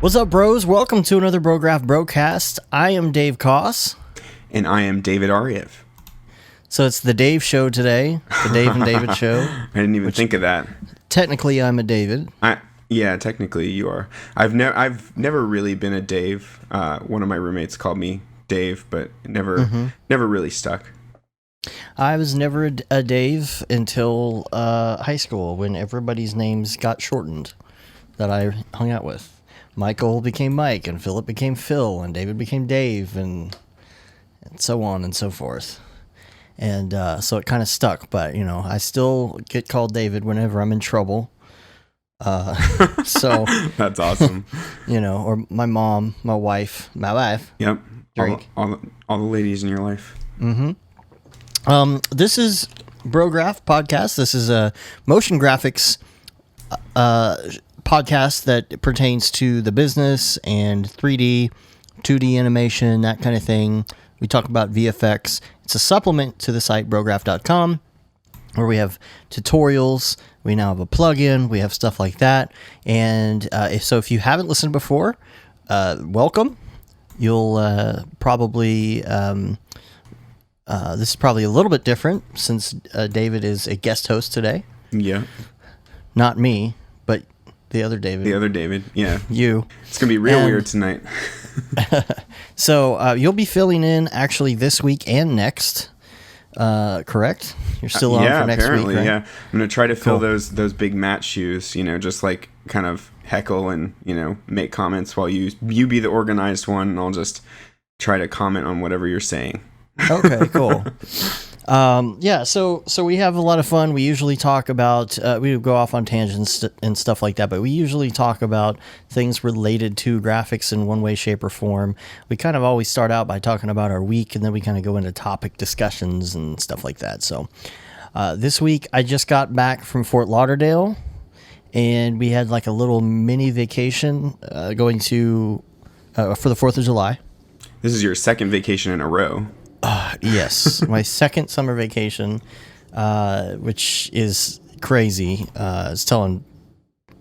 What's up, bros? Welcome to another Brograph Brocast. I am Dave Koss. And I am David Ariev. So it's the Dave show today, the Dave and David show. I didn't even think of that. Technically, I'm a David. Yeah, technically you are. I've never really been a Dave. One of my roommates called me Dave, but never really stuck. I was never a Dave until high school when everybody's names got shortened that I hung out with. Michael became Mike, and Philip became Phil, and David became Dave, and so on and so forth. And so it kind of stuck, but, you know, I still get called David whenever I'm in trouble. So that's awesome. You know, or my mom, my wife. Yep. Drake. All the ladies in your life. This is Brograph podcast. This is a motion graphics podcast that pertains to the business and 3D, 2D animation, that kind of thing. We talk about VFX. It's a supplement to the site brograph.com where we have tutorials. We now have a plugin. We have stuff like that. And if you haven't listened before, welcome. You'll probably... this is probably a little bit different since David is a guest host today. Yeah. Not me, but the other David. The other David, yeah. You. It's going to be real weird tonight. So you'll be filling in actually this week and next, correct? You're still on for next week, right? Yeah. I'm going to try to fill those big mat shoes, you know, just like kind of heckle and, you know, make comments while you be the organized one, and I'll just try to comment on whatever you're saying. Okay, cool. So we have a lot of fun. We usually talk about, we go off on tangents and stuff like that, but we usually talk about things related to graphics in one way, shape, or form. We kind of always start out by talking about our week, and then we kind of go into topic discussions and stuff like that. So this week, I just got back from Fort Lauderdale, and we had like a little mini vacation going to, for the 4th of July. This is your second vacation in a row. Yes, my second summer vacation, which is crazy. I was telling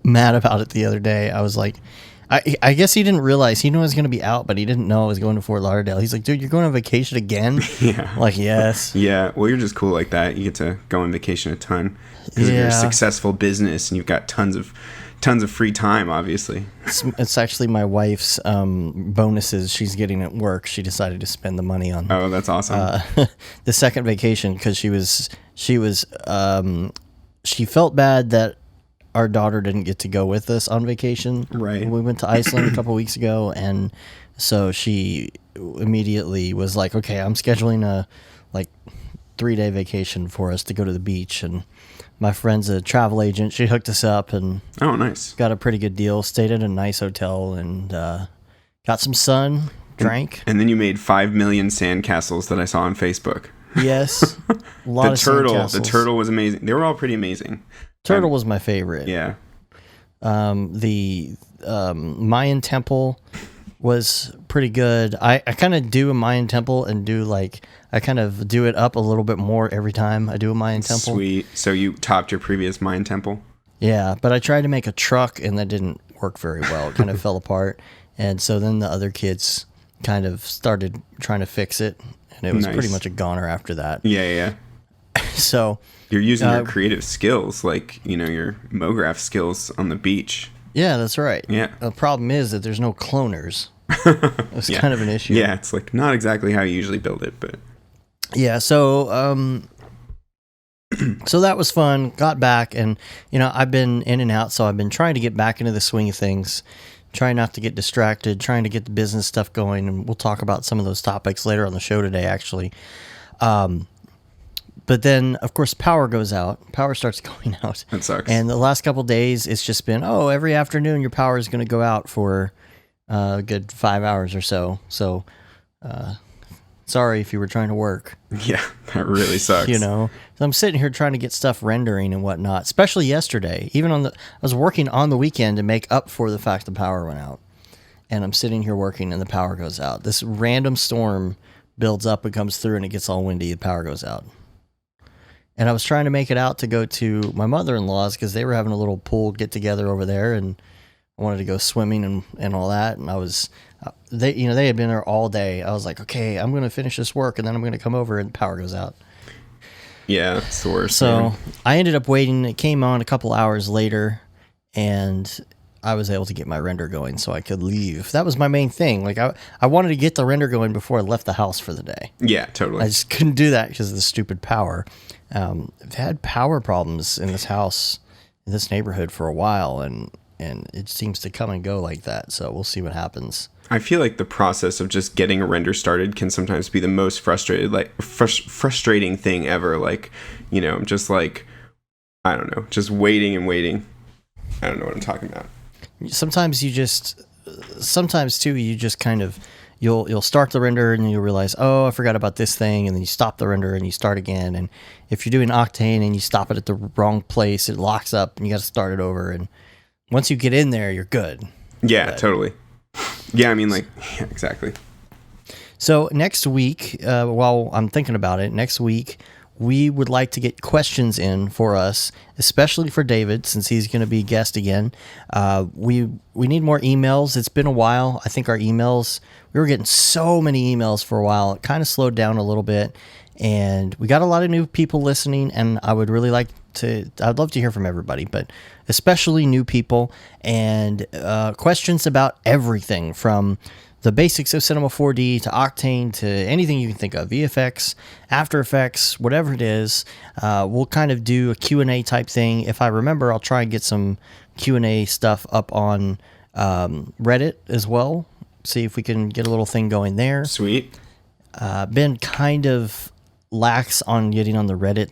Matt about it the other day. I was like, I guess he didn't realize. He knew I was going to be out, but he didn't know I was going to Fort Lauderdale. He's like, dude, you're going on vacation again? Yeah. I'm like, yes. Yeah, well, you're just cool like that. You get to go on vacation a ton because of your successful business, and you've got tons of free time, obviously. It's actually my wife's bonuses she's getting at work. She decided to spend the money on. Oh, that's awesome. The second vacation, because she felt bad that our daughter didn't get to go with us on vacation. Right. We went to Iceland a couple weeks ago, and so she immediately was like, okay, I'm scheduling a 3-day vacation for us to go to the beach. And my friend's a travel agent. She hooked us up and nice. Got a pretty good deal. Stayed at a nice hotel and got some sun, drank. And then you made 5 million sandcastles that I saw on Facebook. Yes. A lot of sandcastles. The turtle was amazing. They were all pretty amazing. Turtle was my favorite. Yeah. The Mayan temple was pretty good. I kind of do a Mayan temple and I kind of do it up a little bit more every time I do a Mayan temple. Sweet. So you topped your previous Mayan temple? Yeah, but I tried to make a truck and that didn't work very well. It kind of fell apart. And so then the other kids kind of started trying to fix it, and it was pretty much a goner after that. Yeah. So you're using your creative skills, like, you know, your MoGraph skills on the beach. Yeah, that's right. Yeah. The problem is that there's no cloners. It's kind of an issue. Yeah, it's like not exactly how you usually build it, but yeah. So so that was fun. Got back, and you know, I've been in and out, so I've been trying to get back into the swing of things, trying not to get distracted, trying to get the business stuff going, and we'll talk about some of those topics later on the show today, actually. But then, of course, power goes out. Power starts going out. That sucks. And the last couple of days, it's just been, every afternoon your power is going to go out for a good 5 hours or so. So, sorry if you were trying to work. Yeah, that really sucks. You know, so I'm sitting here trying to get stuff rendering and whatnot, especially yesterday. I was working on the weekend to make up for the fact the power went out. And I'm sitting here working and the power goes out. This random storm builds up and comes through and it gets all windy. The power goes out. And I was trying to make it out to go to my mother-in-law's because they were having a little pool get-together over there. And I wanted to go swimming and all that. And I was, they had been there all day. I was like, okay, I'm going to finish this work and then I'm going to come over and the power goes out. Yeah, it's the worst. So I ended up waiting. It came on a couple hours later and I was able to get my render going so I could leave. That was my main thing. Like I wanted to get the render going before I left the house for the day. Yeah, totally. I just couldn't do that because of the stupid power. I've had power problems in this house, in this neighborhood for a while, and it seems to come and go like that. So we'll see what happens. I feel like the process of just getting a render started can sometimes be the most frustrating thing ever. Like, just like, I don't know, just waiting and waiting. I don't know what I'm talking about. Sometimes too, you just kind of, you'll start the render and you'll realize, oh, I forgot about this thing. And then you stop the render and you start again. And if you're doing Octane and you stop it at the wrong place, it locks up and you got to start it over. And once you get in there, you're good. Yeah, totally. Yeah, I mean, like, yeah, exactly. So next week, while I'm thinking about it, next week, we would like to get questions in for us, especially for David, since he's going to be guest again. We need more emails. It's been a while. I think our emails, we were getting so many emails for a while. It kind of slowed down a little bit. And we got a lot of new people listening, and I would really like to, I'd love to hear from everybody, but especially new people, and questions about everything from the basics of Cinema 4D to Octane to anything you can think of, VFX, After Effects, whatever it is. We'll kind of do a Q&A type thing. If I remember, I'll try and get some Q&A stuff up on Reddit as well. See if we can get a little thing going there. Sweet. Been kind of lax on getting on the Reddit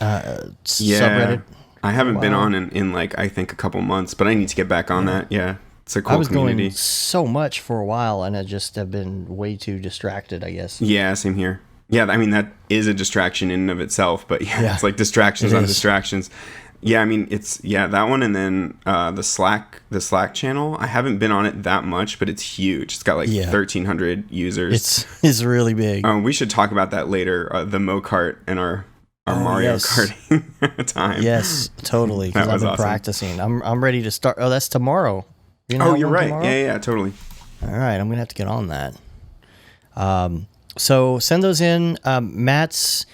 subreddit. I haven't been on in like, I think a couple months, but I need to get back on that. Yeah. It's a cool community. Going so much for a while, and I just have been way too distracted, I guess. Yeah, same here. Yeah, I mean, that is a distraction in and of itself, but yeah. It's like distractions on distractions. Yeah, I mean, that one, and then the Slack channel. I haven't been on it that much, but it's huge. It's got like 1,300 users. It's really big. We should talk about that later. The Mo-Kart and our Mario Karting time. Yes, totally. Because I've been practicing. I'm ready to start. Oh, that's tomorrow. You're right. Tomorrow? Yeah, totally. All right, I'm gonna have to get on that. So send those in. Matt's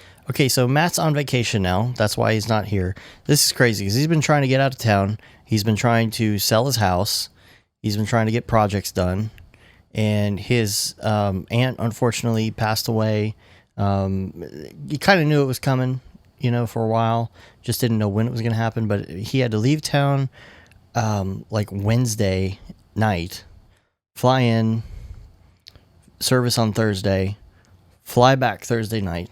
on vacation now. That's why he's not here. This is crazy because he's been trying to get out of town. He's been trying to sell his house. He's been trying to get projects done, and his aunt unfortunately passed away. You kind of knew it was coming, for a while. Just didn't know when it was gonna happen. But he had to leave town. Like Wednesday night, fly in, service on Thursday, fly back Thursday night,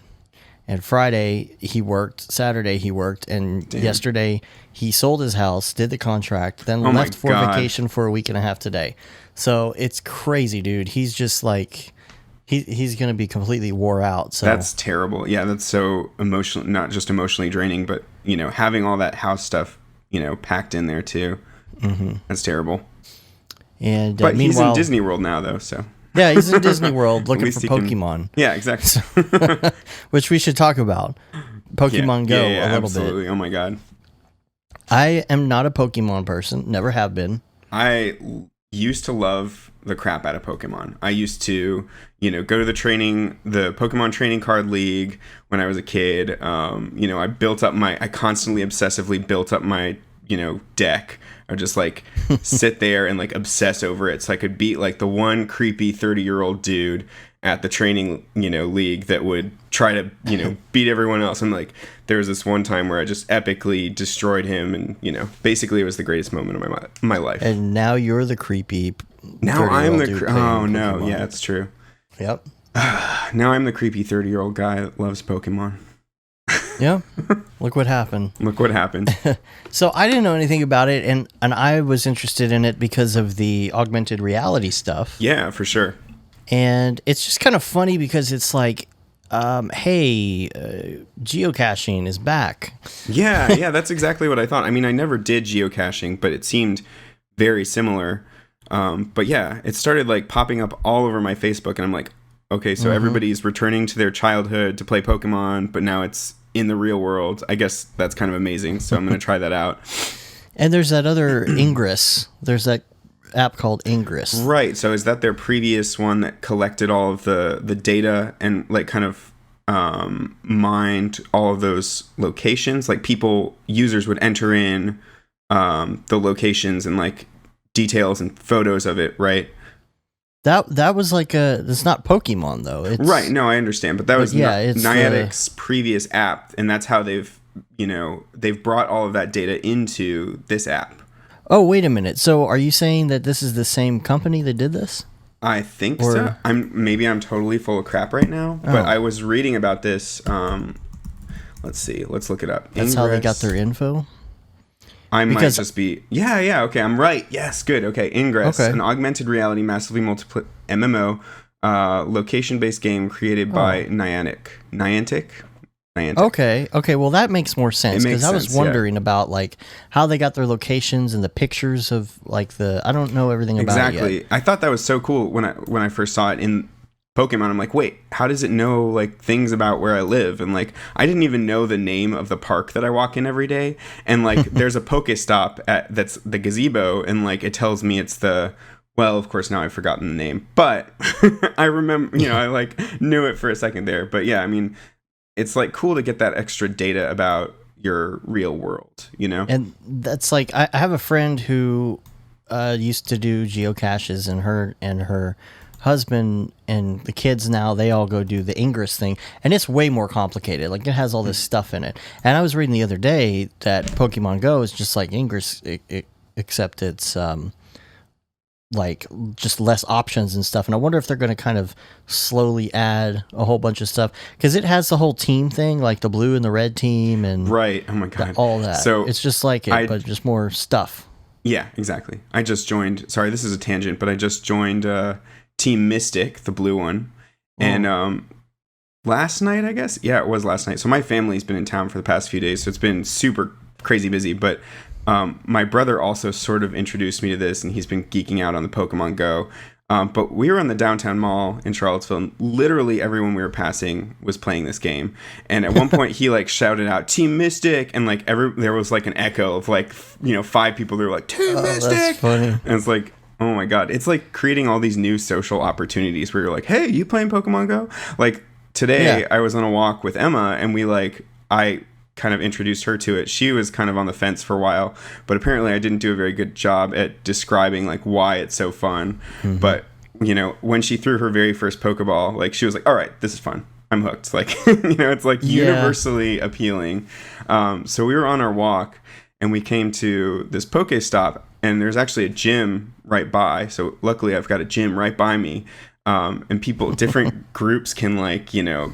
and Friday he worked, Saturday he worked, and yesterday he sold his house, did the contract, then left for vacation for a week and a half today. So it's crazy, dude. He's just like, he's going to be completely wore out. So that's terrible. Yeah, that's so emotional, not just emotionally draining, but, having all that house stuff, packed in there too. Mm-hmm. That's terrible. And but he's in Disney World now, though. So yeah, he's in Disney World looking for Pokemon. Yeah, exactly. Which we should talk about. Pokemon Go a little absolutely. Bit. Oh my god. I am not a Pokemon person. Never have been. I used to love the crap out of Pokemon. I used to, go to the Pokemon Training Card League when I was a kid. I constantly obsessively built up my, deck. I would just like sit there and like obsess over it so I could beat like the one creepy 30-year-old dude at the training, league that would try to, beat everyone else. And like there was this one time where I just epically destroyed him, and basically it was the greatest moment of my life. And now you're the creepy. Now I'm the oh no, Pokemon. Yeah, it's true. Yep. Now I'm the creepy 30-year-old guy that loves Pokemon. Yeah. Look what happened. So I didn't know anything about it, and I was interested in it because of the augmented reality stuff. Yeah, for sure. And it's just kind of funny because it's like, hey, geocaching is back. Yeah, that's exactly what I thought. I mean, I never did geocaching, but it seemed very similar. But yeah, it started like popping up all over my Facebook, and I'm like, okay, so everybody's returning to their childhood to play Pokemon, but now it's in the real world. I guess that's kind of amazing, so I'm going to try that out. And there's that other Ingress. There's that app called Ingress. Right. So is that their previous one that collected all of the data and like kind of mined all of those locations? Like users would enter in the locations and like details and photos of it, right? That was like it's not Pokemon though. It's, right. No, I understand, but that was it's Niantic's previous app, and that's how they've brought all of that data into this app. Oh, wait a minute. So are you saying that this is the same company that did this? I think so. I'm totally full of crap right now, but I was reading about this. Let's see. Let's look it up. That's how they got their info? Might just be... Yeah, okay, I'm right. Yes, good. Okay, Ingress, an augmented reality, massively multiplayer MMO, location-based game created by Niantic. Okay, well that makes more sense, because I was wondering about like how they got their locations and the pictures of like I don't know everything about it yet. I thought that was so cool when I first saw it in Pokemon. I'm like, wait, how does it know like things about where I live? And like, I didn't even know the name of the park that I walk in every day. And like, there's a Pokestop that's the gazebo, and like it tells me it's well, of course now I've forgotten the name, but I remember, I like knew it for a second there. But yeah, I mean, it's like cool to get that extra data about your real world, And that's like, I have a friend who used to do geocaches, and her husband and the kids now, they all go do the Ingress thing, and it's way more complicated. Like, it has all this stuff in it. And I was reading the other day that Pokemon Go is just like Ingress, except it's like just less options and stuff. And I wonder if they're going to kind of slowly add a whole bunch of stuff, because it has the whole team thing, like the blue and the red team, and right. Oh my god, all that. So it's just like it, but just more stuff. Yeah, exactly. I just joined. Sorry, this is a tangent, but I just joined Team Mystic, the blue one, and last night, I guess. Yeah, it was last night. So my family's been in town for the past few days, so it's been super crazy busy, but. My brother also sort of introduced me to this, and he's been geeking out on the Pokemon Go. But we were in the downtown mall in Charlottesville, and literally everyone we were passing was playing this game. And at one point, he like shouted out "Team Mystic," and like there was like an echo of like 5 people that were like "Team Mystic." That's funny. And it's like, oh my god, it's like creating all these new social opportunities where you're like, "Hey, you playing Pokemon Go?" Like today, I was on a walk with Emma, and I kind of introduced her to it. She was kind of on the fence for a while, but apparently I didn't do a very good job at describing like why it's so fun. Mm-hmm. But when she threw her very first Pokeball, like she was like, all right, this is fun, I'm hooked. Like it's like universally appealing. So we were on our walk, and we came to this Pokestop, and there's actually a gym right by, so luckily I've got a gym right by me. And different groups can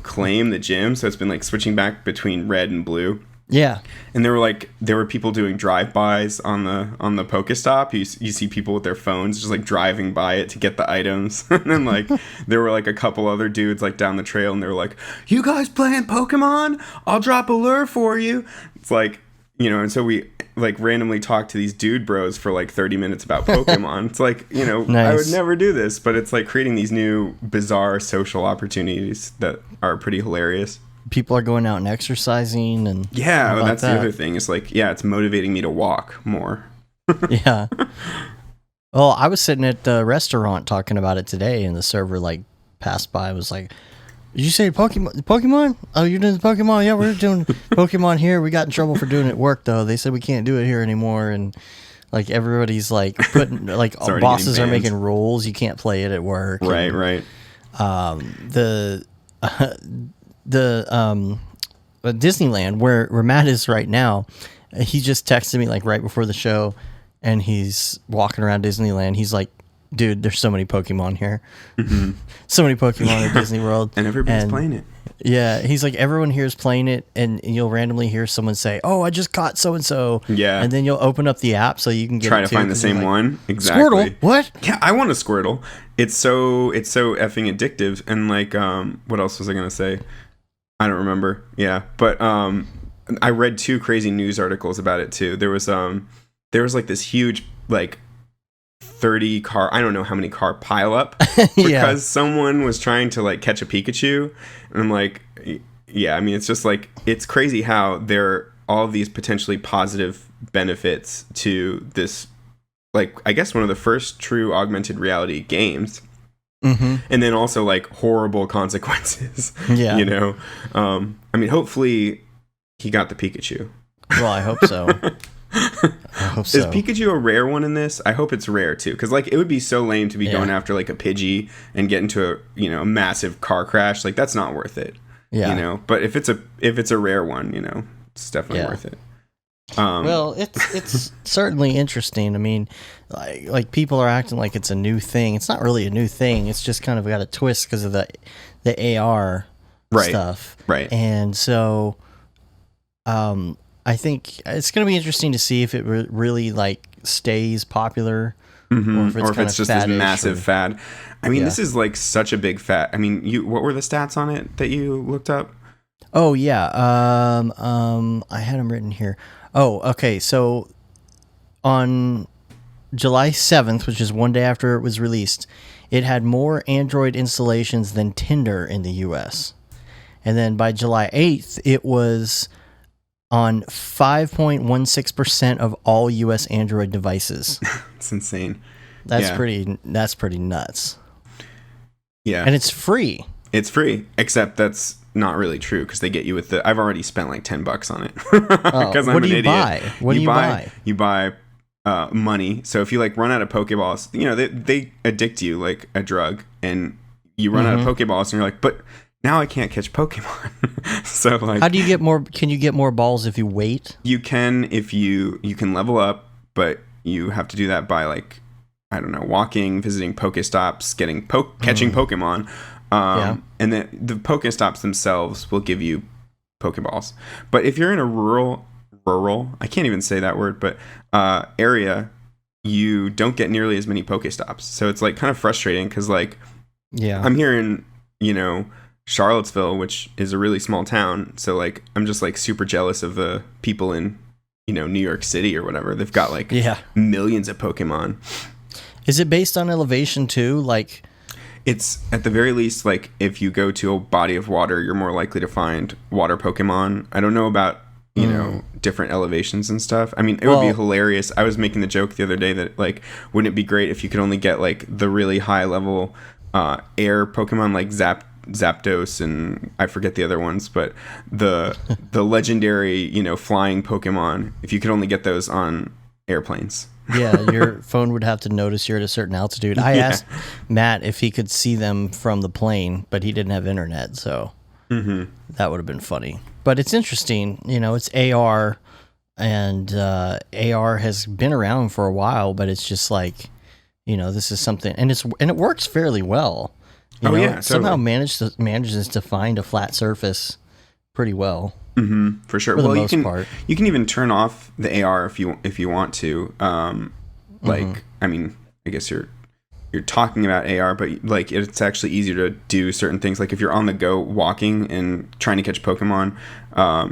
claim the gym. So it's been like switching back between red and blue. Yeah. And there were people doing drive-bys on the Pokestop. You see people with their phones just like driving by it to get the items. And then like there were like a couple other dudes like down the trail, and they were like, "You guys playing Pokemon? I'll drop a lure for you." It's like, and so we like randomly talk to these dude bros for like 30 minutes about Pokemon. It's like, nice. I would never do this, but it's like creating these new bizarre social opportunities that are pretty hilarious. People are going out and exercising, and that's the other thing. It's like, it's motivating me to walk more. Yeah. Well, I was sitting at the restaurant talking about it today, and the server like passed by and was like, "Did you say Pokemon? Oh, you're doing the Pokemon? Yeah, we're doing Pokemon here. We got in trouble for doing it at work, though. They said we can't do it here anymore." And like everybody's like putting like bosses are making rules. You can't play it at work. Right, and, right. Disneyland where Matt is right now, he just texted me like right before the show, and he's walking around Disneyland. He's like, "Dude, there's so many Pokemon here." Mm-hmm. So many Pokemon at Disney World. And everybody's playing it. Yeah, he's like, everyone here is playing it, and you'll randomly hear someone say, "Oh, I just caught so-and-so." Yeah. And then you'll open up the app so you can try to find the same one. Exactly. Squirtle? What? Yeah, I want a Squirtle. It's so effing addictive. And like, what else was I going to say? I don't remember. Yeah. But I read 2 crazy news articles about it too. There was like this huge, like, 30 car, I don't know how many car pile up because someone was trying to like catch a Pikachu. And I'm like, I mean, it's just like, it's crazy how there are all these potentially positive benefits to this like, I guess one of the first true augmented reality games. Mm-hmm. And then also like horrible consequences. Yeah. You know? I mean, hopefully he got the Pikachu. Well, I hope so. I hope so. Is Pikachu a rare one in this? I hope it's rare too, because like it would be so lame to be going after like a Pidgey and get into a massive car crash. Like that's not worth it. Yeah. You know, but if it's a rare one, it's definitely worth it. Well, it's certainly interesting. I mean, like people are acting like it's a new thing. It's not really a new thing. It's just kind of got a twist because of the AR stuff. Right. And so, I think it's going to be interesting to see if it really like stays popular, or if it's just this massive fad. I mean, this is like such a big fad. I mean, what were the stats on it that you looked up? Oh yeah, I had them written here. Oh, okay. So on July 7th, which is one day after it was released, it had more Android installations than Tinder in the US. And then by July 8th, it was on 5.16% of all US Android devices. It's insane. That's pretty nuts. Yeah. And it's free. It's free, except that's not really true because they get you with I've already spent like $10 on it. Because I'm an idiot. What do you buy? You buy money. So if you like run out of Pokeballs, they addict you like a drug, and you run out of Pokeballs, and you're like, but now I can't catch Pokemon. So like, how do you get more? Can you get more balls if you wait? You can if you can level up, but you have to do that by like, I don't know, walking, visiting Pokestops, catching Pokemon. And then the Pokestops themselves will give you Pokeballs. But if you're in a rural, I can't even say that word, but area, you don't get nearly as many Pokestops. So it's like kind of frustrating because like, I'm here in, Charlottesville, which is a really small town. So like, I'm just like super jealous of the people in, New York City or whatever. They've got like millions of Pokemon. Is it based on elevation too? Like, it's at the very least, like if you go to a body of water, you're more likely to find water Pokemon. I don't know about, different elevations and stuff. I mean, it would be hilarious. I was making the joke the other day that like, wouldn't it be great if you could only get like the really high level air Pokemon like Zapdos and I forget the other ones, but the legendary, flying Pokemon, if you could only get those on airplanes. Yeah, your phone would have to notice you're at a certain altitude. I asked Matt if he could see them from the plane, but he didn't have internet, so that would have been funny. But it's interesting, it's AR, and AR has been around for a while, but it's just like, this is something, and it works fairly well. Totally. Somehow manages to find a flat surface pretty well. For sure. For the most part. You can even turn off the AR if you want to. Like, I mean, I guess you're talking about AR, but like it's actually easier to do certain things. Like if you're on the go walking and trying to catch Pokemon,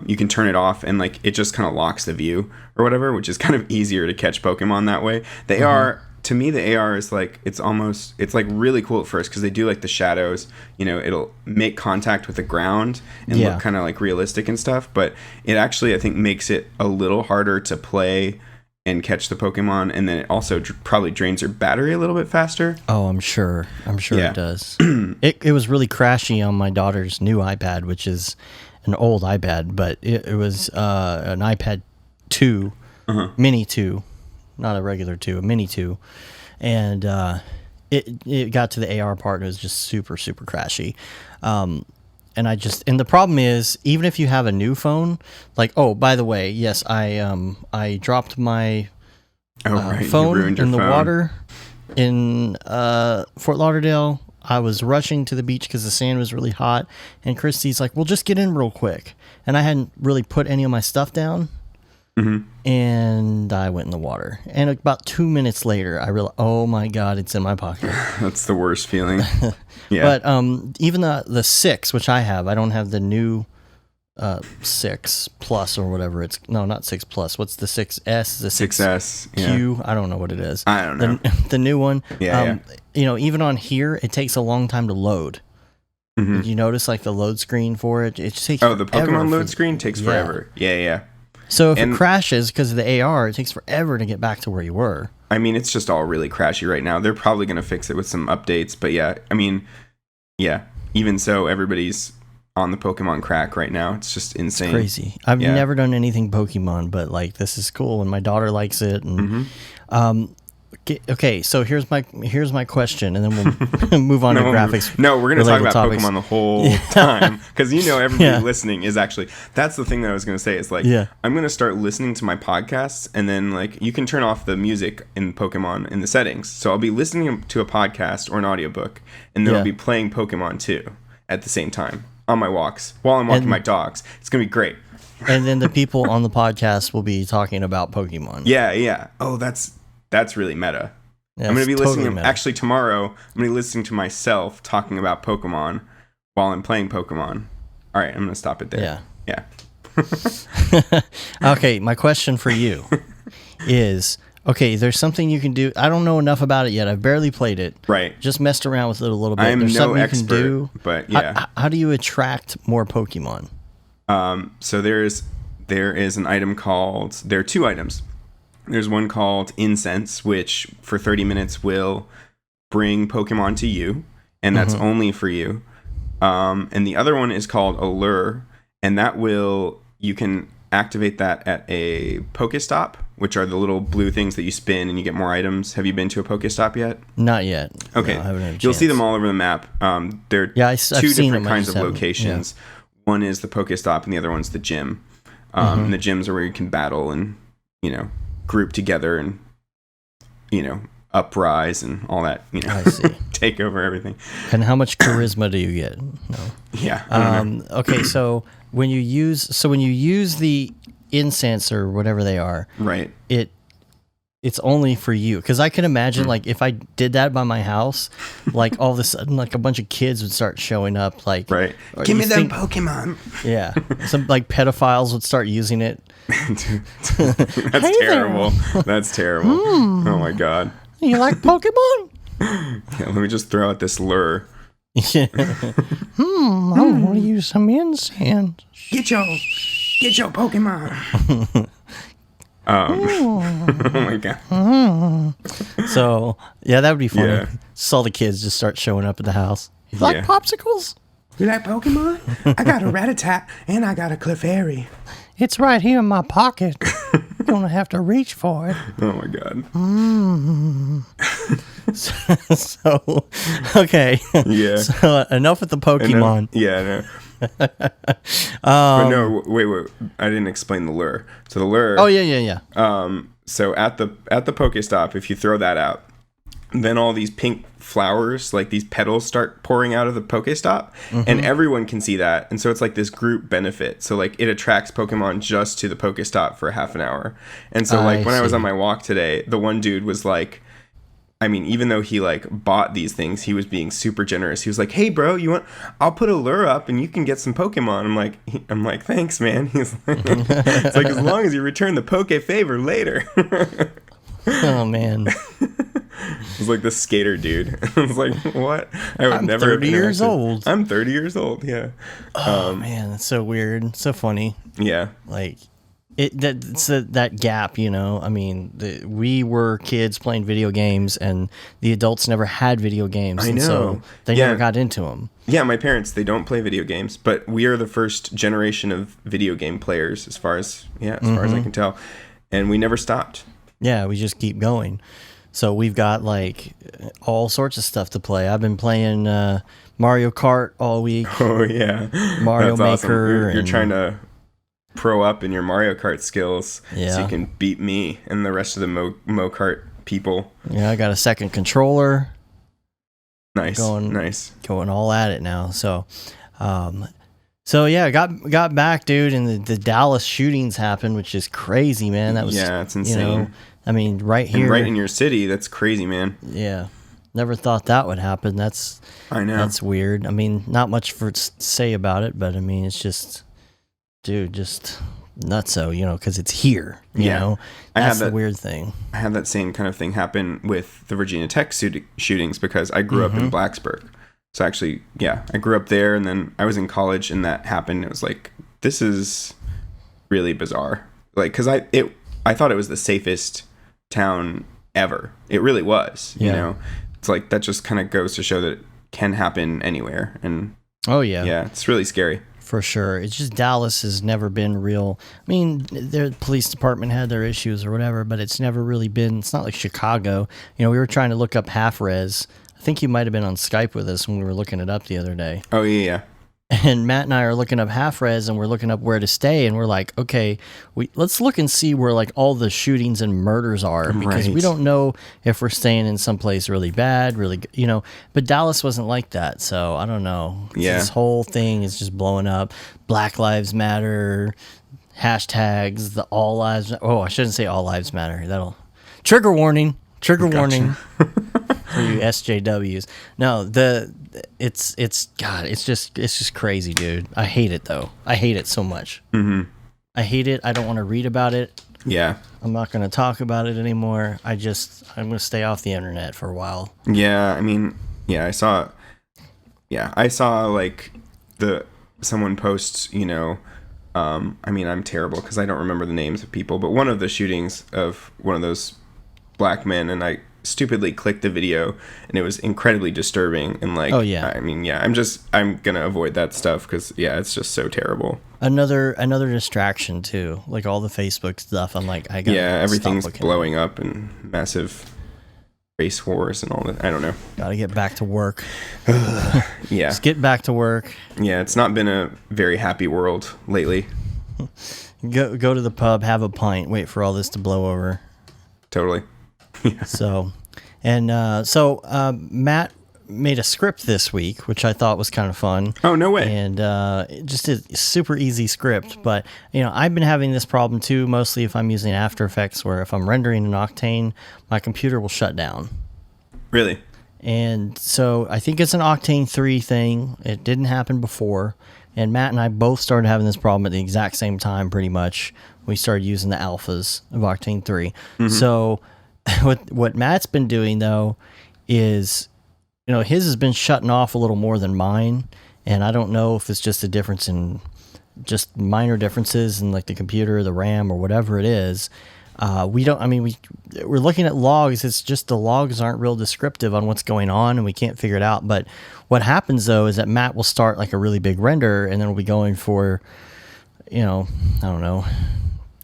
you can turn it off and like it just kind of locks the view or whatever, which is kind of easier to catch Pokemon that way. The AR, to me, the AR is like, it's like really cool at first because they do like the shadows, it'll make contact with the ground and look kind of like realistic and stuff. But it actually, I think, makes it a little harder to play and catch the Pokemon. And then it also probably drains your battery a little bit faster. Oh, I'm sure it does. It was really crashy on my daughter's new iPad, which is an old iPad, but it was an iPad 2, Mini 2. Not a regular 2, a Mini 2, and it got to the AR part and it was just super, super crashy. And the problem is, even if you have a new phone, like, oh, by the way, yes, I dropped my phone in the water in Fort Lauderdale. I was rushing to the beach because the sand was really hot, and Christy's like, well, just get in real quick. And I hadn't really put any of my stuff down. And I went in the water, and about 2 minutes later I realized, oh my god, it's in my pocket. That's the worst feeling. Yeah. But even the 6, which I don't have the new 6 Plus or whatever it's, no, not 6 Plus, what's the 6S, the 6S Q, I don't know what it is. I don't know. The new one. Even on here it takes a long time to load. Did you notice like the load screen for it? It takes the Pokemon load screen takes forever. Yeah. So if it crashes because of the AR, it takes forever to get back to where you were. I mean, it's just all really crashy right now. They're probably going to fix it with some updates. But yeah, I mean, yeah, even so, everybody's on the Pokemon crack right now. It's just insane. It's crazy. I've never done anything Pokemon, but like this is cool, and my daughter likes it. And okay, so here's my question, and then we'll move on to graphics. No, we're going to talk about topics. Pokemon the whole time because everybody listening is actually. That's the thing that I was going to say. Is like I'm going to start listening to my podcasts, and then like you can turn off the music in Pokemon in the settings. So I'll be listening to a podcast or an audiobook, and then I'll be playing Pokemon too at the same time on my walks while I'm walking my dogs. It's going to be great. And then the people on the podcast will be talking about Pokemon. Yeah. Oh, that's really meta. Yeah, I'm going to be totally listening. meta. Actually, tomorrow, I'm going to be listening to myself talking about Pokemon while I'm playing Pokemon. All right, I'm going to stop it there. Yeah. Okay, my question for you is, okay, there's something you can do. I don't know enough about it yet. I've barely played it. Right. Just messed around with it a little bit. I'm there's no something expert, you can do. But yeah. How do you attract more Pokemon? So there is an item called. There are two items. There's one called Incense, which for 30 minutes will bring Pokemon to you, and that's only for you. And the other one is called Allure, and you can activate that at a Pokestop, which are the little blue things that you spin and you get more items. Have you been to a Pokestop yet? Not yet. Okay. No, I haven't had a You'll see chance. them all over the map. There are I've two seen different them, I kinds just of haven't- locations. One is the Pokestop and the other one's the gym. And the gyms are where you can battle and, group together and, uprise and all that, I see. take over everything. And how much charisma do you get? No. Yeah. I don't know. Okay, so when you use the incense or whatever they are, Right. it's only for you, because I can imagine like if I did that by my house, like all of a sudden like a bunch of kids would start showing up, like Right. or Give you me them think- Pokemon. Yeah, some like pedophiles would start using it. That's terrible. That's terrible. Oh my God. You like Pokemon? Yeah, let me just throw out this lure. I want to use some incense. Get your Pokemon. Oh my God. So yeah, that would be funny. Yeah. Just all the kids just start showing up at the house. You like Yeah. popsicles? You like Pokemon? I got a Rattata and I got a Clefairy. It's right here in my pocket. You're gonna have to reach for it. Oh my God. So okay. Yeah. So enough with the Pokemon. Yeah. No. But no, wait. I didn't explain the lure. So the lure. Oh yeah. So at the Pokestop, if you throw that out, then all these pink flowers, like these petals, start pouring out of the Pokestop, and everyone can see that. And so it's like this group benefit. So like it attracts Pokemon just to the Pokestop for half an hour. And so like when I was on my walk today, the one dude was like, I mean, even though he like bought these things, he was being super generous. He was like, "Hey, bro, I'll put a lure up and you can get some Pokemon." I'm like, "Thanks, man." He's like, "It's like as long as you return the Poke favor later." Oh man. It's like the skater dude. I was like, "What?" I would I'm never 30 have years interacted. old. I'm 30 years old. Yeah. Oh man, that's so weird. So funny. Yeah. Like it's that gap, I mean, we were kids playing video games, and the adults never had video games. I and know. So they Yeah. never got into them. Yeah, my parents, they don't play video games, but we are the first generation of video game players as far as I can tell. And we never stopped. Yeah, we just keep going. So we've got like all sorts of stuff to play. I've been playing Mario Kart all week. Oh yeah. Mario That's awesome. Maker. You're and- trying to pro up in your Mario Kart skills so Yeah. you can beat me and the rest of the Mo Kart people. Yeah, I got a second controller. Nice. Nice. Going all at it now. So yeah, got back, dude, and the Dallas shootings happened, which is crazy, man. That was it's insane. I mean, right here, And right in your city, that's crazy, man. yeah. Never thought that would happen. I know. That's weird. I mean, not much to say about it, but I mean, it's just, dude, just nutso, because it's here. You know, that's the weird thing. I had that same kind of thing happen with the Virginia Tech shootings because I grew up in Blacksburg. So actually, I grew up there, and then I was in college, and that happened. It was like, this is really bizarre. Like, because I thought it was the safest town ever. It really was. Yeah. You know, it's like that just kind of goes to show that it can happen anywhere. And yeah, it's really scary. For sure. It's just Dallas has never been real. I mean, their police department had their issues or whatever, but it's never really been. It's not like Chicago. You know, we were trying to look up half res. I think you might have been on Skype with us when we were looking it up the other day. Oh, yeah. And Matt and I are looking up half res, and we're looking up where to stay, and we're like, okay, let's look and see where like all the shootings and murders are, because we don't know if we're staying in someplace really bad, really, you know. But Dallas wasn't like that, so I don't know. Yeah. This whole thing is just blowing up. Black Lives Matter, hashtags, the all lives. Oh, I shouldn't say all lives matter. That'll trigger warning. Trigger warning for you SJWs. No, it's just crazy, dude. I hate it though. I hate it so much. Mm-hmm. I hate it. I don't want to read about it. Yeah. I'm not going to talk about it anymore. I'm going to stay off the internet for a while. Yeah, I mean, yeah, I saw like someone posts, you know, I mean, I'm terrible because I don't remember the names of people, but one of the shootings of one of those black men, and I stupidly clicked the video, and it was incredibly disturbing. And like, oh yeah, I mean, yeah, I'm gonna avoid that stuff because yeah, it's just so terrible. Another distraction too, like all the Facebook stuff. I'm like, I got everything's blowing up and massive race wars and all that. I don't know. Gotta get back to work. Yeah, just get back to work. Yeah, it's not been a very happy world lately. Go to the pub, have a pint, wait for all this to blow over. Totally. So Matt made a script this week, which I thought was kind of fun. Oh, no way. And just a super easy script. But, you know, I've been having this problem too, mostly if I'm using After Effects, where if I'm rendering in Octane, my computer will shut down. Really? And so I think it's an Octane 3 thing. It didn't happen before. And Matt and I both started having this problem at the exact same time, pretty much. We started using the alphas of Octane 3. Mm-hmm. So what Matt's been doing, though, is, you know, his has been shutting off a little more than mine. And I don't know if it's just a difference in just minor differences in like the computer, the RAM, or whatever it is. We're looking at logs. It's just the logs aren't real descriptive on what's going on, and we can't figure it out. But what happens, though, is that Matt will start like a really big render, and then we'll be going for, you know, I don't know,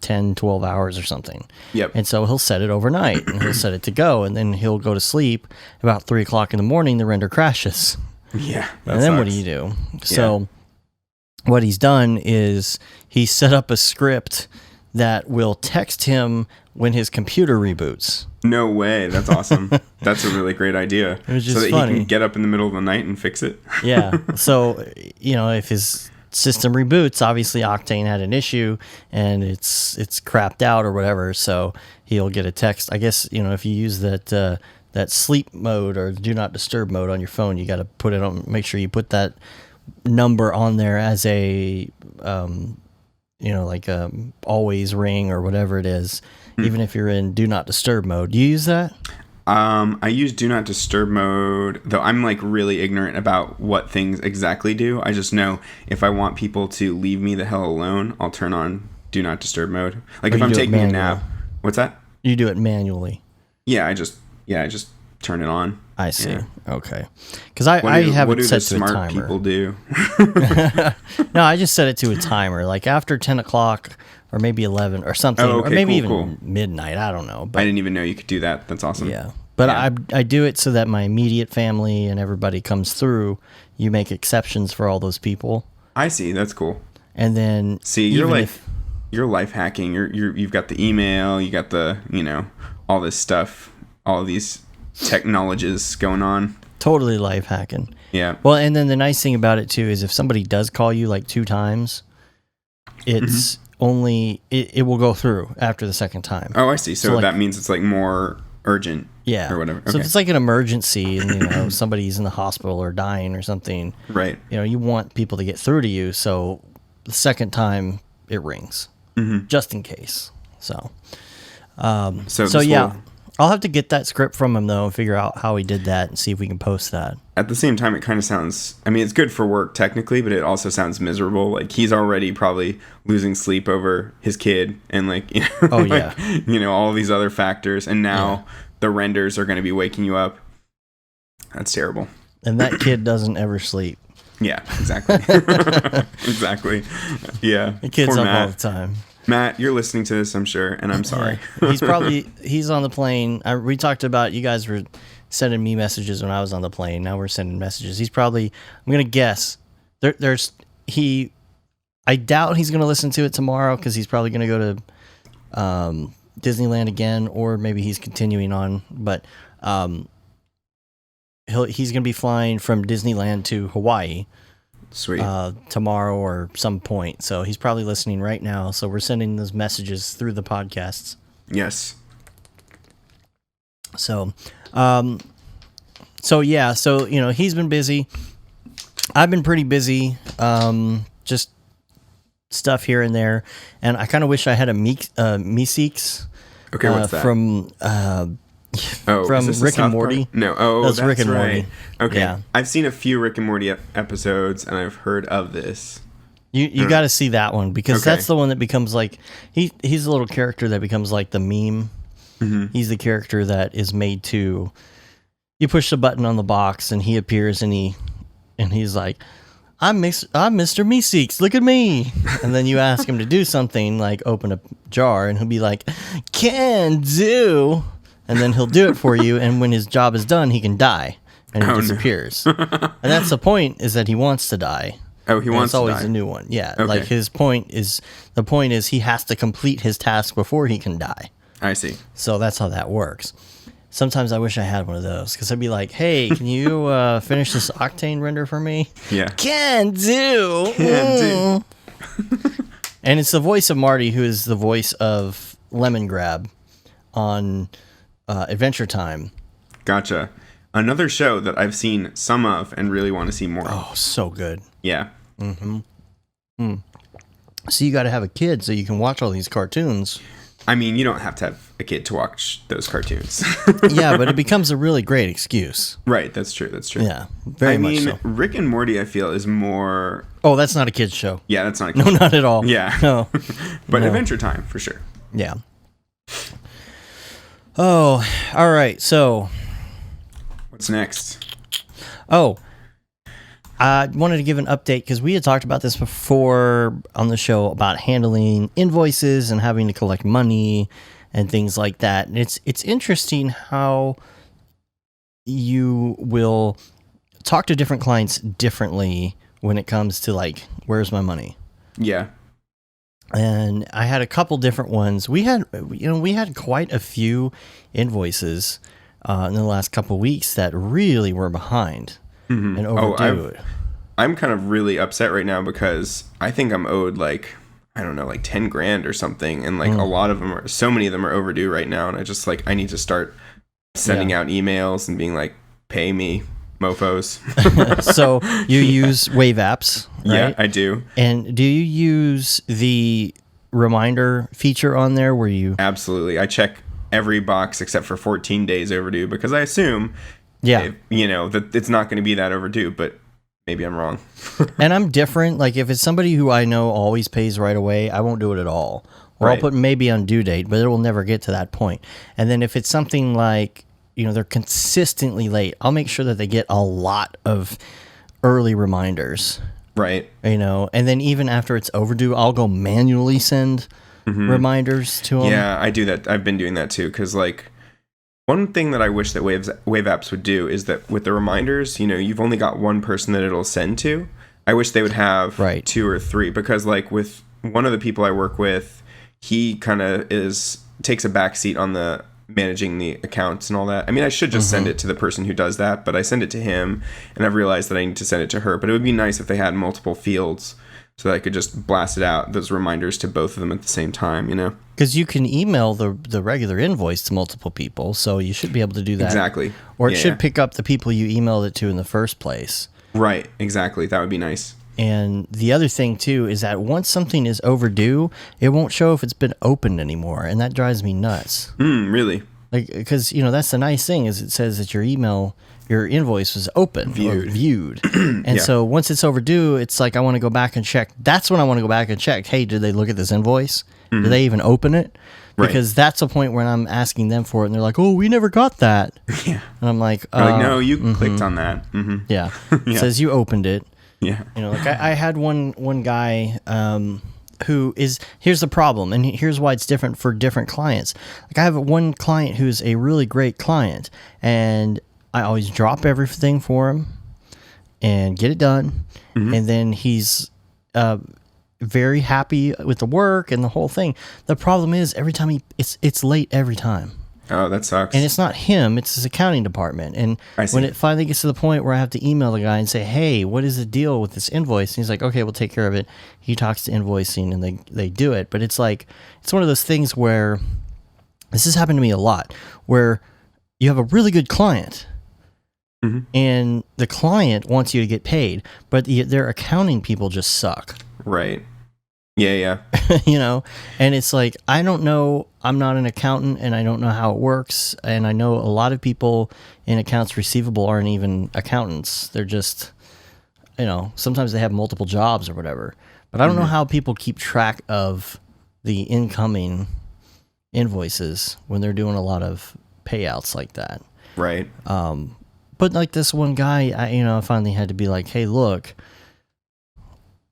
10, 12 hours or something. Yep. And so he'll set it overnight, and he'll set it to go, and then he'll go to sleep. About 3 o'clock in the morning, the render crashes. Yeah. And then what do you do? So what he's done is he set up a script that will text him when his computer reboots. No way. That's awesome. That's a really great idea. It was just so that funny. He can get up in the middle of the night and fix it. Yeah. So, you know, if his system reboots, obviously Octane had an issue and it's crapped out or whatever. So he'll get a text. I guess, you know, if you use that sleep mode or do not disturb mode on your phone, you got to put it on, make sure you put that number on there as a, you know, like always ring or whatever it is, even if you're in do not disturb mode. Do you use that? I use do not disturb mode, though I'm like really ignorant about what things exactly do. I just know if I want people to leave me the hell alone, I'll turn on do not disturb mode. Like if I'm taking a nap. What's that? You do it manually. Yeah, I just turn it on. I see. Yeah. Okay. Because I have it set to a timer. What do the smart people do? No, I just set it to a timer. Like after 10 o'clock or maybe 11 or something. Oh, okay, or maybe cool, even midnight. I don't know. But I didn't even know you could do that. That's awesome. Yeah. But yeah. I do it so that my immediate family and everybody comes through. You make exceptions for all those people. I see. That's cool. And then you're life hacking. You've got the email. You got the, you know, all this stuff. All of these technologies going on. Totally life hacking. Yeah. Well, and then the nice thing about it too is if somebody does call you like 2 times, it's only it will go through after the second time. Oh, I see. So like, that means it's like more urgent. Yeah. Or whatever. Okay. So if it's like an emergency and, you know, somebody's in the hospital or dying or something, right? You know, you want people to get through to you. So the second time it rings, just in case. So yeah. I'll have to get that script from him, though, and figure out how he did that and see if we can post that. At the same time, it kind of sounds... I mean, it's good for work, technically, but it also sounds miserable. Like, he's already probably losing sleep over his kid and, like, you know, oh, yeah. you know, all these other factors. And now the renders are going to be waking you up. That's terrible. And that kid doesn't ever sleep. Yeah, exactly. Exactly. Yeah. The kid's Poor up Matt. all the time. Matt, you're listening to this, I'm sure, and I'm sorry. He's on the plane. We talked about, you guys were sending me messages when I was on the plane. Now we're sending messages. He's probably, I'm going to guess, I doubt he's going to listen to it tomorrow because he's probably going to go to Disneyland again, or maybe he's continuing on, but he's going to be flying from Disneyland to Hawaii. Sweet. Tomorrow or some point. So he's probably listening right now. So we're sending those messages through the podcasts. Yes. So, so he's been busy. I've been pretty busy. Just stuff here and there, and I kind of wish I had a Meeseeks. Okay, what's that? From Rick and Morty. Park? No, that's Rick and right. Morty. Okay, Yeah. I've seen a few Rick and Morty episodes, and I've heard of this. You got to see that one because Okay. that's the one that becomes like he's a little character that becomes like the meme. Mm-hmm. He's the character that is made to. You push the button on the box and he appears and he's like, I'm Mr. Meeseeks, look at me. And then you ask him to do something like open a jar and he'll be like, can do. And then he'll do it for you. And when his job is done, he can die and he disappears. And that's the point, is that he wants to die. Oh, he wants to die. It's always a new one. Yeah. Okay. Like the point is he has to complete his task before he can die. I see. So that's how that works. Sometimes I wish I had one of those because I'd be like, hey, can you finish this octane render for me? Yeah. Can do. Can And it's the voice of Marty, who is the voice of Lemon Grab on Adventure Time. Gotcha. Another show that I've seen some of and really want to see more of. Oh, so good. Yeah. So you got to have a kid so you can watch all these cartoons. I mean, you don't have to have a kid to watch those cartoons. Yeah, but it becomes a really great excuse. Right, that's true. Yeah, very much so. Rick and Morty, I feel, is more... Oh, that's not a kid's show. Yeah, that's not a No, kid. not at all. Yeah. No. But No. Adventure Time, for sure. Yeah. Oh, all right. So, What's next? I wanted to give an update because we had talked about this before on the show about handling invoices and having to collect money and things like that. And it's interesting how you will talk to different clients differently when it comes to like, where's my money? Yeah. And I had a couple different ones. We had quite a few invoices in the last couple of weeks that really were behind and overdue. I'm kind of really upset right now because I think I'm owed like, I don't know, like 10 grand or something. And like a lot of them so many of them are overdue right now. And I just like, I need to start sending out emails and being like, pay me, mofos. So you use Wave apps, right? Yeah, I do. And do you use the reminder feature on there where you... Absolutely. I check every box except for 14 days overdue because I assume, Yeah. that it's not going to be that overdue, but maybe I'm wrong. And I'm different. Like if it's somebody who I know always pays right away, I won't do it at all. Or Right. I'll put maybe on due date, but it will never get to that point. And then if it's something like, they're consistently late, I'll make sure that they get a lot of early reminders. Right. And then even after it's overdue, I'll go manually send reminders to them. Yeah, I do that. I've been doing that too. Cause like one thing that I wish that Wave apps would do is that with the reminders, you've only got one person that it'll send to. I wish they would have Right. 2 or 3 because like with one of the people I work with, he kind of takes a backseat on the managing the accounts and all that. I mean, I should just send it to the person who does that, but I send it to him and I've realized that I need to send it to her. But it would be nice if they had multiple fields so that I could just blast it out, those reminders to both of them at the same time, Because you can email the regular invoice to multiple people, so you should be able to do that. Exactly. Or it Yeah. should pick up the people you emailed it to in the first place. Right, exactly. That would be nice. And the other thing, too, is that once something is overdue, it won't show if it's been opened anymore, and that drives me nuts. Really? Like, because, that's the nice thing, is it says that your invoice was open or viewed. And so once it's overdue, it's like I want to go back and check. That's when I want to go back and check, hey, did they look at this invoice? Did they even open it? because that's a point when I'm asking them for it, and they're like, "Oh, we never got that." Yeah. And I'm like, They're like, no, you clicked on that. Yeah. It says you opened it. Yeah. You know, like I had one guy who is, here's the problem, and here's why it's different for different clients. Like I have one client who's a really great client, and I always drop everything for him and get it done, and then he's very happy with the work and the whole thing. The problem is every time it's late every time. Oh, that sucks. And it's not him, it's his accounting department. And when it finally gets to the point where I have to email the guy and say, hey, what is the deal with this invoice? And he's like, okay, we'll take care of it. He talks to invoicing and they do it. But it's like, it's one of those things where, this has happened to me a lot, where you have a really good client and the client wants you to get paid, but their accounting people just suck. Right. Yeah. You know, and it's like, I don't know, I'm not an accountant and I don't know how it works. And I know a lot of people in accounts receivable aren't even accountants. They're just, you know, sometimes they have multiple jobs or whatever. But I don't know how people keep track of the incoming invoices when they're doing a lot of payouts like that. Right. But like this one guy, I finally had to be like, hey, look,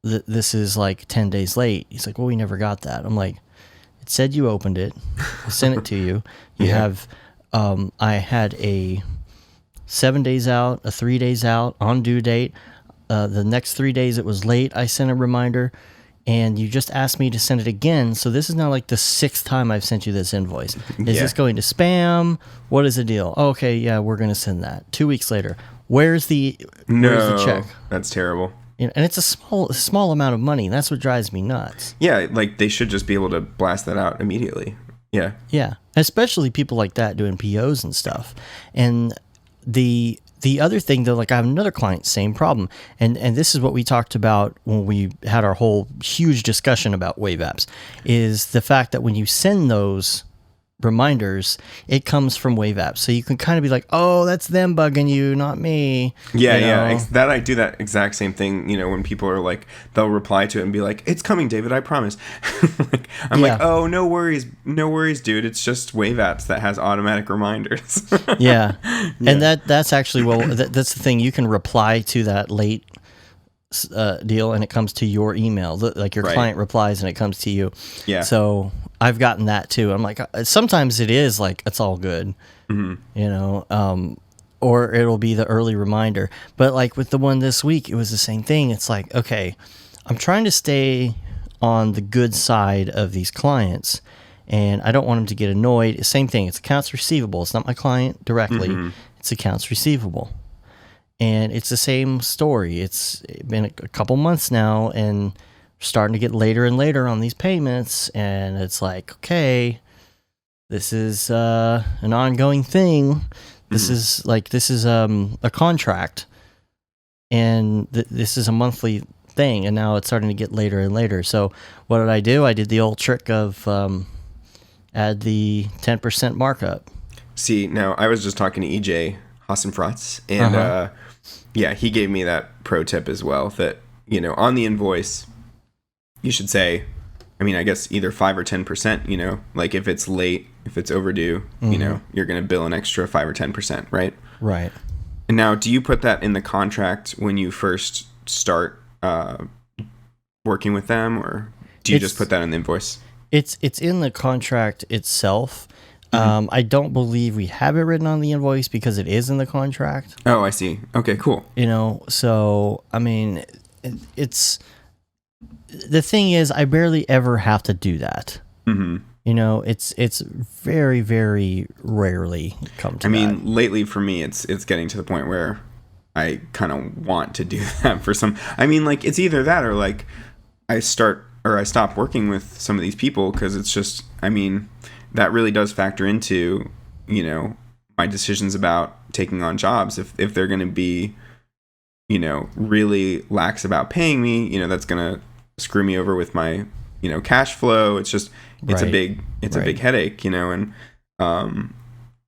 this is like 10 days late. He's like, well, we never got that. I'm like, it said you opened it. I sent it to you. You have, I had a 7 days out, a 3 days out on due date. The next 3 days it was late. I sent a reminder and you just asked me to send it again. So this is now like the 6th time I've sent you this invoice. Is this going to spam? What is the deal? Oh, okay. Yeah, we're going to send that. 2 weeks later. Where's the check? That's terrible. You know, and it's a small amount of money. That's what drives me nuts. Yeah, like they should just be able to blast that out immediately. Yeah. Yeah, especially people like that doing POs and stuff. And the other thing, though, like I have another client, same problem. And this is what we talked about when we had our whole huge discussion about Wave apps, is the fact that when you send those reminders, it comes from Wave apps. So you can kind of be like, oh, that's them bugging you, not me. Yeah, you know? yeah. That I do that exact same thing, you know, when people are like, they'll reply to it and be like, it's coming, David, I promise. I'm like, oh, no worries, dude. It's just Wave apps that has automatic reminders. Yeah. And that's actually, that's the thing. You can reply to that late deal and it comes to your email. Like your client replies and it comes to you. Yeah. So I've gotten that too. I'm like, sometimes it is like, it's all good, you know, or it'll be the early reminder. But like with the one this week, it was the same thing. It's like, okay, I'm trying to stay on the good side of these clients and I don't want them to get annoyed. Same thing. It's accounts receivable. It's not my client directly. It's accounts receivable. And it's the same story. It's been a couple months now and starting to get later and later on these payments. And it's like, okay, this is an ongoing thing. This is a contract. And this is a monthly thing. And now it's starting to get later and later. So what did I do? I did the old trick of add the 10% markup. See, now I was just talking to EJ Hassenfratz, and yeah, he gave me that pro tip as well, that, you know, on the invoice, you should say, I mean, I guess either 5 or 10%, you know, like if it's late, if it's overdue, you know, you're going to bill an extra 5 or 10%, right? Right. And now, do you put that in the contract when you first start working with them, or do you just put that in the invoice? It's in the contract itself. I don't believe we have it written on the invoice because it is in the contract. Oh, I see. Okay, cool. You know, so, I mean, it's... The thing is, I barely ever have to do that. You know, it's very, very rarely come to that. I mean, lately for me, it's getting to the point where I kind of want to do that for some... I mean, like, it's either that or, like, I stop working with some of these people because it's just... I mean... that really does factor into, you know, my decisions about taking on jobs. If they're going to be, you know, really lax about paying me, you know, that's going to screw me over with my, you know, cash flow. It's just, it's a big headache, you know, and,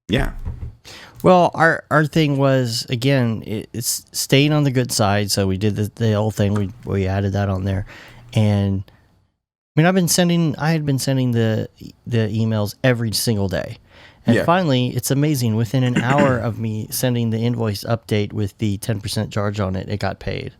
yeah. Well, our thing was, again, it's staying on the good side. So we did the whole thing. We added that on there, and mean, I had been sending the emails every single day. And Yeah. finally, it's amazing. Within an hour of me sending the invoice update with the 10% charge on it, it got paid.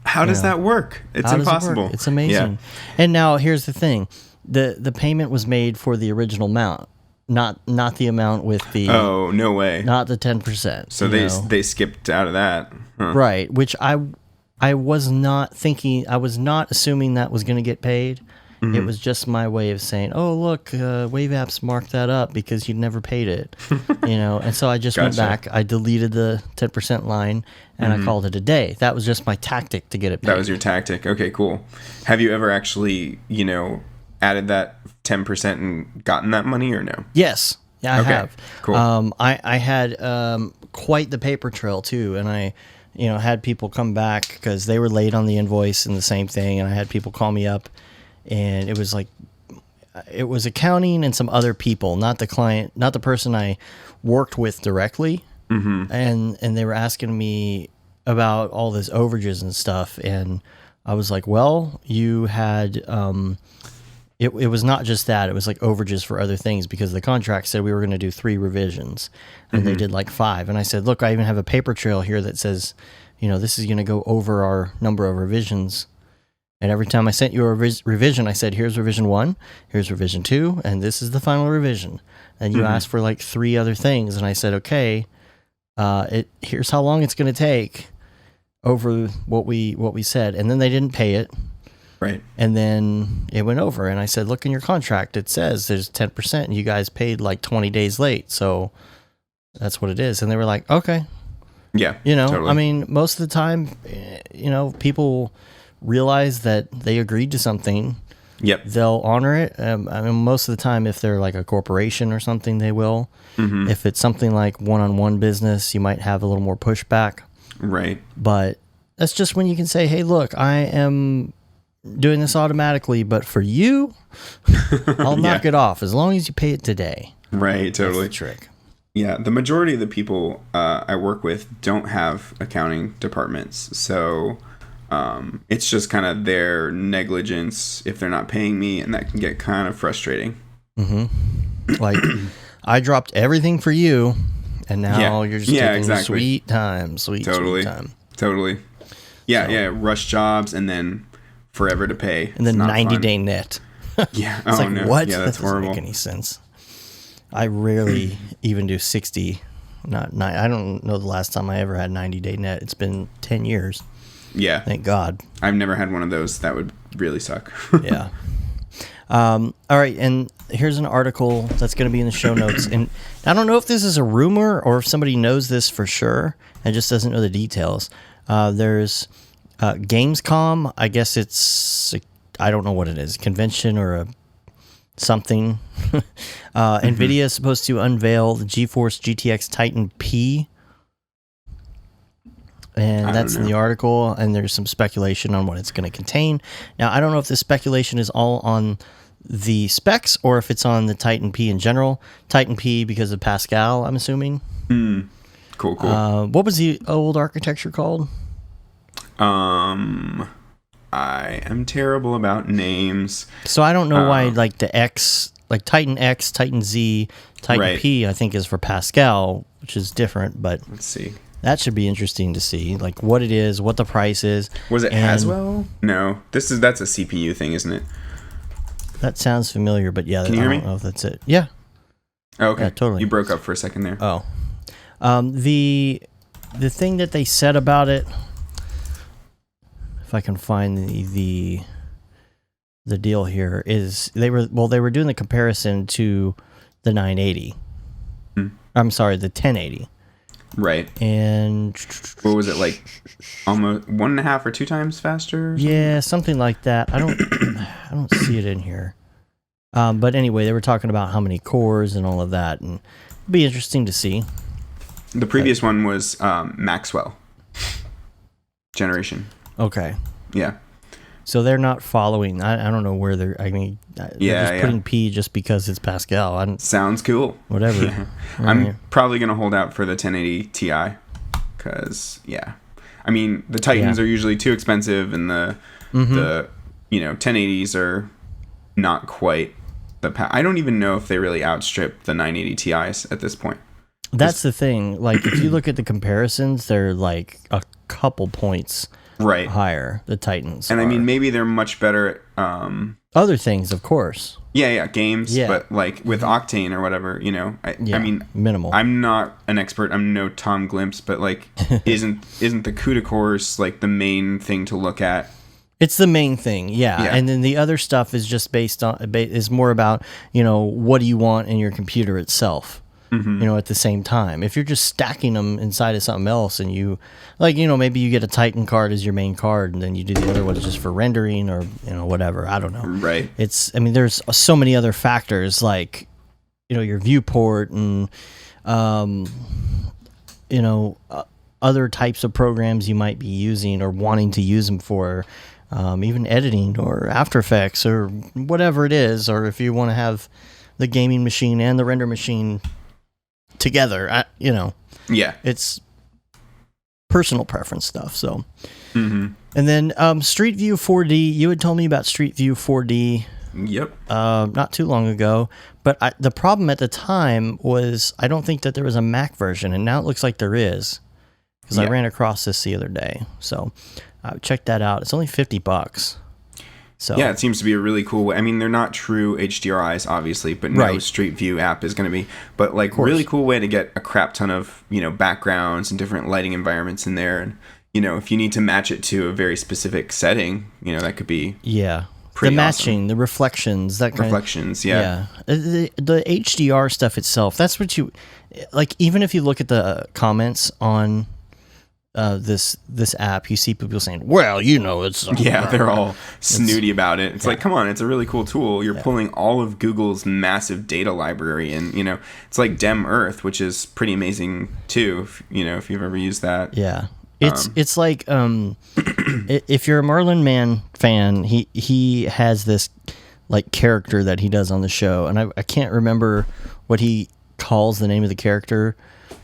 How does that work? It's How does it work? impossible. It's amazing. Yeah. And now here's the thing: the payment was made for the original amount, not the amount with the Oh, no way. not the 10%. So they skipped out of that. Huh. right, which I was not thinking. I was not assuming that was going to get paid. Mm-hmm. It was just my way of saying, "Oh, look, Wave Apps marked that up because you never paid it," And so I just went Gotcha. back. I deleted the 10% line and I called it a day. That was just my tactic to get it paid. That was your tactic. Okay, cool. Have you ever actually, added that 10% and gotten that money or no? Yes, yeah, I Okay, have. cool. I had quite the paper trail too, and I, had people come back because they were late on the invoice and the same thing, and I had people call me up, and it was accounting and some other people, not the client, not the person I worked with directly, and they were asking me about all this overages and stuff, and I was like, well, you had. It was not just that. It was like overages for other things because the contract said we were going to do 3 revisions and they did like 5. And I said, look, I even have a paper trail here that says, this is going to go over our number of revisions. And every time I sent you a revision, I said, here's revision 1, here's revision 2, and this is the final revision. And you asked for like 3 other things. And I said, okay, here's how long it's going to take over what we said. And then they didn't pay it. Right. And then it went over, and I said, look in your contract. It says there's 10%, and you guys paid like 20 days late. So that's what it is. And they were like, okay. Yeah. Totally. I mean, most of the time, people realize that they agreed to something. Yep. They'll honor it. I mean, most of the time, if they're like a corporation or something, they will. If it's something like one-on-one business, you might have a little more pushback. Right. But that's just when you can say, hey, look, I am doing this automatically, but for you, I'll knock it off as long as you pay it today. Right, totally. That's the trick. Yeah, the majority of the people I work with don't have accounting departments, so it's just kind of their negligence if they're not paying me, and that can get kind of frustrating. Like, I dropped everything for you, and now you're just taking exactly. sweet time, sweet time. Totally. Yeah, rush jobs and then forever to pay. And then 90-day net. Yeah. It's like, no. what? Yeah, that's that doesn't horrible. make any sense. I rarely even do 60. I don't know the last time I ever had 90-day net. It's been 10 years. Yeah. Thank God. I've never had one of those. That would really suck. Yeah. All right, and here's an article that's going to be in the show notes. And I don't know if this is a rumor or if somebody knows this for sure and just doesn't know the details. There's Gamescom. I guess it's, I don't know what it is, convention or a something. NVIDIA is supposed to unveil the GeForce GTX Titan P. And that's in the article, and there's some speculation on what it's going to contain. Now, I don't know if the speculation is all on the specs or if it's on the Titan P in general. Titan P because of Pascal, I'm assuming. Cool. What was the old architecture called? I am terrible about names. So I don't know why, like the X, like Titan X, Titan Z, Titan P, I think is for Pascal, which is different, but Let's see. that should be interesting to see, like what it is, what the price is. Was it Haswell? No, that's a CPU thing, isn't it? That sounds familiar, but yeah, Can you hear me? I don't know if that's it. Yeah. Oh, okay. Yeah, totally. You broke up for a second there. Oh. The thing that they said about it, if I can find the deal here, is they were doing the comparison to the 980. I'm sorry, the 1080. Right. And what was it, like almost 1.5 or 2 times faster? Yeah, something like that. I don't see it in here. But anyway, they were talking about how many cores and all of that, and it'd be interesting to see. The previous one was Maxwell generation. Okay. Yeah. So they're not following. I don't know where they're. I mean, they're just putting P just because it's Pascal. Sounds cool. Whatever. Yeah. I'm probably gonna hold out for the 1080 Ti, because I mean the Titans are usually too expensive, and the 1080s are not quite I don't even know if they really outstrip the 980 Ti's at this point. That's the thing. Like, if you look at the comparisons, they're like a couple points higher, the Titans. And I mean, maybe they're much better at other things, of course. Yeah, games. Yeah. But like with Octane or whatever, I mean, minimal. I'm not an expert. I'm no Tom Glimpse, but like, isn't the CUDA cores like the main thing to look at? It's the main thing, yeah. And then the other stuff is just is more about, what do you want in your computer itself, at the same time. If you're just stacking them inside of something else and you, maybe you get a Titan card as your main card and then you do the other ones just for rendering or, whatever. I don't know. Right. There's so many other factors like, your viewport and, other types of programs you might be using or wanting to use them for. Even editing or After Effects or whatever it is, or if you want to have the gaming machine and the render machine together, Yeah. It's personal preference stuff, so. And then Street View 4D, you had told me about Street View 4D. Yep. Not too long ago, but the problem at the time was I don't think that there was a Mac version, and now it looks like there is, because I ran across this the other day, so... check that out. It's only $50. So yeah, it seems to be a really cool way. I mean, they're not true HDRIs, obviously, but no Street View app is going to be. But like, really cool way to get a crap ton of backgrounds and different lighting environments in there. And if you need to match it to a very specific setting, that could be the matching, awesome. The reflections, that kind reflections, The HDR stuff itself. That's what you like. Even if you look at the comments on. This app, you see people saying, well, it's... they're all snooty about it. It's like, come on, it's a really cool tool. You're pulling all of Google's massive data library, and, it's like Dem Earth, which is pretty amazing, too, if you've ever used that. Yeah. It's like, if you're a Merlin Mann fan, he has this, like, character that he does on the show, and I can't remember what he calls the name of the character,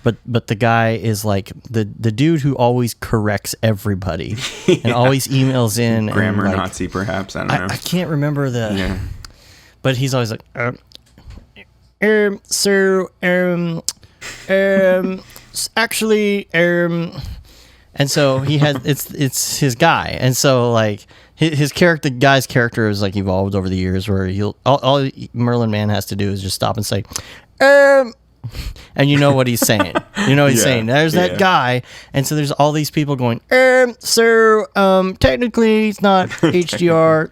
But the guy is like the dude who always corrects everybody and always emails in. Grammar and Nazi, perhaps. I don't know. I can't remember the... Yeah. But he's always like, actually, and so he has... It's his guy. And so, like, the guy's character is, like, evolved over the years where all Merlin Mann has to do is just stop and say, and you know what he's saying. He's saying, there's that guy. And so there's all these people going, technically it's not HDR,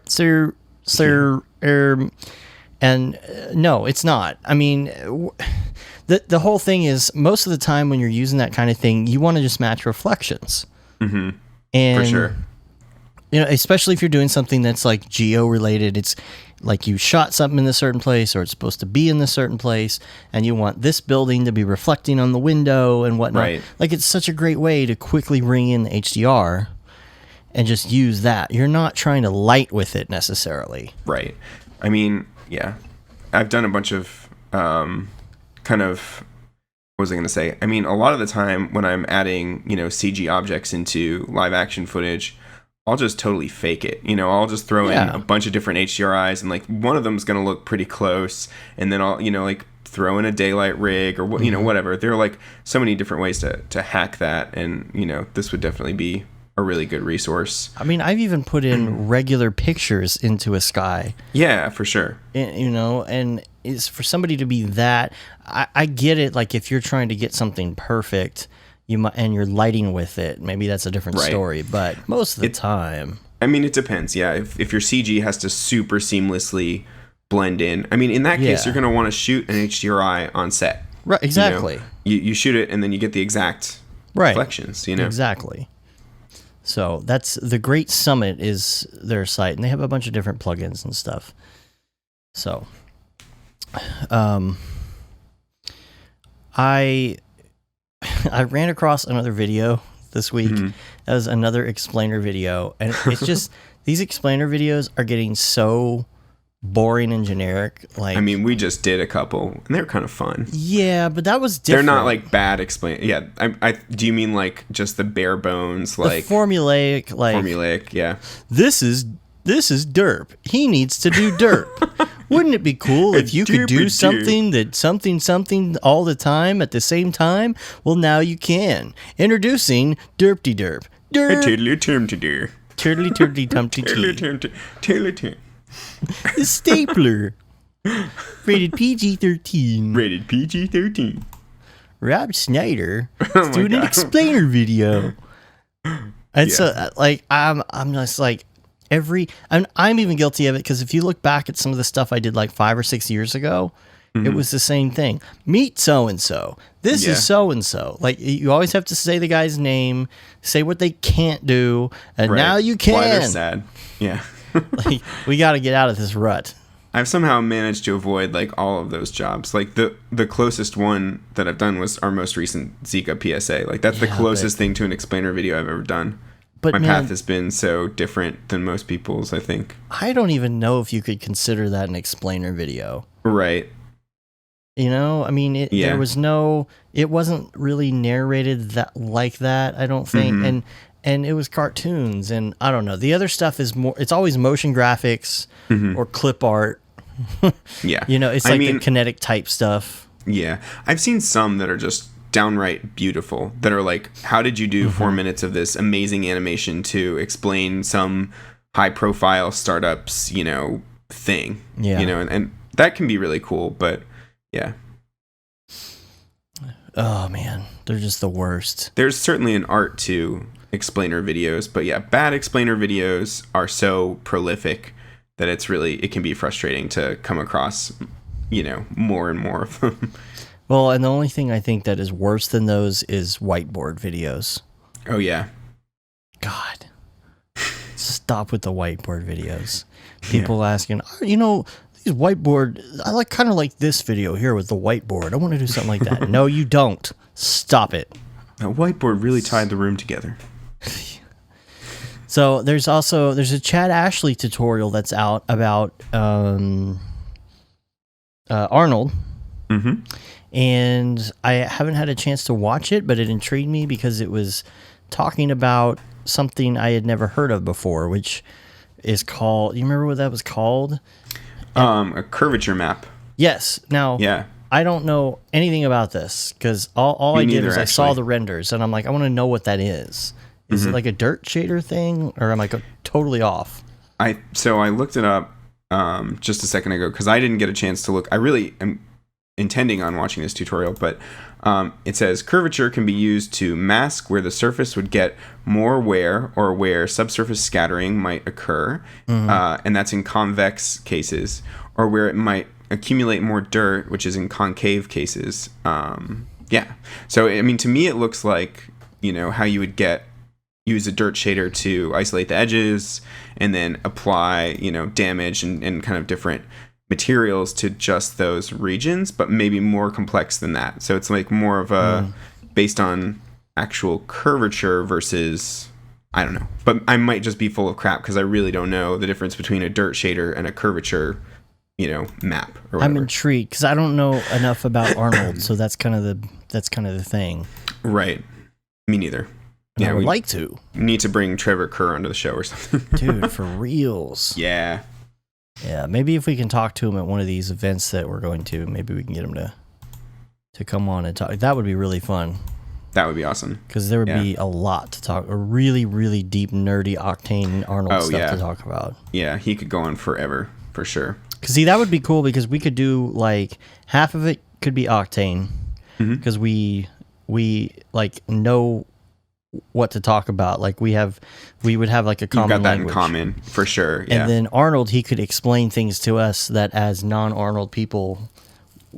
and no, it's not. I mean, the whole thing is, most of the time when you're using that kind of thing, you want to just match reflections. And for sure. Especially if you're doing something that's like geo-related, it's like you shot something in a certain place or it's supposed to be in a certain place and you want this building to be reflecting on the window and whatnot. Right. Like, it's such a great way to quickly bring in the HDR and just use that. You're not trying to light with it necessarily. Right. I mean, yeah. I've done a bunch of what was I going to say? I mean, a lot of the time when I'm adding, CG objects into live action footage, I'll just totally fake it. I'll just throw in a bunch of different HDRIs and like one of them is going to look pretty close. And then I'll, like throw in a daylight rig or, whatever. There are like so many different ways to hack that. And, this would definitely be a really good resource. I mean, I've even put in regular pictures into a sky. Yeah, for sure. And it's for somebody to be that, I get it. Like if you're trying to get something perfect, and you're lighting with it, maybe that's a different story, but most of the time... I mean, it depends, yeah. If your CG has to super seamlessly blend in, I mean, in that case, you're going to want to shoot an HDRI on set. Right, exactly. You shoot it, and then you get the exact reflections, Exactly. So that's the Great Summit is their site, and they have a bunch of different plugins and stuff. So, I ran across another video this week. That was another explainer video, and it's just these explainer videos are getting so boring and generic. Like, I mean, we just did a couple, and they're kind of fun. Yeah, but that was different. They're not like bad explain. Yeah, I do you mean like just the bare bones, like the formulaic? Like formulaic, yeah. This is This is derp. He needs to do derp. Wouldn't it be cool if you could do something that something all the time at the same time? Well, now you can. Introducing Derpty Derp. Derp. Turtly turtly tumpty tea. The stapler. Rated PG-13. Rated PG-13. Rob Schneider is doing an explainer video. And so, like, I'm just like, I'm even guilty of it, because if you look back at some of the stuff I did like 5 or 6 years ago, it was the same thing. Meet so-and-so. This is so-and-so. Like, you always have to say the guy's name, say what they can't do, and now you can. Why they're sad. Yeah. Like, we got to get out of this rut. I've somehow managed to avoid like all of those jobs. Like the closest one that I've done was our most recent Zika PSA. Like that's the closest thing to an explainer video I've ever done. But my path has been so different than most people's, I think. I don't even know if you could consider that an explainer video. Right. You know, I mean, there was it wasn't really narrated like that, I don't think. And it was cartoons, and I don't know. The other stuff is more, it's always motion graphics or clip art. Yeah. You know, it's like the kinetic type stuff. Yeah. I've seen some that are just downright beautiful, that are like, how did you do 4 minutes of this amazing animation to explain some high profile startups, you know, thing? Yeah. You know, and that can be really cool, but yeah. Oh man, they're just the worst. There's certainly an art to explainer videos, but yeah, bad explainer videos are so prolific that it can be frustrating to come across, you know, more and more of them. Well, and the only thing I think that is worse than those is whiteboard videos. Oh yeah. God. Stop with the whiteboard videos. People asking, you know, these whiteboard, I kind of like this video here with the whiteboard. I want to do something like that. No, you don't. Stop it. A whiteboard really tied the room together. So there's a Chad Ashley tutorial that's out about Arnold. Mm-hmm. And I haven't had a chance to watch it, but it intrigued me because it was talking about something I had never heard of before, which is called, you remember what that was called? A curvature map. Yes. Now, I don't know anything about this, because all I did was I saw the renders, and I'm like, I want to know what that is. Is it like a dirt shader thing, or am I totally off? So I looked it up just a second ago, because I didn't get a chance to look. I really am intending on watching this tutorial, but it says curvature can be used to mask where the surface would get more wear, or where subsurface scattering might occur, and that's in convex cases, or where it might accumulate more dirt, which is in concave cases. So I mean, to me it looks like, you know, how you would use a dirt shader to isolate the edges and then apply, you know, damage and kind of different materials to just those regions, but maybe more complex than that. So it's like more of a based on actual curvature versus, I don't know, but I might just be full of crap because I really don't know the difference between a dirt shader and a curvature, you know, map or whatever. I'm intrigued because I don't know enough about Arnold, so that's kind of the thing. Right. Me neither. Yeah, I would like to. Need to bring Trevor Kerr onto the show or something. Dude, for reals. Yeah. Yeah, maybe if we can talk to him at one of these events that we're going to, maybe we can get him to come on and talk. That would be really fun. That would be awesome. Because there would be a lot to talk, a really, really deep, nerdy Octane Arnold stuff to talk about. Yeah, he could go on forever, for sure. Because, see, that would be cool because we could do, like, half of it could be Octane. Because we like, know what to talk about. Like, we would have, like, a common language. You've got that language. in common, for sure, yeah. And then Arnold, he could explain things to us that as non-Arnold people,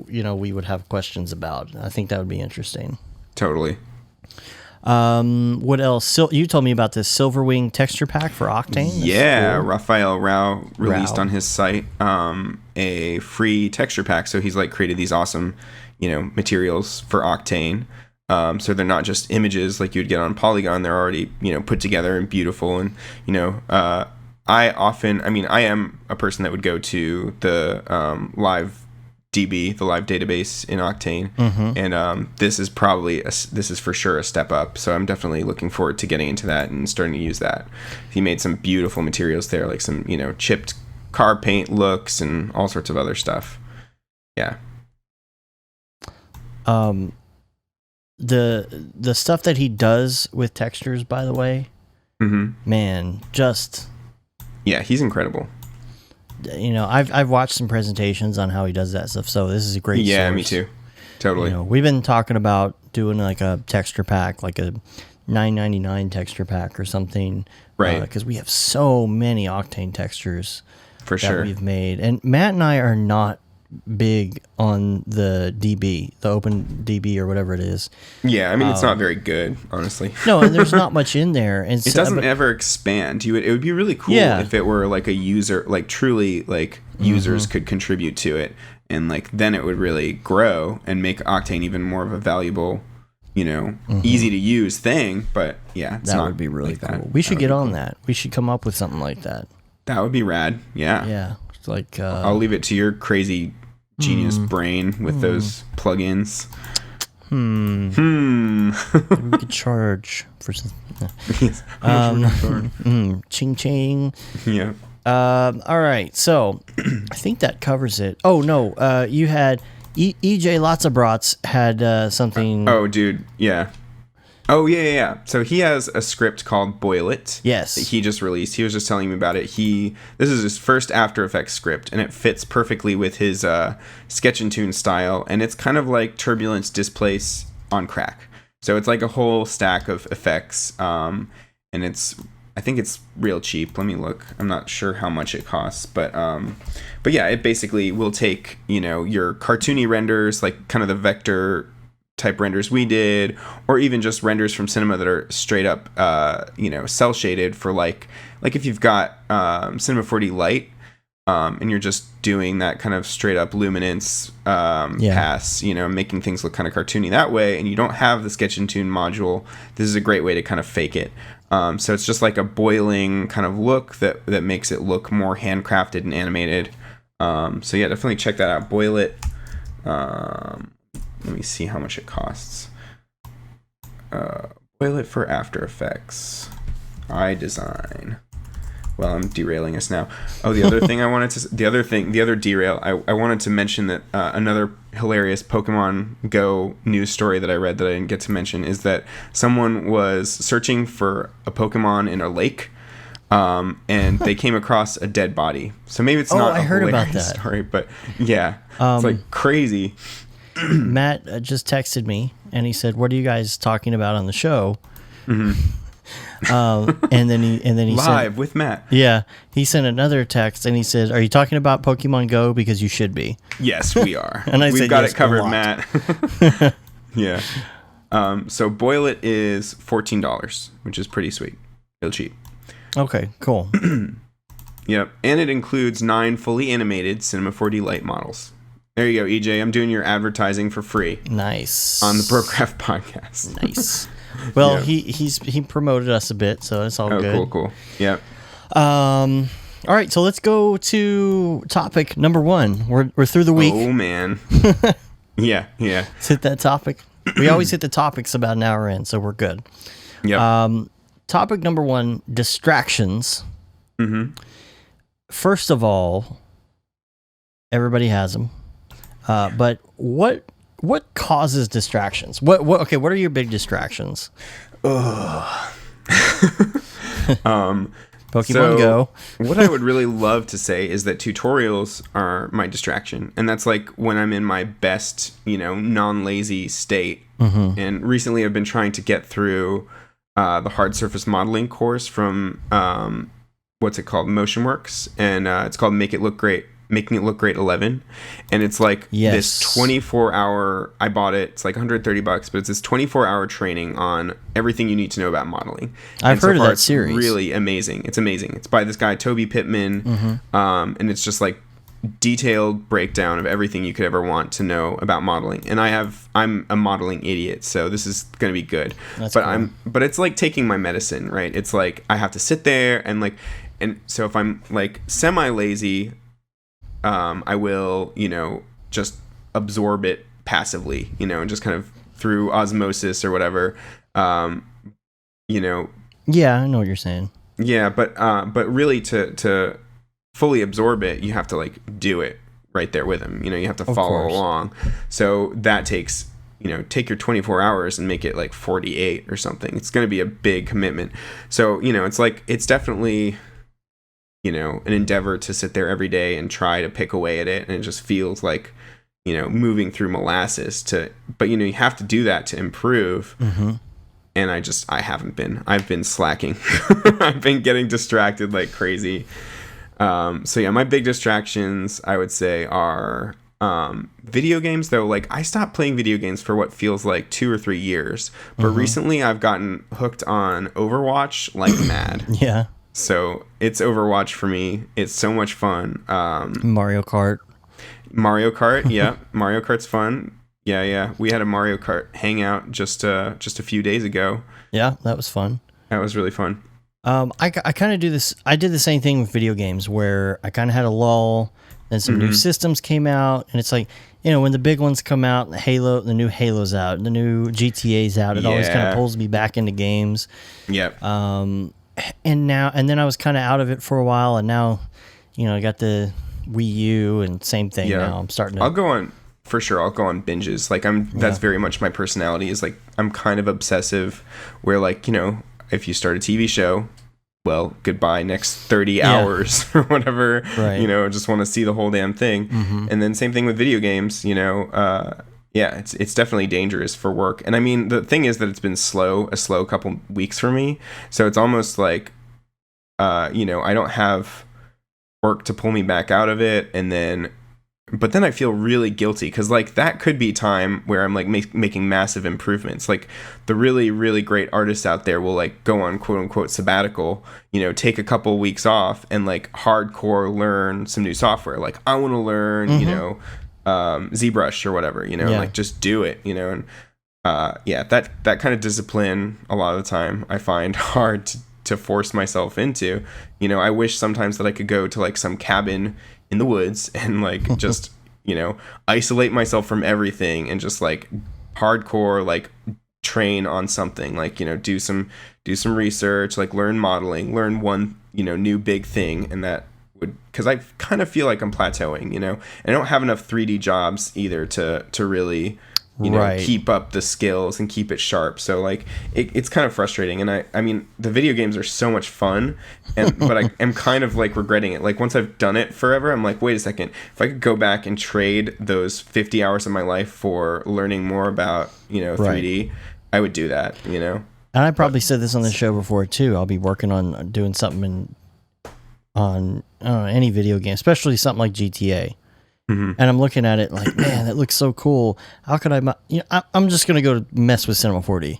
you know, we would have questions about. I think that would be interesting. Totally. What else? You told me about this Silverwing texture pack for Octane. That's cool. Raphael Rao released on his site a free texture pack. So he's like created these awesome, you know, materials for Octane. So they're not just images like you'd get on Polygon. They're already, you know, put together and beautiful. And, you know, I am a person that would go to the live DB, the live database in Octane, Mm-hmm. and this is for sure a step up. So I'm definitely looking forward to getting into that and starting to use that. He made some beautiful materials there, like some chipped car paint looks and all sorts of other stuff. Yeah. The stuff that he does with textures, by the way, man, just he's incredible. I've watched some presentations on how he does that stuff, so this is a great source. Me too. Totally. We've been talking about doing like a texture pack, like a $9.99 texture pack or something, right? Because we have so many Octane textures for sure we've made, and Matt and I are not big on the DB, the open DB or whatever it is. Yeah, I mean it's not very good, honestly. No, and there's not much in there, and it doesn't ever expand. It would be really cool if it were like a user, like truly like users could contribute to it, and like then it would really grow and make Octane even more of a valuable, easy to use thing. But yeah, that would be really cool. That. We should get on that. We should come up with something like that. That would be rad. Yeah. Yeah. It's like I'll leave it to your crazy genius brain with those plugins. We could charge for some. Ching ching. Yeah. All right. So I think that covers it. Oh no. You had EJ Lots of Brats had something. Oh, dude. Yeah. Oh, yeah. So he has a script called Boil It. Yes. That he just released. He was just telling me about it. This is his first After Effects script, and it fits perfectly with his Sketch and Tune style, and it's kind of like Turbulence Displace on crack. So it's like a whole stack of effects, and I think it's real cheap. Let me look. I'm not sure how much it costs, but yeah, it basically will take, your cartoony renders, like kind of the vector type renders we did, or even just renders from Cinema that are straight up cell shaded for like if you've got Cinema 4D Lite, and you're just doing that kind of straight up luminance pass, making things look kind of cartoony that way, and you don't have the Sketch and Tune module, this is a great way to kind of fake it. So it's just like a boiling kind of look that makes it look more handcrafted and animated. So yeah, definitely check that out. Boil It. Let me see how much it costs. Boil It for After Effects. iDesign. Well, I'm derailing us now. Oh, the other thing the other derail, I wanted to mention that another hilarious Pokemon Go news story that I read that I didn't get to mention is that someone was searching for a Pokemon in a lake, and they came across a dead body. So maybe it's not I heard about hilarious that story, but yeah, it's like crazy. Matt just texted me and he said, "What are you guys talking about on the show?" And then he live sent, with Matt. Yeah, he sent another text and he said, "Are you talking about Pokemon Go? Because you should be." Yes, we are. And we've said, got yes, it covered, Matt. Yeah. So Boil It is $14, which is pretty sweet, real cheap. Okay, cool. Yep, and it includes 9 fully animated Cinema 4D Lite models. There you go, EJ. I'm doing your advertising for free. Nice. On the Brograph podcast. Nice. Well, Yeah. he promoted us a bit, so it's all good. Cool. Yeah. All right, so let's go to topic number 1. We're through the week. Oh man. Yeah. Let's hit that topic. We always hit the topics about an hour in, so we're good. Yeah. Topic number 1: distractions. First of all, everybody has them. But what causes distractions? What are your big distractions? Pokemon Go. What I would really love to say is that tutorials are my distraction, and that's like when I'm in my best, non-lazy state. And recently I've been trying to get through the hard surface modeling course from what's it called, MotionWorks, and it's called Making It Look Great 11, and it's like this 24-hour. I bought it. It's like $130, but it's this 24-hour training on everything you need to know about modeling. I've heard of that it's series. Really amazing. It's amazing. It's by this guy Toby Pittman, and it's just like detailed breakdown of everything you could ever want to know about modeling. And I'm a modeling idiot, so this is going to be good. That's cool. But it's like taking my medicine, right? It's like I have to sit there and so if I'm like semi lazy. I will, just absorb it passively, and just kind of through osmosis or whatever. Yeah, I know what you're saying. Yeah, but really to fully absorb it, you have to like do it right there with him. You have to follow along. So that takes, take your 24 hours and make it like 48 or something. It's going to be a big commitment. So, it's definitely, an endeavor to sit there every day and try to pick away at it. And it just feels like, moving through molasses but you have to do that to improve. Mm-hmm. And I've been slacking. I've been getting distracted like crazy. So yeah, my big distractions, I would say, are video games, though. Like, I stopped playing video games for what feels like 2 or 3 years, but recently I've gotten hooked on Overwatch like mad. Yeah. So it's Overwatch for me. It's so much fun. Mario Kart, yeah. Mario Kart's fun. Yeah. We had a Mario Kart hangout just a few days ago. Yeah, that was fun. That was really fun. I kind of do this. I did the same thing with video games where I kind of had a lull. Then some new systems came out, and it's like, when the big ones come out, the new Halo's out, the new GTA's out, it always kind of pulls me back into games. Yep. And then I was kind of out of it for a while, and now, I got the Wii U, and same thing now. I'm starting to. I'll go on binges. Like, that's very much my personality. Is like, I'm kind of obsessive, where like, if you start a TV show, well, goodbye next 30 hours or whatever. Right. Just want to see the whole damn thing. And then same thing with video games. It's definitely dangerous for work. And I mean, the thing is that it's been a slow couple weeks for me. So it's almost like, I don't have work to pull me back out of it, but then I feel really guilty because like that could be time where I'm like making massive improvements. Like the really, really great artists out there will like go on quote unquote sabbatical, take a couple weeks off and like hardcore learn some new software. Like I want to learn, ZBrush or whatever, like just do it, and that kind of discipline a lot of the time I find hard to force myself into. I wish sometimes that I could go to like some cabin in the woods and like just isolate myself from everything and just like hardcore like train on something, like do some research, like learn modeling, learn one new big thing, and that would, because I kind of feel like I'm plateauing, and I don't have enough 3D jobs either to really keep up the skills and keep it sharp. So like it's kind of frustrating. And I mean, the video games are so much fun, but I am kind of like regretting it. Like once I've done it forever, I'm like, wait a second, if I could go back and trade those 50 hours of my life for learning more about, 3D, I would do that, And I probably said this on the show before too. I'll be working on doing something on any video game, especially something like GTA. And I'm looking at it like, man, that looks so cool. How could I'm just gonna go mess with Cinema 4D.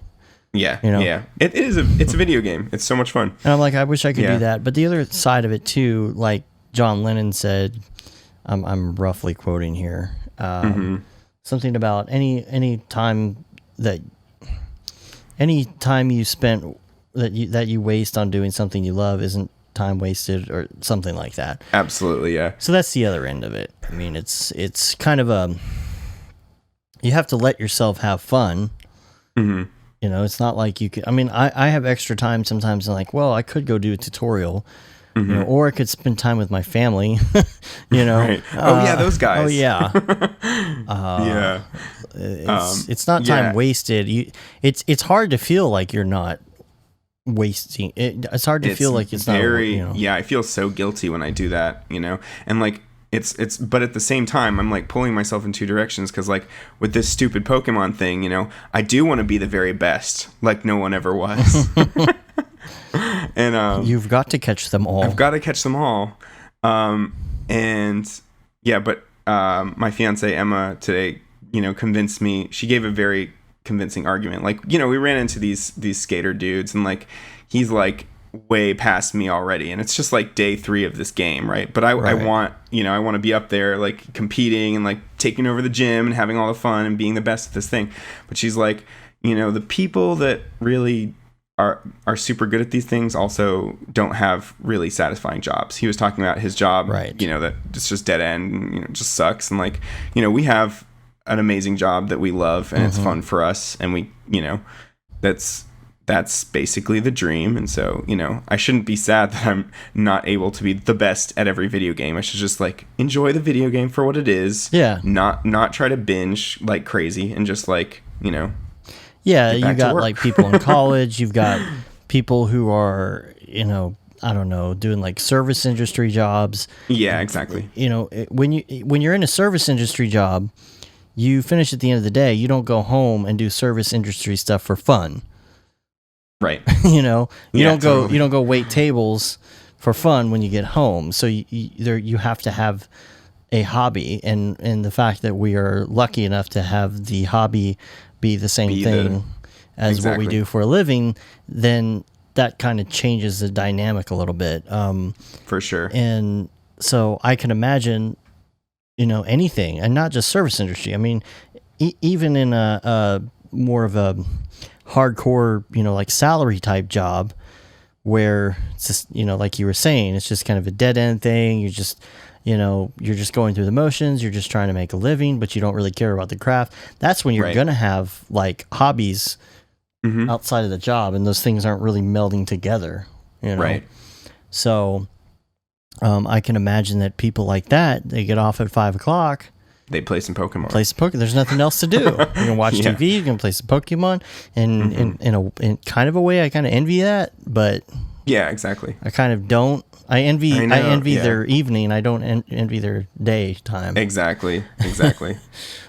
Yeah, yeah. It's a video game. It's so much fun. And I'm like, I wish I could do that. But the other side of it too, like John Lennon said, I'm roughly quoting here, something about any time you spent that you waste on doing something you love isn't time wasted, or something like that. Absolutely, yeah. So that's the other end of it. I mean, it's kind of you have to let yourself have fun. It's not like you could. I mean, I have extra time sometimes, and like, well, I could go do a tutorial, or I could spend time with my family. Right. Oh yeah, those guys. Oh yeah. Yeah. It's not time wasted. It's hard to feel like you're not wasting it. It's hard to feel like it's very, not yeah, I feel so guilty when I do that, and like it's but at the same time I'm like pulling myself in two directions, because like with this stupid Pokemon thing, I do want to be the very best, like no one ever was. And you've got to catch them all. I've got to catch them all. And yeah, but my fiance Emma today, convinced me. She gave a very convincing argument. Like, we ran into these skater dudes, and like he's like way past me already, and it's just like day 3 of this game, right? But I want I want to be up there like competing and like taking over the gym and having all the fun and being the best at this thing. But she's like, the people that really are super good at these things also don't have really satisfying jobs. He was talking about his job, Right. you know, that it's just dead end, you know, just sucks. And like, you know, we have an amazing job that we love and it's fun for us. And we, you know, that's basically the dream. And so, you know, I shouldn't be sad that I'm not able to be the best at every video game. I should just like enjoy the video game for what it is. Yeah. Not try to binge like crazy and just like, you know, Yeah, get you back to got work. like people in college, you've got people who are, you know, I don't know, doing like service industry jobs. Yeah, exactly. You know, when you're in a service industry job, you finish at the end of the day, you don't go home and do service industry stuff for fun. Right. You know, you Yeah, don't go totally. you don't go wait tables for fun when you get home. So you have to have a hobby, and the fact that we are lucky enough to have the hobby be the same thing as what we Exactly. do for a living, then that kind of changes the dynamic a little bit. For sure. And so I can imagine, you know, anything, and not just service industry. I mean, even in a more of a hardcore, you know, like salary type job where it's just, you know, like you were saying, it's just kind of a dead end thing. You're just, you know, you're just going through the motions. You're just trying to make a living, but you don't really care about the craft. That's when you're Right. going to have like hobbies outside of the job, and those things aren't really melding together, you know? Right. So I can imagine that people like that, they get off at 5:00, They play some Pokemon. play some Pokemon. There's nothing else to do. You can watch Yeah. TV. You can play some Pokemon, and in kind of a way, I kind of envy that, but Yeah, exactly. I kind of don't. I envy I know, yeah. their evening. I don't envy their daytime. Exactly.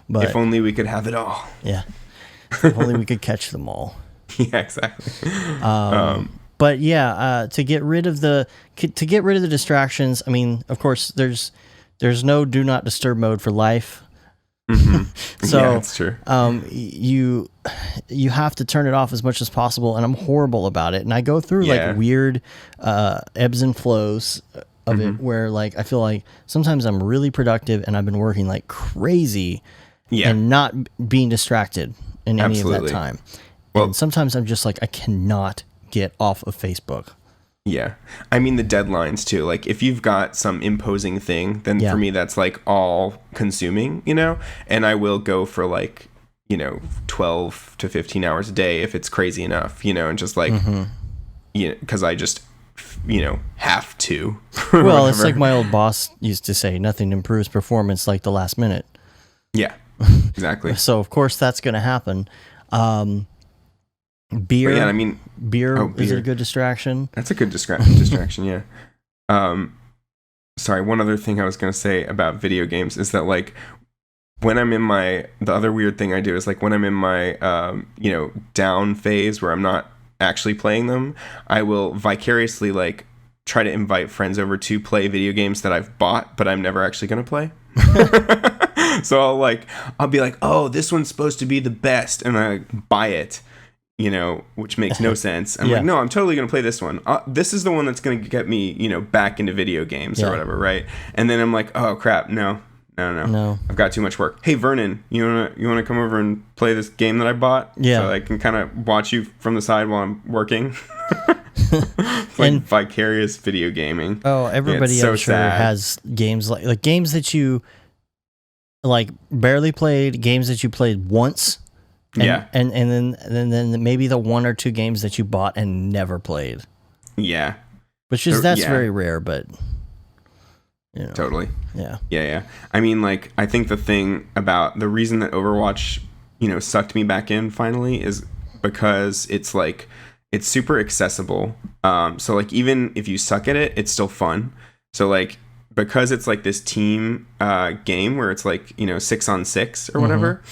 But If only we could have it all. yeah, if only we could catch them all. Yeah, exactly. But yeah, to get rid of the distractions. I mean, of course, there's no do not disturb mode for life. So Yeah, that's true. you have to turn it off as much as possible, and I'm horrible about it. And I go through Yeah. like weird ebbs and flows of it, where like I feel like sometimes I'm really productive and I've been working like crazy, Yeah. and not being distracted in any of Absolutely. that time. Well- and sometimes I'm just like, I cannot get off of Facebook. Yeah. I mean, the deadlines too. Like, if you've got some imposing thing, then Yeah. for me, that's like all consuming, you know? And I will go for like, you know, 12 to 15 hours a day if it's crazy enough, you know, and just like, you know, because I just, you know, have to. or Well, it's whatever. like my old boss used to say, nothing improves performance like the last minute. Yeah, exactly. So of course that's going to happen. Beer, But yeah, I mean, beer, oh, is it a beer. good distraction? that's a good distraction, yeah. Sorry, one other thing I was going to say about video games is that, like, when I'm in the other weird thing I do is, like, when I'm in my, you know, down phase where I'm not actually playing them, I will vicariously, like, try to invite friends over to play video games that I've bought, but I'm never actually going to play. So I'll be like, oh, this one's supposed to be the best, and I buy it. You know, which makes no sense. I'm Yeah. like, no, I'm totally going to play this one. This is the one that's going to get me, you know, back into video games Yeah. or whatever, right? And then I'm like, oh crap, no. No. I've got too much work. Hey, Vernon, you wanna come over and play this game that I bought? Yeah. So I can kind of watch you from the side while I'm working. It's like And- vicarious video gaming. Oh, everybody so I'm sure sad. has games like games that you like barely played, games that you played once. And, Yeah. and then maybe the one or two games that you bought and never played, Yeah, which is that's Yeah. very rare, but you know, totally. yeah. Yeah. I mean, like, I think the reason that Overwatch, you know, sucked me back in finally is because it's like, it's super accessible. So like, even if you suck at it, it's still fun. So like, because it's like this team game where it's like, you know, 6-on-6 or whatever.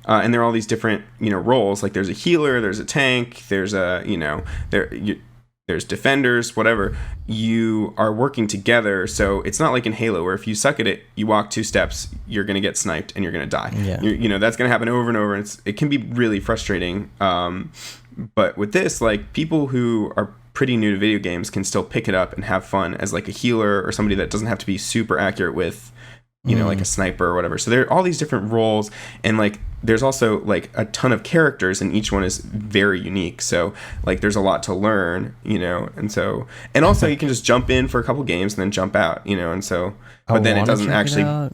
And there are all these different, you know, roles. Like, there's a healer, there's a tank, there's a, you know, there's defenders, whatever. You are working together, so it's not like in Halo where if you suck at it, you walk 2 steps, you're gonna get sniped and you're gonna die. Yeah. You know, that's gonna happen over and over, and it can be really frustrating. But with this, like, people who are pretty new to video games can still pick it up and have fun as like a healer or somebody that doesn't have to be super accurate with like a sniper or whatever. So there are all these different roles, and like there's also like a ton of characters, and each one is very unique. So like there's a lot to learn, and also you can just jump in for a couple games and then jump out, and so but then it doesn't actually.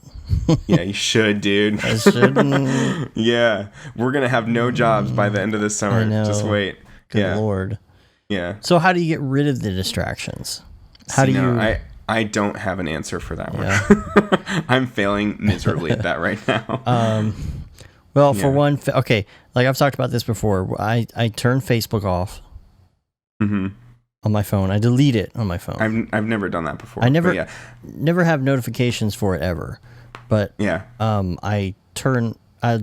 Yeah, you should, dude. I shouldn't. Yeah, we're gonna have no jobs by the end of this summer. I know. Just wait. Good Lord. Yeah. So how do you get rid of the distractions? How do you? I don't have an answer for that one. I'm failing miserably at that right now. Well, for one, okay, like I've talked about this before. I turn Facebook off on my phone. I delete it on my phone. I've never done that before. I never have notifications for it ever. But I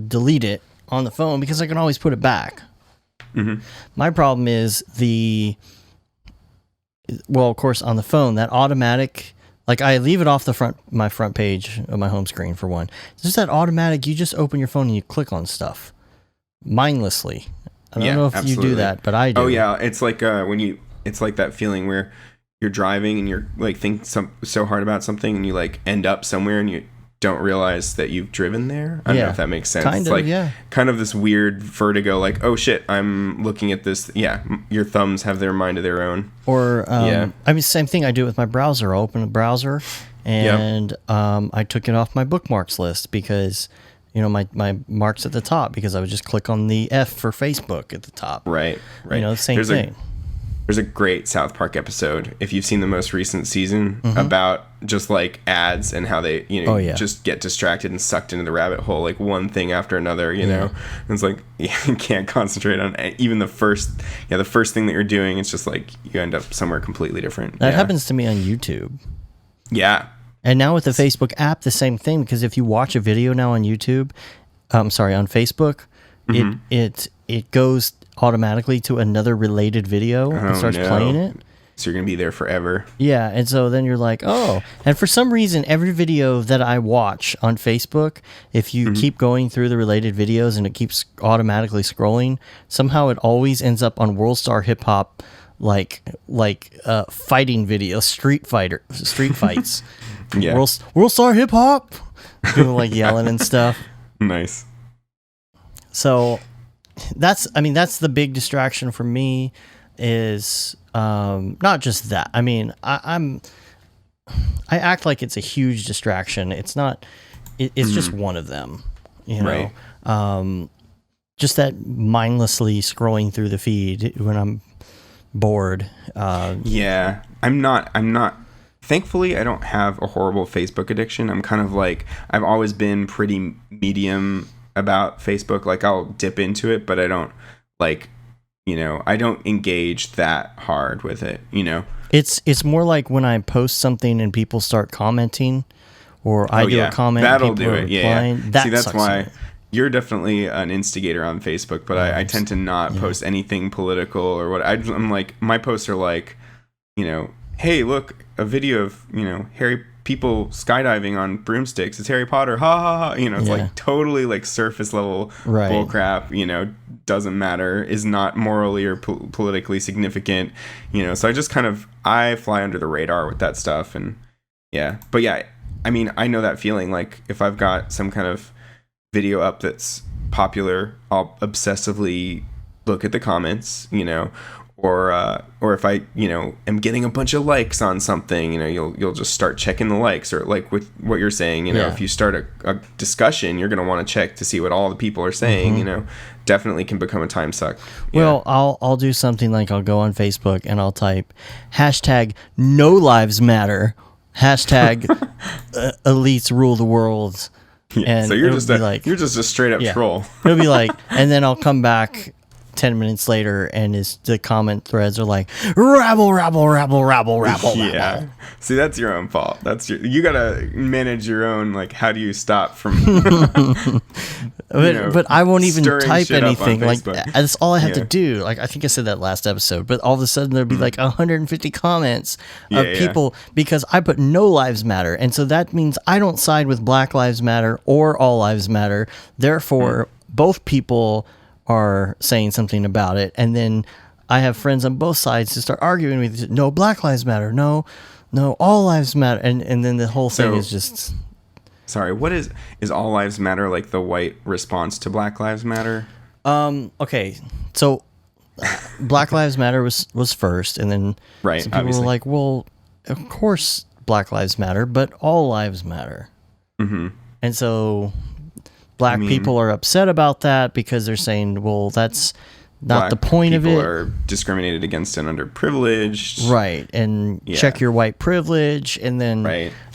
delete it on the phone because I can always put it back. My problem is of course, on the phone, that automatic, like I leave it off my front page of my home screen for one. It's just that automatic, you just open your phone and you click on stuff mindlessly. I don't know if absolutely. You do that, but I do. Oh yeah, it's like it's like that feeling where you're driving and you're like think so hard about something and you like end up somewhere and you don't realize that you've driven there. I don't know if that makes sense. Kind of this weird vertigo, like, oh shit, I'm looking at this. Yeah, your thumbs have their mind of their own. Or, I mean, same thing I do with my browser. I open the browser and I took it off my bookmarks list because, my marks at the top because I would just click on the F for Facebook at the top. Right. Same thing. There's a great South Park episode, if you've seen the most recent season, about just like ads and how they, just get distracted and sucked into the rabbit hole, like one thing after another, And it's like you can't concentrate on even the first thing that you're doing. It's just like you end up somewhere completely different. That happens to me on YouTube. Yeah. And now with the Facebook app, the same thing, because if you watch a video now on YouTube, on Facebook, it goes automatically to another related video and starts playing it. So you're gonna be there forever. Yeah, and so then you're like, oh. And for some reason, every video that I watch on Facebook, if you keep going through the related videos and it keeps automatically scrolling, somehow it always ends up on World Star Hip Hop, like fighting videos, street fights. Yeah. World Star Hip Hop, people like yelling and stuff. Nice. So that's the big distraction for me is not just that. I mean, I act like it's a huge distraction. It's not. It's just one of them. Right. Just that mindlessly scrolling through the feed when I'm bored. Yeah, I'm not. Thankfully, I don't have a horrible Facebook addiction. I'm kind of like I've always been pretty medium about Facebook. Like I'll dip into it, but I don't I don't engage that hard with it, It's more like when I post something and people start commenting or I do a comment, that'll do it. Yeah. See, that's why you're definitely an instigator on Facebook, but I tend to not post anything political or what. I'm like, my posts are like, hey, look, a video of, Harry people skydiving on broomsticks. It's Harry Potter. Ha ha ha. It's like totally like surface level bullcrap, doesn't matter, is not morally or politically significant, so I just I fly under the radar with that stuff. And but I mean, I know that feeling. Like if I've got some kind of video up that's popular, I'll obsessively look at the comments, or if I, am getting a bunch of likes on something, you'll just start checking the likes, or like with what you're saying, if you start a discussion, you're going to want to check to see what all the people are saying, definitely can become a time suck. Well, I'll do something like I'll go on Facebook and I'll type #No Lives Matter, elites rule the world. Yeah, and so you're just a straight up troll. It'll be like, and then I'll come back 10 minutes later and the comment threads are like rabble. Yeah. See, that's your own fault. You gotta manage your own, like, how do you stop from but I won't even type anything. Like that's all I have to do. Like I think I said that last episode, but all of a sudden there'd be like 150 comments of people because I put no lives matter. And so that means I don't side with Black Lives Matter or All Lives Matter. Therefore, both people are saying something about it, and then I have friends on both sides to start arguing with, no, Black Lives Matter, no, All Lives Matter, and then the whole thing is just Sorry, what is All Lives Matter like the white response to Black Lives Matter? Okay, so Black Lives Matter was first, and then Right, some people obviously. were like, well, of course Black Lives Matter, but all lives matter. Mm-hmm. And so black people are upset about that because they're saying, well, that's not the point of it. People are discriminated against and underprivileged. Right. And check your white privilege. And then,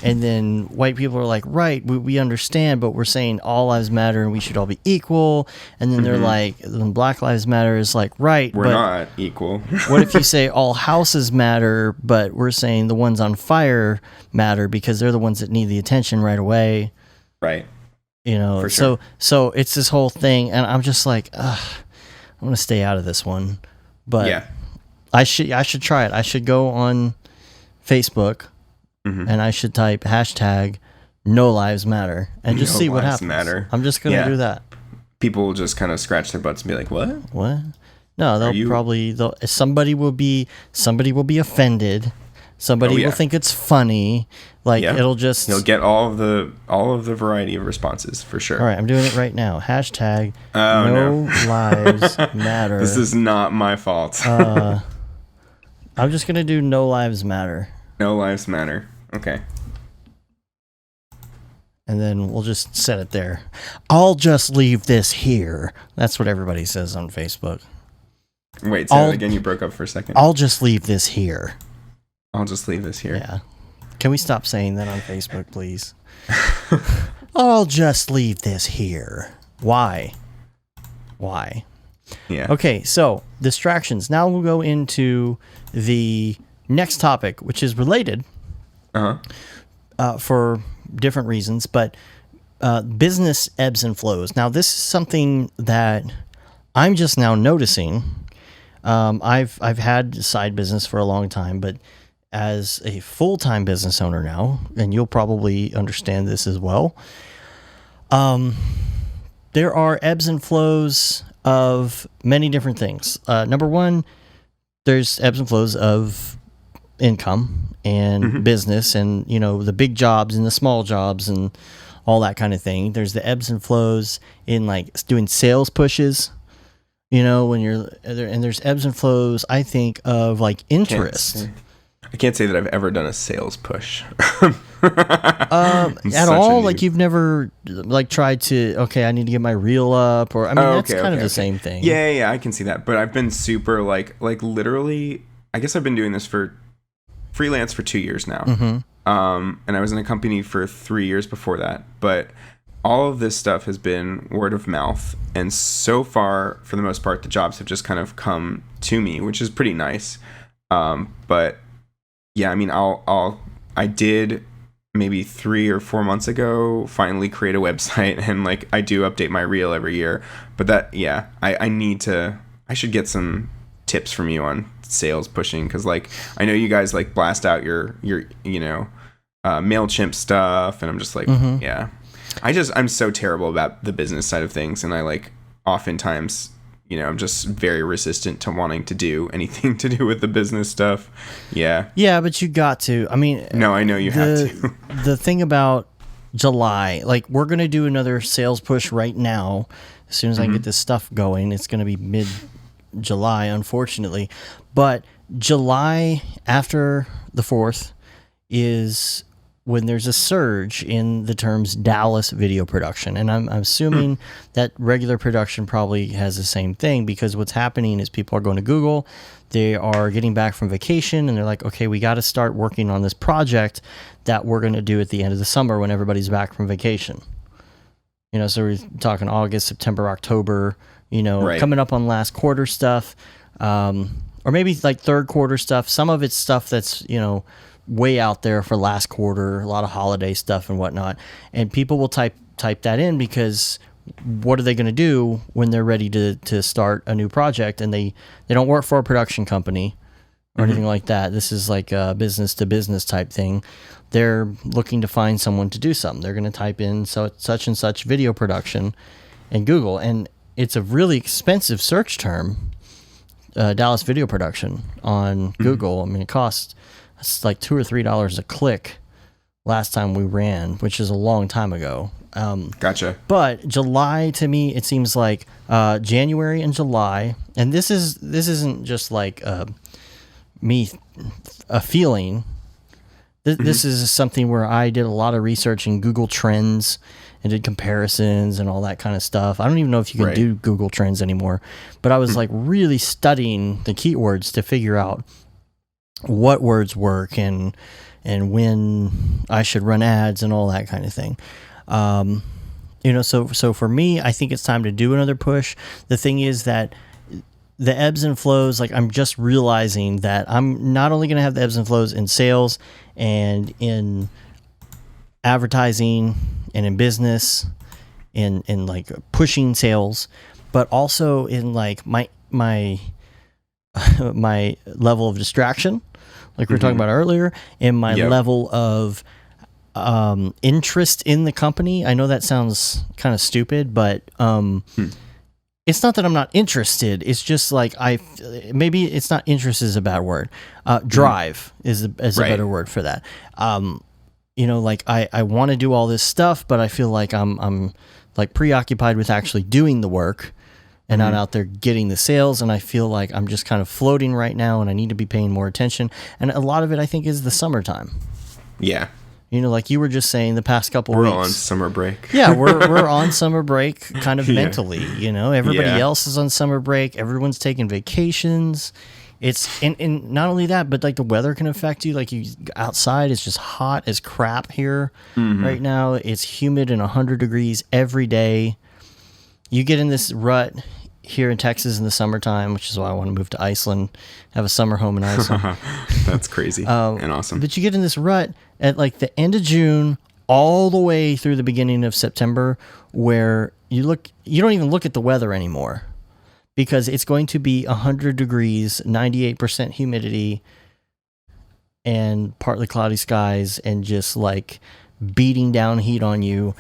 and then white people are like, right, we understand, but we're saying all lives matter and we should all be equal. And then they're like, when Black Lives Matter is like, right, we're not equal. What if you say all houses matter, but we're saying the ones on fire matter because they're the ones that need the attention right away. Right. You know, For sure. so it's this whole thing, and I'm just like, I want to stay out of this one, but I should try it. I should go on Facebook and I should type hashtag No Lives Matter and just see what happens. Matter. I'm just gonna do that. People will just kind of scratch their butts and be like, "What? What?" No, somebody will be offended. Somebody will think it's funny. Like it'll just you'll get all of the variety of responses for sure. All right, I'm doing it right now. Hashtag no lives matter. This is not my fault. I'm just gonna do no lives matter. No lives matter. Okay. And then we'll just set it there. I'll just leave this here. That's what everybody says on Facebook. Wait, say that again. You broke up for a second. I'll just leave this here. I'll just leave this here. Yeah. Can we stop saying that on Facebook, please? I'll just leave this here. Why? Yeah. Okay, so distractions. Now we'll go into the next topic, which is related for different reasons, but business ebbs and flows. Now, this is something that I'm just now noticing. I've had a side business for a long time, but as a full-time business owner now, and you'll probably understand this as well, there are ebbs and flows of many different things. Number one, there's ebbs and flows of income and business and, you know, the big jobs and the small jobs and all that kind of thing. There's the ebbs and flows in like doing sales pushes, you know, when you're there, and there's ebbs and flows, I think, of like interest. I can't say that I've ever done a sales push. At all? Like you've never like tried to, okay, I need to get my reel up, or I mean that's kind of the same thing. Yeah, I can see that. But I've been super like literally, I guess I've been doing this for freelance for 2 years now. And I was in a company for 3 years before that. But all of this stuff has been word of mouth. And so far, for the most part, the jobs have just kind of come to me, which is pretty nice. But yeah, I mean, I did maybe 3 or 4 months ago finally create a website, and like I do update my reel every year. But that, yeah, I should get some tips from you on sales pushing, because like I know you guys like blast out your you know MailChimp stuff, and I'm just like yeah, I'm so terrible about the business side of things, and I like oftentimes, you know, I'm just very resistant to wanting to do anything to do with the business stuff. Yeah. Yeah, but you got to. I mean, no, I know you have to. The thing about July, like we're going to do another sales push right now. As soon as I get this stuff going, it's going to be mid-July, unfortunately. But July after the 4th is when there's a surge in the terms Dallas video production. And I'm assuming that regular production probably has the same thing, because what's happening is people are going to Google, they are getting back from vacation, and they're like, okay, we got to start working on this project that we're going to do at the end of the summer when everybody's back from vacation. You know, so we're talking August, September, October, you know, coming up on last quarter stuff, or maybe like third quarter stuff. Some of it's stuff that's, you know, way out there for last quarter, a lot of holiday stuff and whatnot. And people will type that in, because what are they going to do when they're ready to start a new project, and they don't work for a production company or anything like that. This is like a business to business type thing. They're looking to find someone to do something. They're going to type in such and such video production in Google, and it's a really expensive search term, Dallas video production on Google. I mean, it costs, it's like $2 or $3 a click last time we ran, which is a long time ago. Gotcha. But July to me, it seems like January and July, and this isn't just like me a feeling. This is something where I did a lot of research in Google Trends and did comparisons and all that kind of stuff. I don't even know if you can do Google Trends anymore, but I was like really studying the keywords to figure out what words work and when I should run ads and all that kind of thing. So for me, I think it's time to do another push. The thing is that the ebbs and flows, like I'm just realizing that I'm not only going to have the ebbs and flows in sales and in advertising and in business in like pushing sales, but also in like my my level of distraction, like we were talking about earlier, and my level of interest in the company. I know that sounds kind of stupid, but it's not that I'm not interested. It's just like maybe it's not interest is a bad word. Drive is a better word for that. Like I want to do all this stuff, but I feel like I'm like preoccupied with actually doing the work and not out there getting the sales. And I feel like I'm just kind of floating right now, and I need to be paying more attention. And a lot of it, I think, is the summertime. Yeah. Like you were just saying, the past couple weeks. We're on summer break. Yeah, we're on summer break kind of mentally, Everybody else is on summer break. Everyone's taking vacations. It's and not only that, but like the weather can affect you. Like you outside, it's just hot as crap here right now. It's humid and 100 degrees every day. You get in this rut here in Texas in the summertime, which is why I want to move to Iceland, have a summer home in Iceland. That's crazy and awesome. But you get in this rut at like the end of June all the way through the beginning of September, where you don't even look at the weather anymore, because it's going to be 100 degrees, 98% humidity, and partly cloudy skies, and just like beating down heat on you.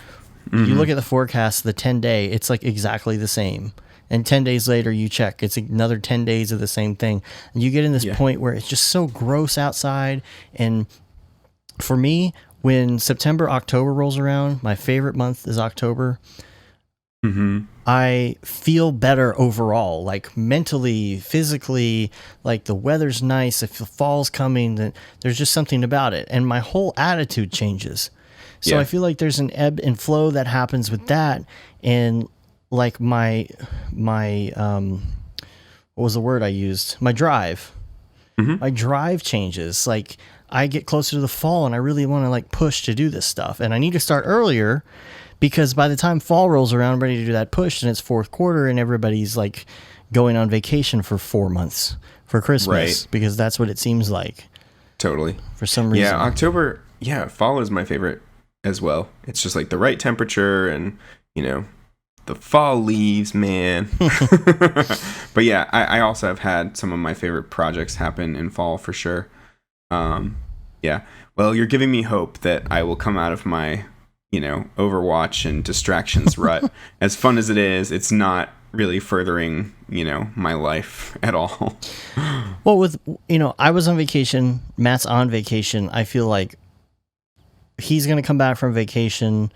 You look at the forecast, the 10-day, it's like exactly the same. And 10 days later, you check, it's another 10 days of the same thing. And you get in this point where it's just so gross outside. And for me, when September, October rolls around, my favorite month is October. I feel better overall, like mentally, physically, like the weather's nice. If the fall's coming, then there's just something about it. And my whole attitude changes. So I feel like there's an ebb and flow that happens with that. And like my what was the word I used? My drive. My drive changes. Like I get closer to the fall and I really want to like push to do this stuff. And I need to start earlier, because by the time fall rolls around, I'm ready to do that push, and it's fourth quarter and everybody's like going on vacation for 4 months for Christmas, because that's what it seems like. Totally. For some reason. Yeah, October, fall is my favorite as well. It's just like the right temperature and, the fall leaves, man. But yeah, I also have had some of my favorite projects happen in fall for sure. Yeah. Well, you're giving me hope that I will come out of my, Overwatch and distractions rut. As fun as it is, it's not really furthering, my life at all. Well, I was on vacation, Matt's on vacation. I feel like he's going to come back from vacation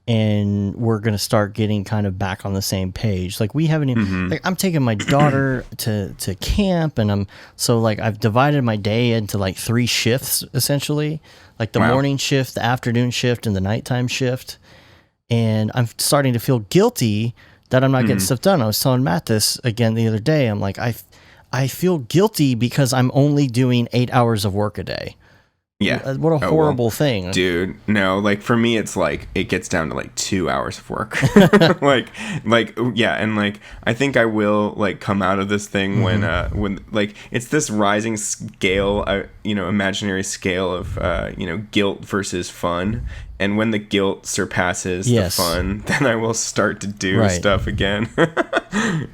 and we're going to start getting kind of back on the same page. Like we haven't even, like I'm taking my daughter to camp, and I've divided my day into like 3 shifts essentially, like the morning shift, the afternoon shift, and the nighttime shift. And I'm starting to feel guilty that I'm not getting stuff done. I was telling Matt this again the other day. I'm like, I feel guilty because I'm only doing 8 hours of work a day. Yeah. What a horrible thing. Dude, no, like for me it's like it gets down to like 2 hours of work. And like I think I will like come out of this thing when like it's this rising scale, imaginary scale of guilt versus fun. And when the guilt surpasses the fun, then I will start to do stuff again.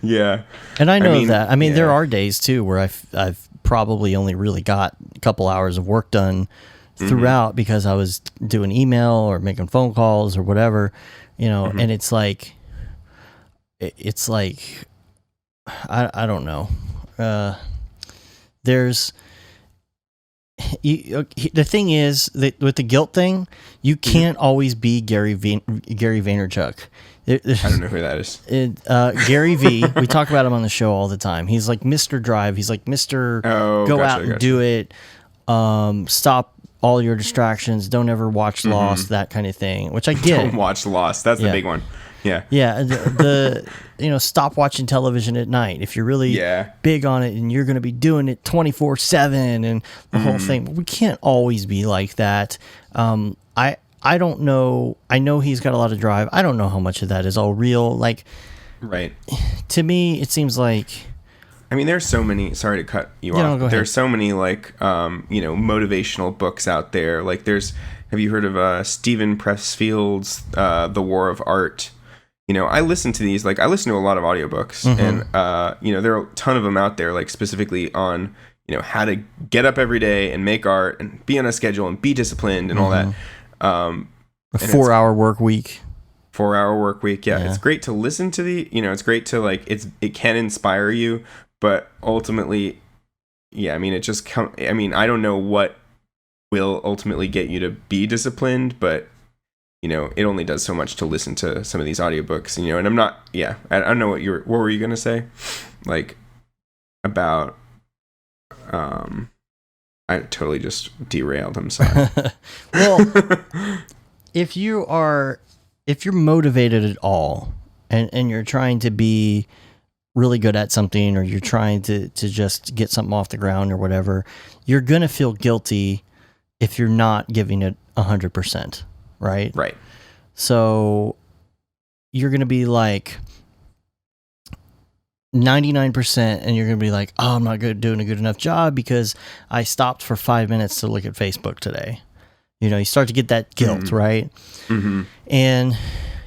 Yeah. And I know that. I mean, there are days too where I've probably only really got a couple hours of work done throughout because I was doing email or making phone calls or whatever, and it's like I don't know. the thing is that with the guilt thing, you can't always be Gary Vaynerchuk. I don't know who that is. Gary V. We talk about him on the show all the time. He's like Mr. Drive. He's like Mr. Go out and do it. Stop all your distractions. Don't ever watch Lost. That kind of thing. Which I get. Don't watch Lost. That's the big one. Yeah. Yeah. The stop watching television at night if you're really big on it and you're going to be doing it 24/7 and the whole thing. We can't always be like that. I don't know. I know he's got a lot of drive. I don't know how much of that is all real. Like, right. To me, it seems like. I mean, there's so many. Sorry to cut you off. No, there's so many like motivational books out there. Like, have you heard of Stephen Pressfield's The War of Art? I listen to these. Like, I listen to a lot of audiobooks, and there are a ton of them out there. Like, specifically on how to get up every day and make art and be on a schedule and be disciplined and all that. A 4-hour work week. 4-hour work week. Yeah. It's great to listen to it's great to like, it can inspire you, but ultimately, I mean, I don't know what will ultimately get you to be disciplined, but it only does so much to listen to some of these audiobooks, and I'm not, I don't know what were you going to say? Like about, I totally just derailed. I'm sorry. Well, if you're motivated at all and you're trying to be really good at something, or you're trying to just get something off the ground or whatever, you're going to feel guilty if you're not giving it 100%. Right? Right. So you're going to be like 99% and you're going to be like, oh, I'm not doing a good enough job because I stopped for 5 minutes to look at Facebook today. You start to get that guilt, right? Mm-hmm. And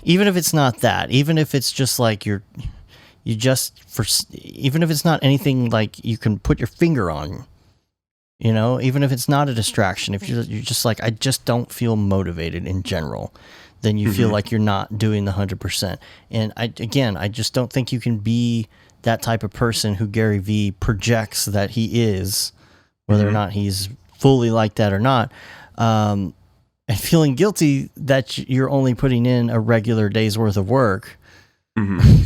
even if it's not that, even if it's just like even if it's not anything like you can put your finger on, even if it's not a distraction, if you're just like, I just don't feel motivated in general, then you feel like you're not doing the 100%. And I just don't think you can be that type of person who Gary V projects that he is, whether or not he's fully like that or not. And feeling guilty that you're only putting in a regular day's worth of work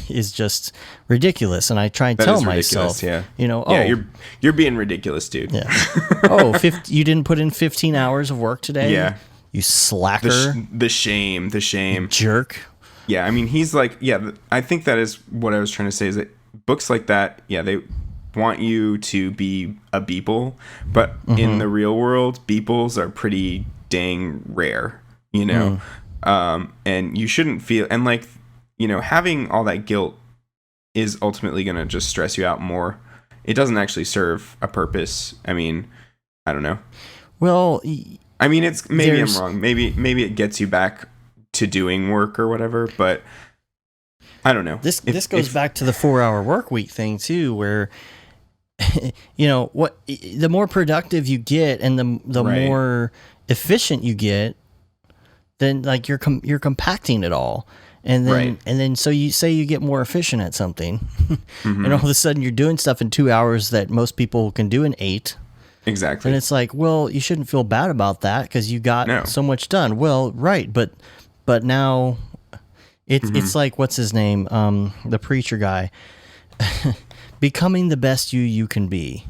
is just ridiculous. And I try and tell myself, you're being ridiculous, dude. Yeah. You didn't put in 15 hours of work today? Yeah. You slacker. The shame. You jerk. Yeah. I mean, he's like, I think that is what I was trying to say, is that books like that, they want you to be a beeple, but in the real world, beeples are pretty dang rare, and you shouldn't feel, and like, having all that guilt is ultimately going to just stress you out more. It doesn't actually serve a purpose. I mean, I don't know. Well, I mean, maybe I'm wrong. Maybe it gets you back to doing work or whatever, but I don't know. This goes back to the 4-hour work week thing too, where the more productive you get and the more efficient you get, then like you're compacting it all. And then so you say you get more efficient at something, and all of a sudden you're doing stuff in 2 hours that most people can do in 8. Exactly. And it's like, well, you shouldn't feel bad about that because you got so much done. Well, right, but now it's like, what's his name? The preacher guy. Becoming the best you can be.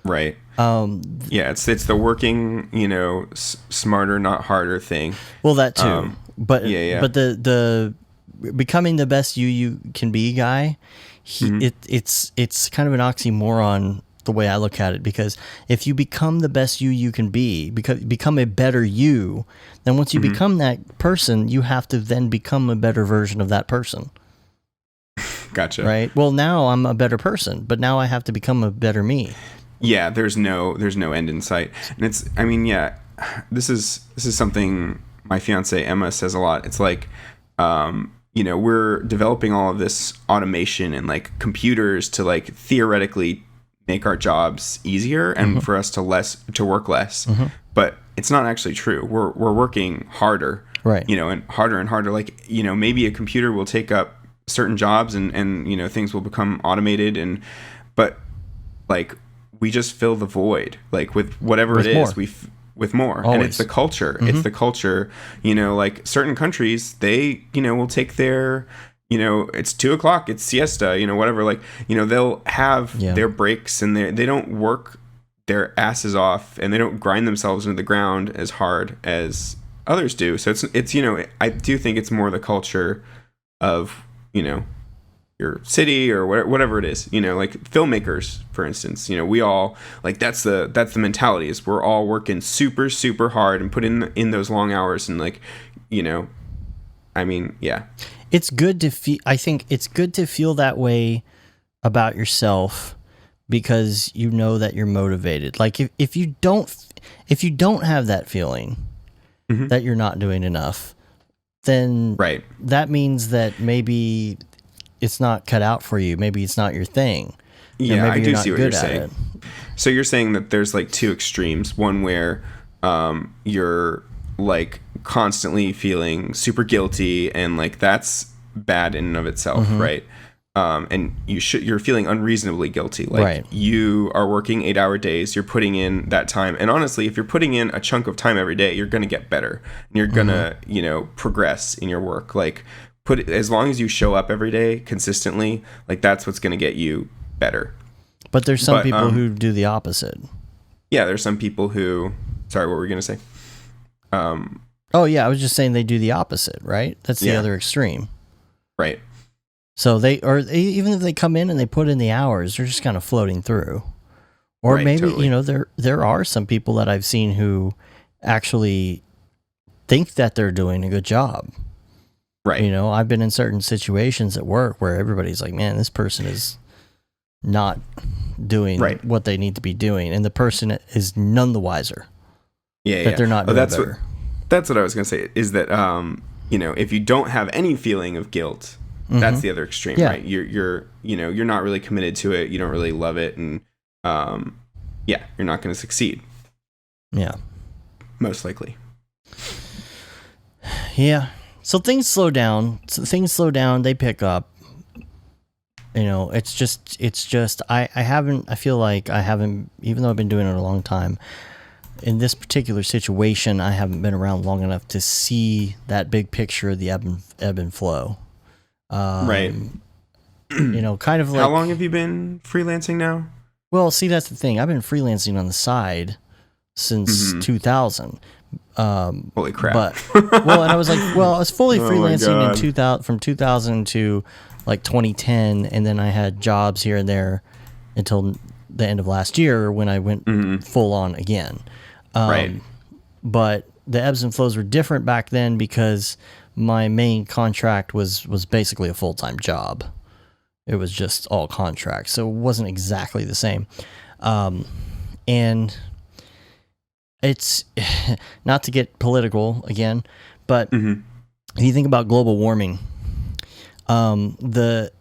Right. It's the working, smarter, not harder thing. Well, that too. But the becoming the best you can be guy, it's kind of an oxymoron the way I look at it, because if you become the best you can be, become a better you, then once you become that person, you have to then become a better version of that person. Gotcha. Right? Well, now I'm a better person, but now I have to become a better me. Yeah, there's no end in sight. And it's, I mean, this is something my fiance Emma says a lot. It's like, we're developing all of this automation and like computers to like theoretically make our jobs easier and for us to work less. But it's not actually true. We're working harder, right? And harder. Like, maybe a computer will take up certain jobs and things will become automated, but like we just fill the void, like with whatever it is, more. With more. Always. And it's the culture. It's the culture, like certain countries, they, will take their, it's 2:00, it's siesta, whatever, like, they'll have their breaks, and they don't work their asses off, and they don't grind themselves into the ground as hard as others do. So it's I do think it's more the culture of, your city or whatever it is, like filmmakers, for instance, we all, like, that's the mentality, is we're all working super, super hard and put in those long hours, and like, I mean, yeah. It's good to feel, I think it's good to feel that way about yourself, because you know that you're motivated. Like if you don't have that feeling that you're not doing enough, then that means that maybe it's not cut out for you. Maybe it's not your thing. Yeah, I do see what you're saying. So you're saying that there's like two extremes. One where you're like constantly feeling super guilty, and like that's bad in and of itself, right? And you're feeling unreasonably guilty. Like you are working 8-hour days, you're putting in that time. And honestly, if you're putting in a chunk of time every day, you're going to get better, and you're going to, progress in your work. Like as long as you show up every day consistently, like that's what's going to get you better. But there's some people who do the opposite. Yeah. There's some people who, sorry, what were we going to say? Oh yeah. I was just saying they do the opposite, right? That's the other extreme. Right. So even if they come in and they put in the hours, they're just kind of floating through. Or maybe, totally. There are some people that I've seen who actually think that they're doing a good job. Right. I've been in certain situations at work where everybody's like, man, this person is not doing what they need to be doing. And the person is none the wiser. Yeah. That they're not doing better. That's what I was going to say, is that, if you don't have any feeling of guilt, that's the other extreme, right? You're not really committed to it. You don't really love it. And, you're not going to succeed. Yeah. Most likely. Yeah. So things slow down. They pick up. It's just, I feel like I haven't, even though I've been doing it a long time, in this particular situation, I haven't been around long enough to see that big picture of the ebb and flow. Right. Kind of like... How long have you been freelancing now? Well, see, that's the thing. I've been freelancing on the side since 2000. Holy crap. And I was like, I was fully freelancing in 2000, from 2000 to like 2010, and then I had jobs here and there until the end of last year when I went full on again. Right. But the ebbs and flows were different back then because my main contract was basically a full-time job. It was just all contracts, so it wasn't exactly the same. And it's not to get political again, but if you think about global warming, the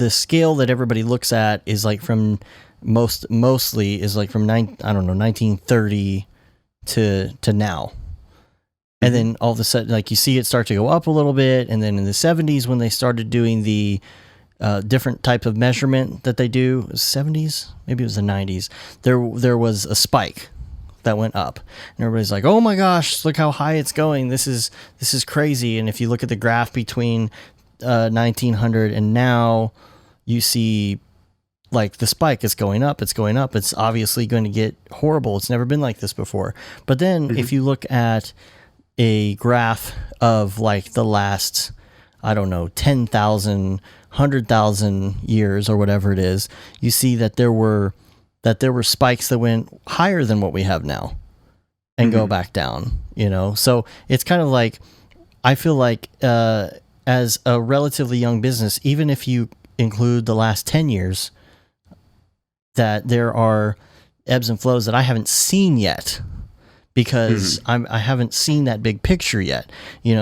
scale that everybody looks at is like from mostly is like from 1930 to now. And then all of a sudden, like you see it start to go up a little bit. And then in the 70s, when they started doing the different type of measurement that they do, it was 70s, maybe it was the 90s, there was a spike that went up. And everybody's like, oh my gosh, look how high it's going. This is crazy. And if you look at the graph between 1900 and now, you see like the spike is going up. It's going up. It's obviously going to get horrible. It's never been like this before. But then if you look at a graph of like the last, 10,000, 100,000 years or whatever it is, you see that there were spikes that went higher than what we have now and go back down, So it's kind of like, I feel like as a relatively young business, even if you include the last 10 years, that there are ebbs and flows that I haven't seen yet because I haven't seen that big picture yet,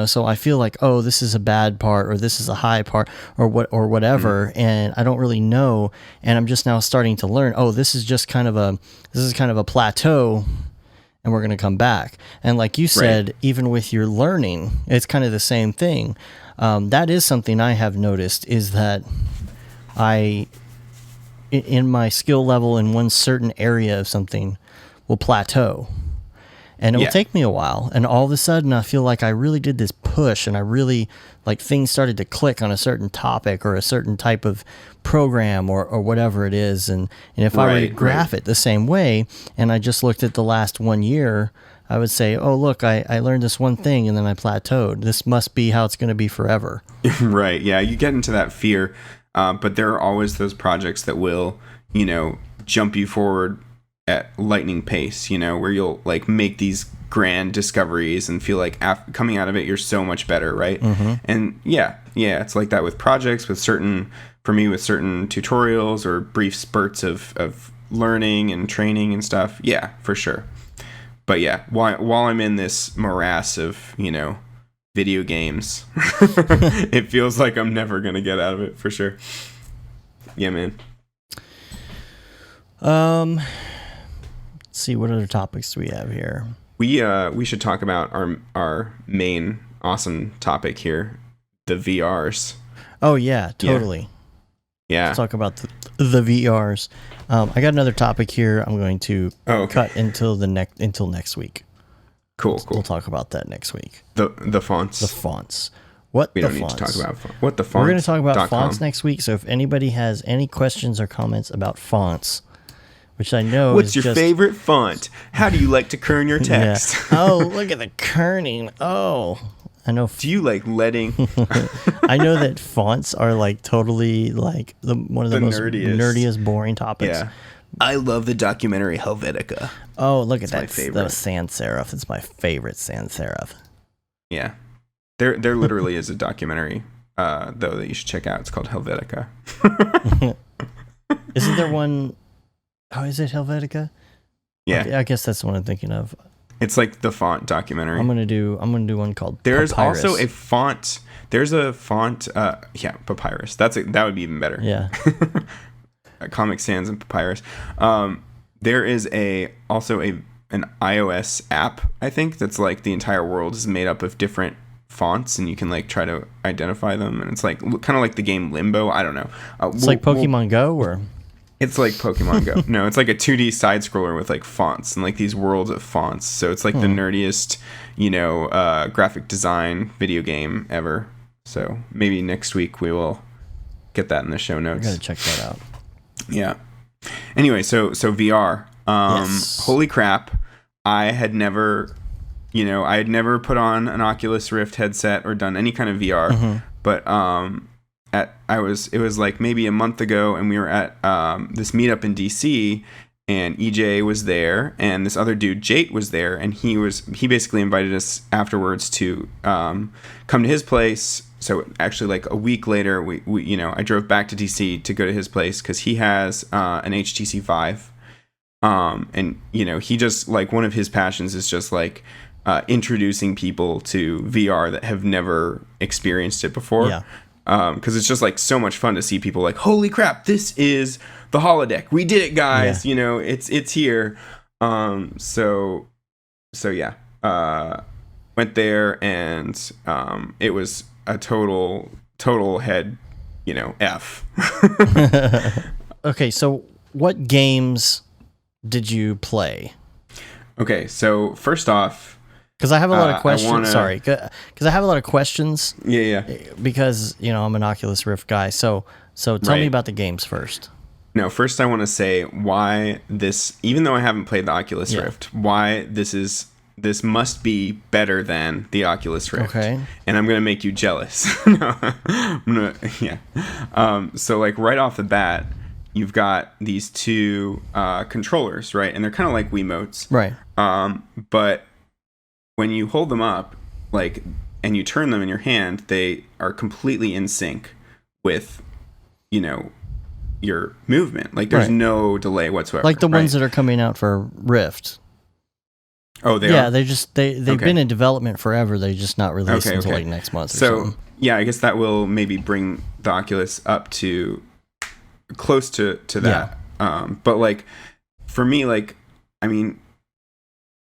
so I feel like, oh, this is a bad part or this is a high part or whatever. And I don't really know. And I'm just now starting to learn, oh, this is kind of a plateau and we're going to come back. And like you said, even with your learning, it's kind of the same thing. That is something I have noticed, is that in my skill level in one certain area of something will plateau. And it will take me a while. And all of a sudden, I feel like I really did this push and I really, like, things started to click on a certain topic or a certain type of program or whatever it is. And if I were to graph it the same way and I just looked at the last 1 year, I would say, oh, look, I learned this one thing and then I plateaued. This must be how it's going to be forever. Right. Yeah. You get into that fear. But there are always those projects that will, jump you forward at lightning pace, where you'll like make these grand discoveries and feel like coming out of it, you're so much better. Right. Mm-hmm. And yeah, it's like that with projects, with certain tutorials or brief spurts of learning and training and stuff. Yeah, for sure. But yeah, while I'm in this morass of, video games, it feels like I'm never going to get out of it for sure. Yeah, man. Let's see, what other topics do we have here? We should talk about our main awesome topic here, the VRs. Oh yeah, totally. Yeah. Let's talk about the VRs. I got another topic here. I'm going to cut until next week. Cool. We'll talk about that next week. The fonts. The fonts. We don't need to talk about what the fonts. We're going to talk about fonts next week. So if anybody has any questions or comments about fonts, which I know what's your favorite font? How do you like to kern your text? Yeah. Oh, look at the kerning. Oh, I know. Do you like letting? I know that fonts are like totally like one of the most nerdiest, boring topics. Yeah. I love the documentary Helvetica. Oh, look at that! The sans serif. It's my favorite sans serif. Yeah, there literally is a documentary though that you should check out. It's called Helvetica. Isn't there one? Oh, is it Helvetica? Yeah, okay, I guess that's the one I'm thinking of. It's like the font documentary. I'm gonna do one called. There's Papyrus. also a font. There's a font. Papyrus. That would be even better. Yeah. Comic Sans and Papyrus. There is also an iOS app, I think, that's like the entire world is made up of different fonts, and you can like try to identify them, and it's like kind of like the game Limbo. I don't know. It's like Pokemon Go, or it's like Pokemon Go. No, it's like a 2D side scroller with like fonts and like these worlds of fonts. So it's like the nerdiest, graphic design video game ever. So maybe next week we will get that in the show notes. I gotta check that out. Yeah. Anyway, so VR. Yes. Holy crap! I had never put on an Oculus Rift headset or done any kind of VR. Mm-hmm. But it was like maybe a month ago, and we were at this meetup in DC, and EJ was there, and this other dude Jate was there, and he basically invited us afterwards to come to his place. So actually, like a week later, we I drove back to DC to go to his place because he has an HTC Vive, and he just like one of his passions is just like introducing people to VR that have never experienced it before. Yeah. Because it's just like so much fun to see people like, holy crap, this is the holodeck. We did it, guys. Yeah. It's here. So yeah. Went there, and it was a total head, F. Okay, so what games did you play? Okay, so first off, because I have a lot of questions. Sorry, because I have a lot of questions. Yeah. Because I'm an Oculus Rift guy. So tell me about the games first. No, first I want to say why this, even though I haven't played the Oculus Rift, why this must be better than the Oculus Rift. Okay. And I'm going to make you jealous. So like right off the bat, you've got these two controllers, right? And they're kind of like Wiimotes. Right. But when you hold them up, like, and you turn them in your hand, they are completely in sync with, your movement. Like there's no delay whatsoever. Like the ones that are coming out for Rift. Oh, they are? They've been in development forever. They're just not released until like next month or something. Yeah, I guess that will maybe bring the Oculus up to close to that. Yeah. But like for me, like, I mean,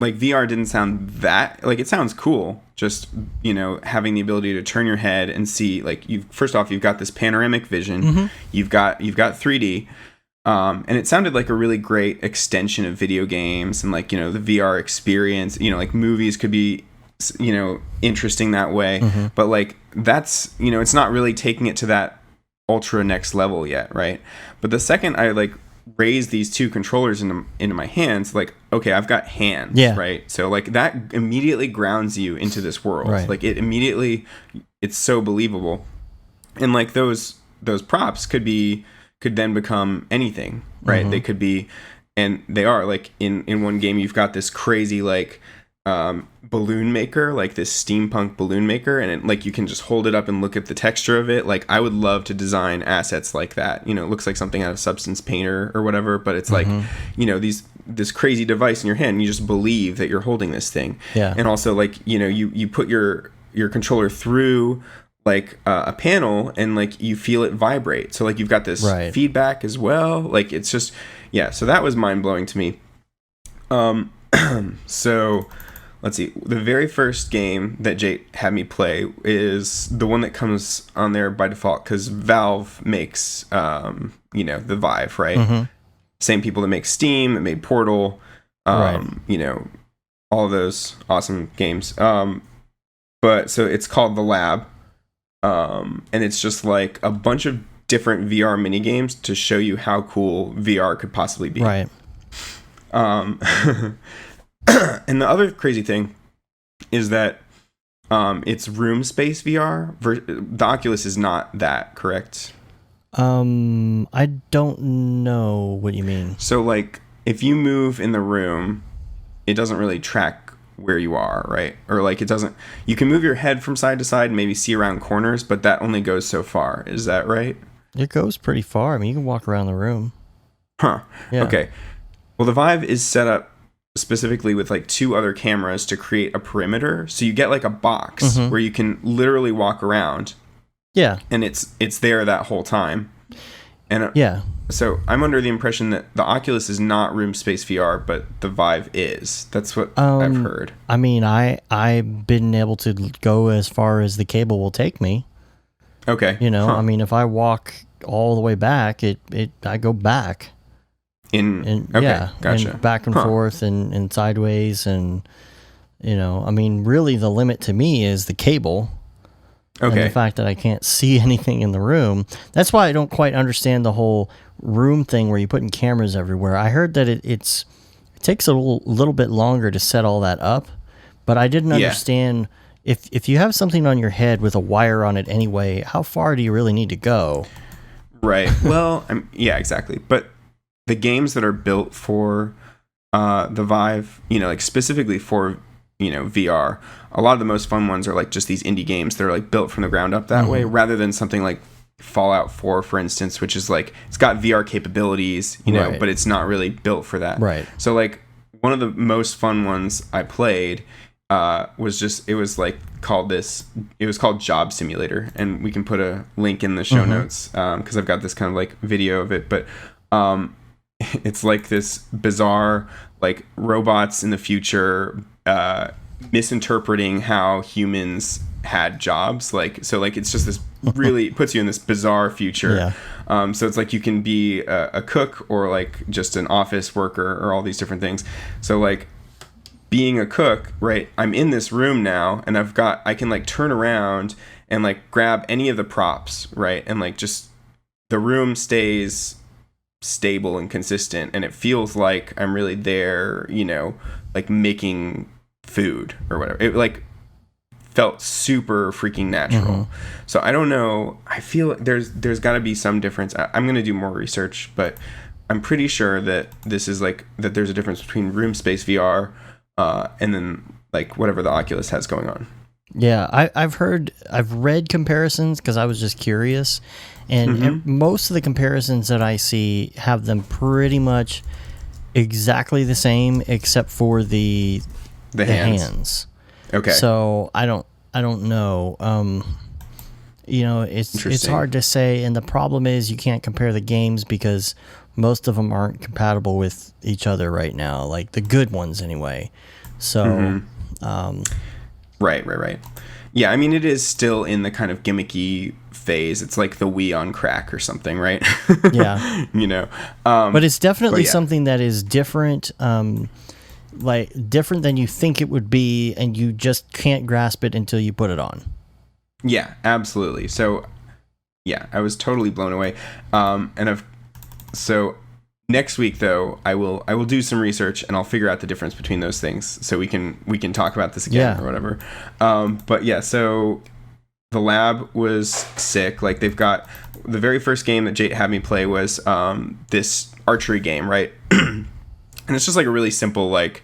like VR didn't sound that, like, it sounds cool. Just, having the ability to turn your head and see, like, you've got this panoramic vision. Mm-hmm. You've got 3D. And it sounded like a really great extension of video games and like, the VR experience, like movies could be, interesting that way. Mm-hmm. But like, that's, it's not really taking it to that ultra next level yet. Right. But the second I like raise these two controllers into my hands, like, okay, I've got hands. Yeah. Right. So like that immediately grounds you into this world. Right. Like it's so believable. And like those props could then become anything, right? Mm-hmm. They could be, and they are like in one game, you've got this crazy like balloon maker, like this steampunk balloon maker, and it, like you can just hold it up and look at the texture of it. Like I would love to design assets like that. It looks like something out of Substance Painter or whatever, but it's like, this crazy device in your hand, and you just believe that you're holding this thing. Yeah. And also like, you put your controller through like a panel and like you feel it vibrate. So like you've got this feedback as well. Like it's just, so that was mind blowing to me. So let's see. The very first game that Jake had me play is the one that comes on there by default because Valve makes, the Vive, right? Mm-hmm. Same people that make Steam, that made Portal, all of those awesome games. But so it's called The Lab. And it's just like a bunch of different VR mini games to show you how cool VR could possibly be. Right. And the other crazy thing is that it's room space VR. The Oculus is not that, correct? I don't know what you mean. So like if you move in the room, it doesn't really track where you are, right? Or like it doesn't, you can move your head from side to side and maybe see around corners, but that only goes so far. Is that right? It goes pretty far. I mean, you can walk around the room. Huh. Yeah. Okay. Well, the Vive is set up specifically with like two other cameras to create a perimeter. So you get like a box where you can literally walk around. Yeah. And it's there that whole time. And yeah. So I'm under the impression that the Oculus is not room space VR, but the Vive is. That's what I've heard. I mean, I've been able to go as far as the cable will take me. Okay. I mean, if I walk all the way back, I go back. Okay, gotcha. And back and forth and sideways and I mean, really the limit to me is the cable. Okay. And the fact that I can't see anything in the room. That's why I don't quite understand the whole room thing where you're putting cameras everywhere. I heard that it takes a little bit longer to set all that up, but I didn't understand if you have something on your head with a wire on it anyway, how far do you really need to go? Right. Well, yeah, exactly. But the games that are built for the Vive, like specifically for VR, a lot of the most fun ones are like just these indie games that are like built from the ground up that way, rather than something like Fallout 4, for instance, which is like it's got VR capabilities, but it's not really built for that. Right. So like one of the most fun ones I played was called Job Simulator, and we can put a link in the show notes because I've got this kind of like video of it, but it's like this bizarre like robots in the future misinterpreting how humans had jobs, like so like it's just this really puts you in this bizarre future. So it's like you can be a cook or like just an office worker or all these different things. So like being a cook, right, I'm in this room now and I can like turn around and like grab any of the props, right, and like just the room stays stable and consistent, and it feels like I'm really there, like making food or whatever. It like felt super freaking natural. So I don't know, I feel there's got to be some difference. I'm going to do more research, but I'm pretty sure that this is like that there's a difference between room space VR and then like whatever the Oculus has going on. Yeah, I've read comparisons because I was just curious, and most of the comparisons that I see have them pretty much exactly the same, except for the hands. Okay. So I don't know. It's hard to say, and the problem is you can't compare the games because most of them aren't compatible with each other right now, like the good ones anyway. So. Right. Yeah, I mean, it is still in the kind of gimmicky phase. It's like the Wii on crack or something, right? Yeah. You know, But it's definitely yeah. something that is different, like different than you think it would be, and you just can't grasp it until you put it on. Yeah, absolutely. So, yeah, I was totally blown away. So next week though, I will do some research and I'll figure out the difference between those things, so we can talk about this again or whatever. But yeah, so the lab was sick. Like, they've got the very first game that Jake had me play was this archery game, right? And it's just like a really simple, like,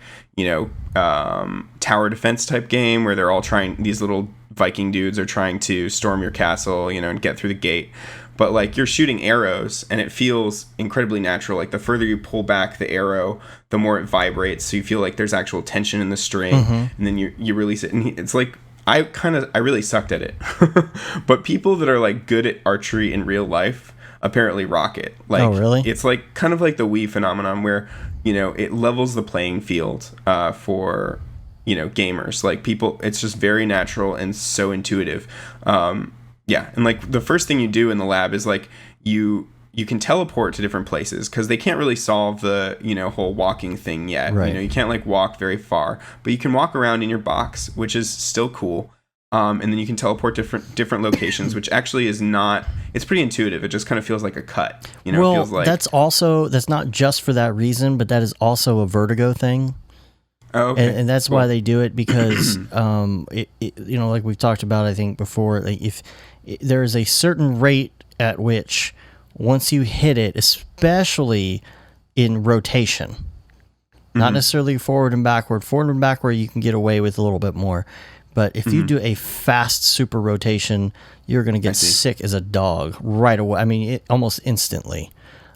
tower defense type game where they're all these little Viking dudes are trying to storm your castle, and get through the gate. But like, you're shooting arrows and it feels incredibly natural. Like, the further you pull back the arrow, the more it vibrates. So you feel like there's actual tension in the string, and then you release it. And it's like, I really sucked at it. But people that are like good at archery in real life apparently rock it. Like, oh, really? It's like kind of like the Wii phenomenon where, it levels the playing field for, gamers. Like, people, it's just very natural and so intuitive. Yeah, and like, the first thing you do in the lab is like, you can teleport to different places, because they can't really solve the whole walking thing yet. Right. You can't like walk very far, but you can walk around in your box, which is still cool. And then you can teleport different locations, which actually is not. It's pretty intuitive. It just kind of feels like a cut. Well, it feels like, that's not just for that reason, but that is also a Vertigo thing. Oh, okay. And that's why they do it, because like we've talked about, I think before, like, if there is a certain rate at which, once you hit it, especially in rotation, not necessarily forward and backward you can get away with a little bit more, but if you do a fast super rotation, you're going to get sick as a dog right away. I mean, almost instantly.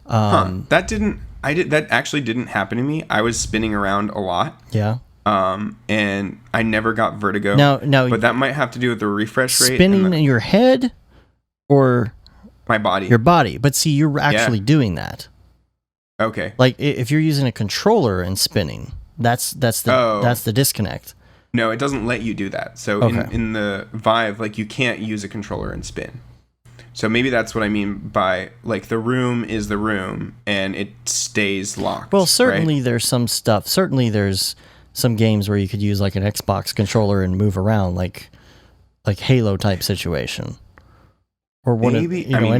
That actually didn't happen to me. I was spinning around a lot. Yeah. And I never got vertigo. No, but that might have to do with the refresh rate. Spinning in your head or my body. Your body. But see, you're actually doing that. Okay. Like, if you're using a controller and spinning, that's the disconnect. No, it doesn't let you do that. So in the Vive, like, you can't use a controller and spin. So maybe that's what I mean by, like, the room is the room and it stays locked. Well, certainly right? There's some stuff. Certainly there's some games where you could use like an Xbox controller and move around, like Halo type situation, or any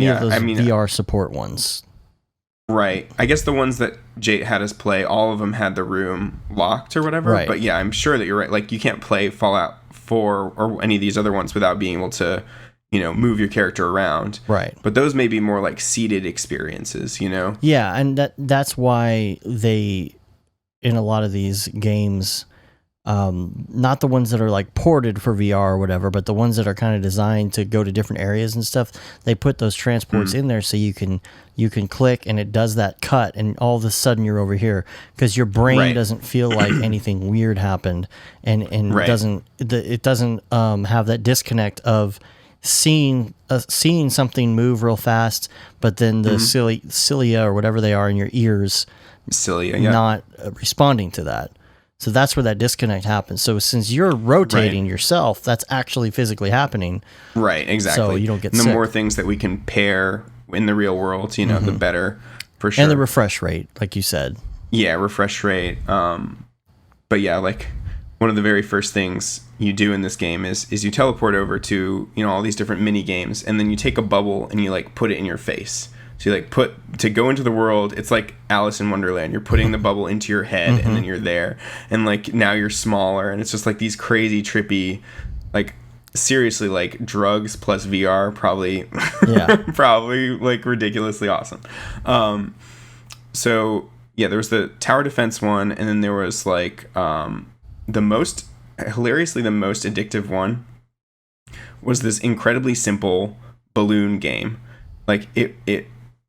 of those VR support ones. Right. I guess the ones that Jate had us play, all of them had the room locked or whatever. Right. But yeah, I'm sure that you're right. Like, you can't play Fallout 4 or any of these other ones without being able to, move your character around. Right. But those may be more like seated experiences, Yeah, and that's why they, in a lot of these games, not the ones that are like ported for VR or whatever, but the ones that are kind of designed to go to different areas and stuff, they put those transports in there so you can click and it does that cut, and all of a sudden you're over here, because your brain doesn't feel like anything weird happened, and it doesn't have that disconnect of seeing something move real fast, but then the cilia or whatever they are in your ears not responding to that. So that's where that disconnect happens. So since you're rotating yourself, that's actually physically happening. Right, exactly. So you don't get sick. The more things that we can pair in the real world, the better, for sure. And the refresh rate, like you said. Yeah, refresh rate. But yeah, like, one of the very first things you do in this game is you teleport over to, all these different mini games, and then you take a bubble and you like put it in your face. So you like to go into the world, it's like Alice in Wonderland. You're putting the bubble into your head and then you're there. And like, now you're smaller, and it's just like these crazy trippy, like, seriously, like, drugs plus VR, probably probably like ridiculously awesome. So yeah, there was the tower defense one, and then there was like the most addictive one was this incredibly simple balloon game. Like,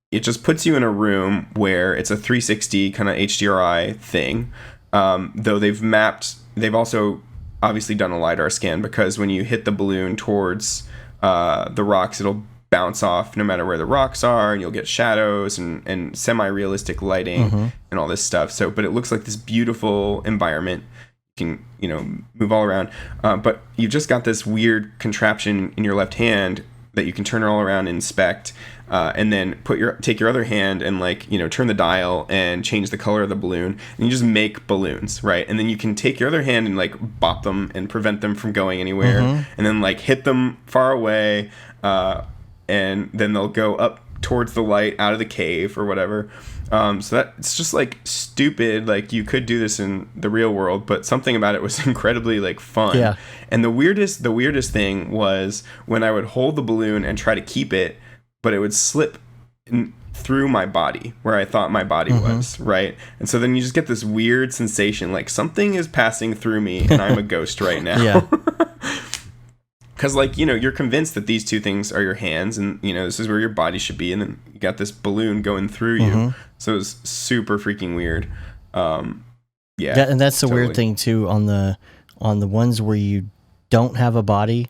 it just puts you in a room where it's a 360 kind of HDRI thing. Though they've also obviously done a LiDAR scan, because when you hit the balloon towards the rocks, it'll bounce off no matter where the rocks are, and you'll get shadows and semi-realistic lighting and all this stuff. So, but it looks like this beautiful environment. can, move all around. But you've just got this weird contraption in your left hand that you can turn all around and inspect, and then take your other hand and turn the dial and change the color of the balloon, and you just make balloons, right? And then you can take your other hand and bop them and prevent them from going anywhere, and then hit them far away, and then they'll go up towards the light out of the cave or whatever. So that it's just stupid. You could do this in the real world, but something about it was incredibly fun. Yeah. And the weirdest thing was when I would hold the balloon and try to keep it, but it would slip through my body where I thought my body was, right? And so then you just get this weird sensation, something is passing through me and I'm a ghost right now. Yeah. Because, you're convinced that these two things are your hands and, this is where your body should be. And then you got this balloon going through you. So it was super freaking weird. Yeah. And that's the weird thing, too, on the ones where you don't have a body.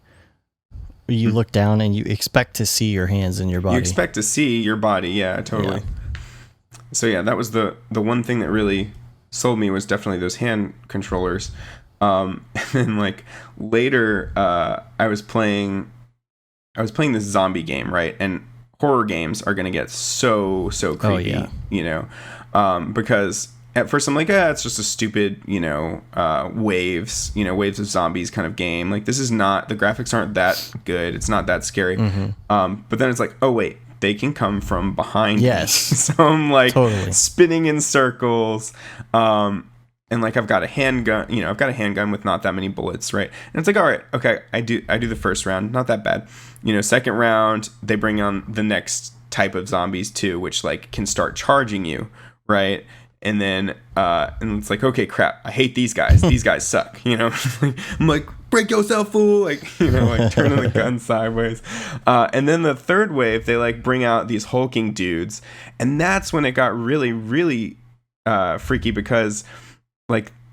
You look down and you expect to see your hands and your body. You expect to see your body. Yeah, totally. Yeah. So, yeah, that was the one thing that really sold me was definitely those hand controllers. And then later, I was playing this zombie game, right? And horror games are gonna get so creepy, because at first I'm it's just a stupid, waves of zombies kind of game. This is not, the graphics aren't that good. It's not that scary. But then it's oh wait, they can come from behind me. So I'm totally spinning in circles. And I've got a handgun, I've got a handgun with not that many bullets, right? And it's all right, okay, I do the first round, not that bad. Second round, they bring on the next type of zombies too, which can start charging you, right? And then and it's okay, crap, I hate these guys. These guys suck, I'm break yourself, fool, turning the gun sideways. And then the third wave, they bring out these hulking dudes, and that's when it got really, really freaky, because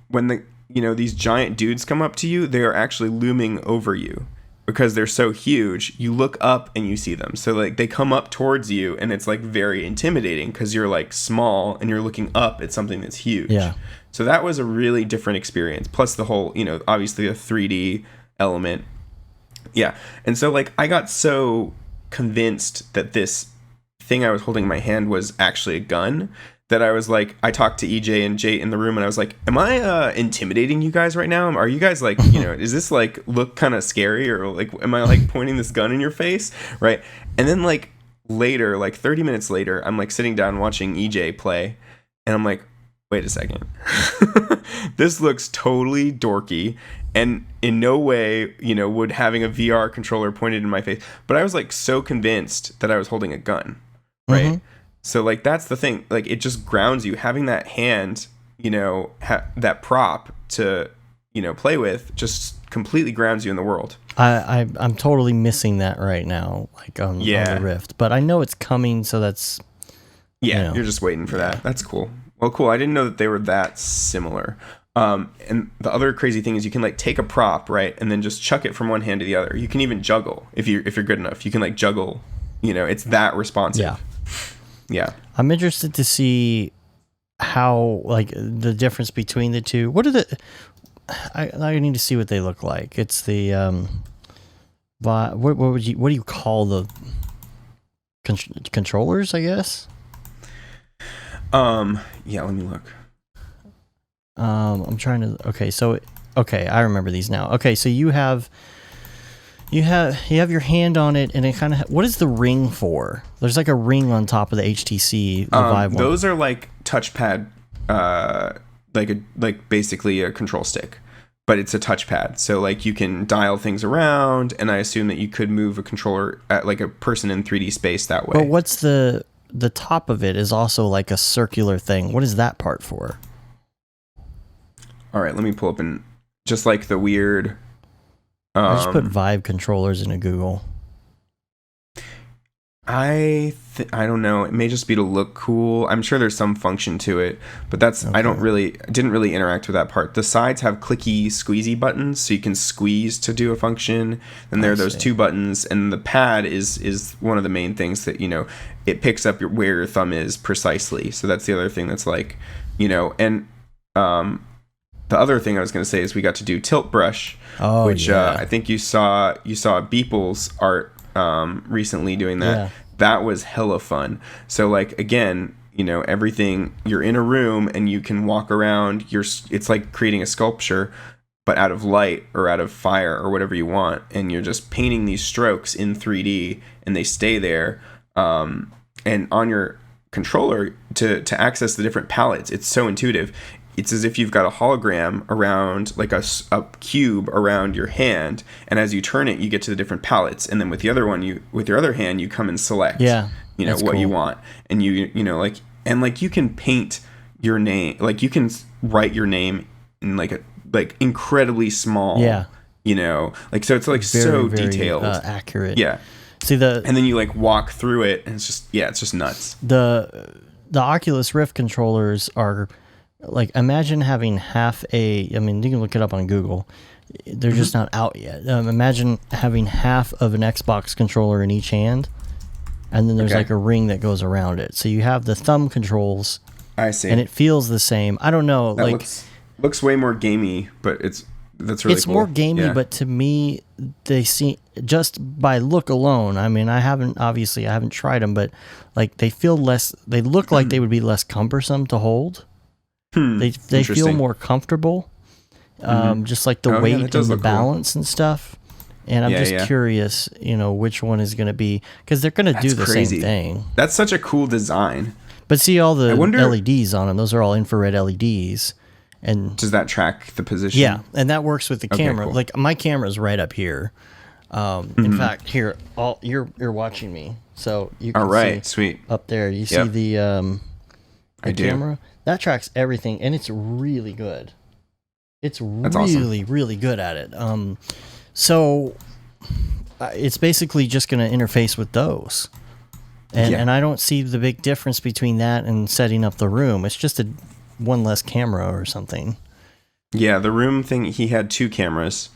when these giant dudes come up to you, they are actually looming over you because they're so huge. You look up and you see them. So they come up towards you, and it's very intimidating because you're small and you're looking up at something that's huge. Yeah. So that was a really different experience. Plus the whole, obviously the 3D element. Yeah. And so I got so convinced that this thing I was holding in my hand was actually a gun that I was I talked to EJ and Jay in the room, and I was am I intimidating you guys right now? Are you guys is this look kind of scary, or am I pointing this gun in your face, right? And then later, 30 minutes later, I'm sitting down watching EJ play, and I'm wait a second, this looks totally dorky, and in no way would having a VR controller pointed in my face. But I was so convinced that I was holding a gun, right? So that's the thing, it just grounds you. Having that hand, that prop to, play with just completely grounds you in the world. I'm totally missing that right now, on the Rift. But I know it's coming, so that's... Yeah, you're just waiting for that. That's cool. Well, cool. I didn't know that they were that similar. And the other crazy thing is you can take a prop, right, and then just chuck it from one hand to the other. You can even juggle if you're good enough. You can juggle, it's that responsive. Yeah. Yeah. I'm interested to see how the difference between the two. What are the I need to see what they look like. It's the what do you call the controllers, I guess? Yeah, let me look. I'm trying to I remember these now. Okay, so you have your hand on it, and it kind of... what is the ring for? There's a ring on top of the HTC, the Vive one. Those are touchpad, basically a control stick, but it's a touchpad. So you can dial things around, and I assume that you could move a controller at a person in 3D space that way. But what's the top of it is also a circular thing. What is that part for? All right, let me pull up just the weird... I just put Vive controllers into Google. I don't know. It may just be to look cool. I'm sure there's some function to it, but that's... okay. I didn't really interact with that part. The sides have clicky, squeezy buttons, so you can squeeze to do a function. Then there are those two buttons, and the pad is one of the main things that it picks up where your thumb is precisely. So that's the other thing that's and the other thing I was going to say is we got to do Tilt Brush, which I think you saw Beeple's art recently doing that. Yeah. That was hella fun. So like again, everything, you're in a room and you can walk around. It's like creating a sculpture, but out of light or out of fire or whatever you want, and you're just painting these strokes in 3D, and they stay there. And on your controller to access the different palettes, it's so intuitive. It's as if you've got a hologram around, like a cube around your hand, and as you turn it, you get to the different palettes, and then with the other one, with your other hand, you come and select, what you want, and you can paint your name, like you can write your name in like incredibly small, so it's like very, so very detailed, accurate, See and then you like walk through it, and it's just nuts. The Oculus Rift controllers are like, imagine having you can look it up on Google. They're just not out yet. Imagine having half of an Xbox controller in each hand, and then there's like a ring that goes around it. So you have the thumb controls. I see. And it feels the same. I don't know. That looks way more gamey, but that's really it's cool. more gamey, but to me, they seem, just by look alone. I mean, I haven't tried them, but like they look like they would be less cumbersome to hold. They feel more comfortable. Just like the weight and the balance and stuff. And I'm just curious, which one is going to be, because they're going to do the same thing. That's such a cool design. But see all the LEDs on them; those are all infrared LEDs. And does that track the position? Yeah, and that works with the camera. Cool. Like my camera's right up here. In fact, here, you're watching me, so you can see sweet up there. You see the camera that tracks everything, and it's really good. It's really good at it. So it's basically just going to interface with those, and I don't see the big difference between that and setting up the room. It's just one less camera or something. Yeah, the room thing, he had 2 cameras.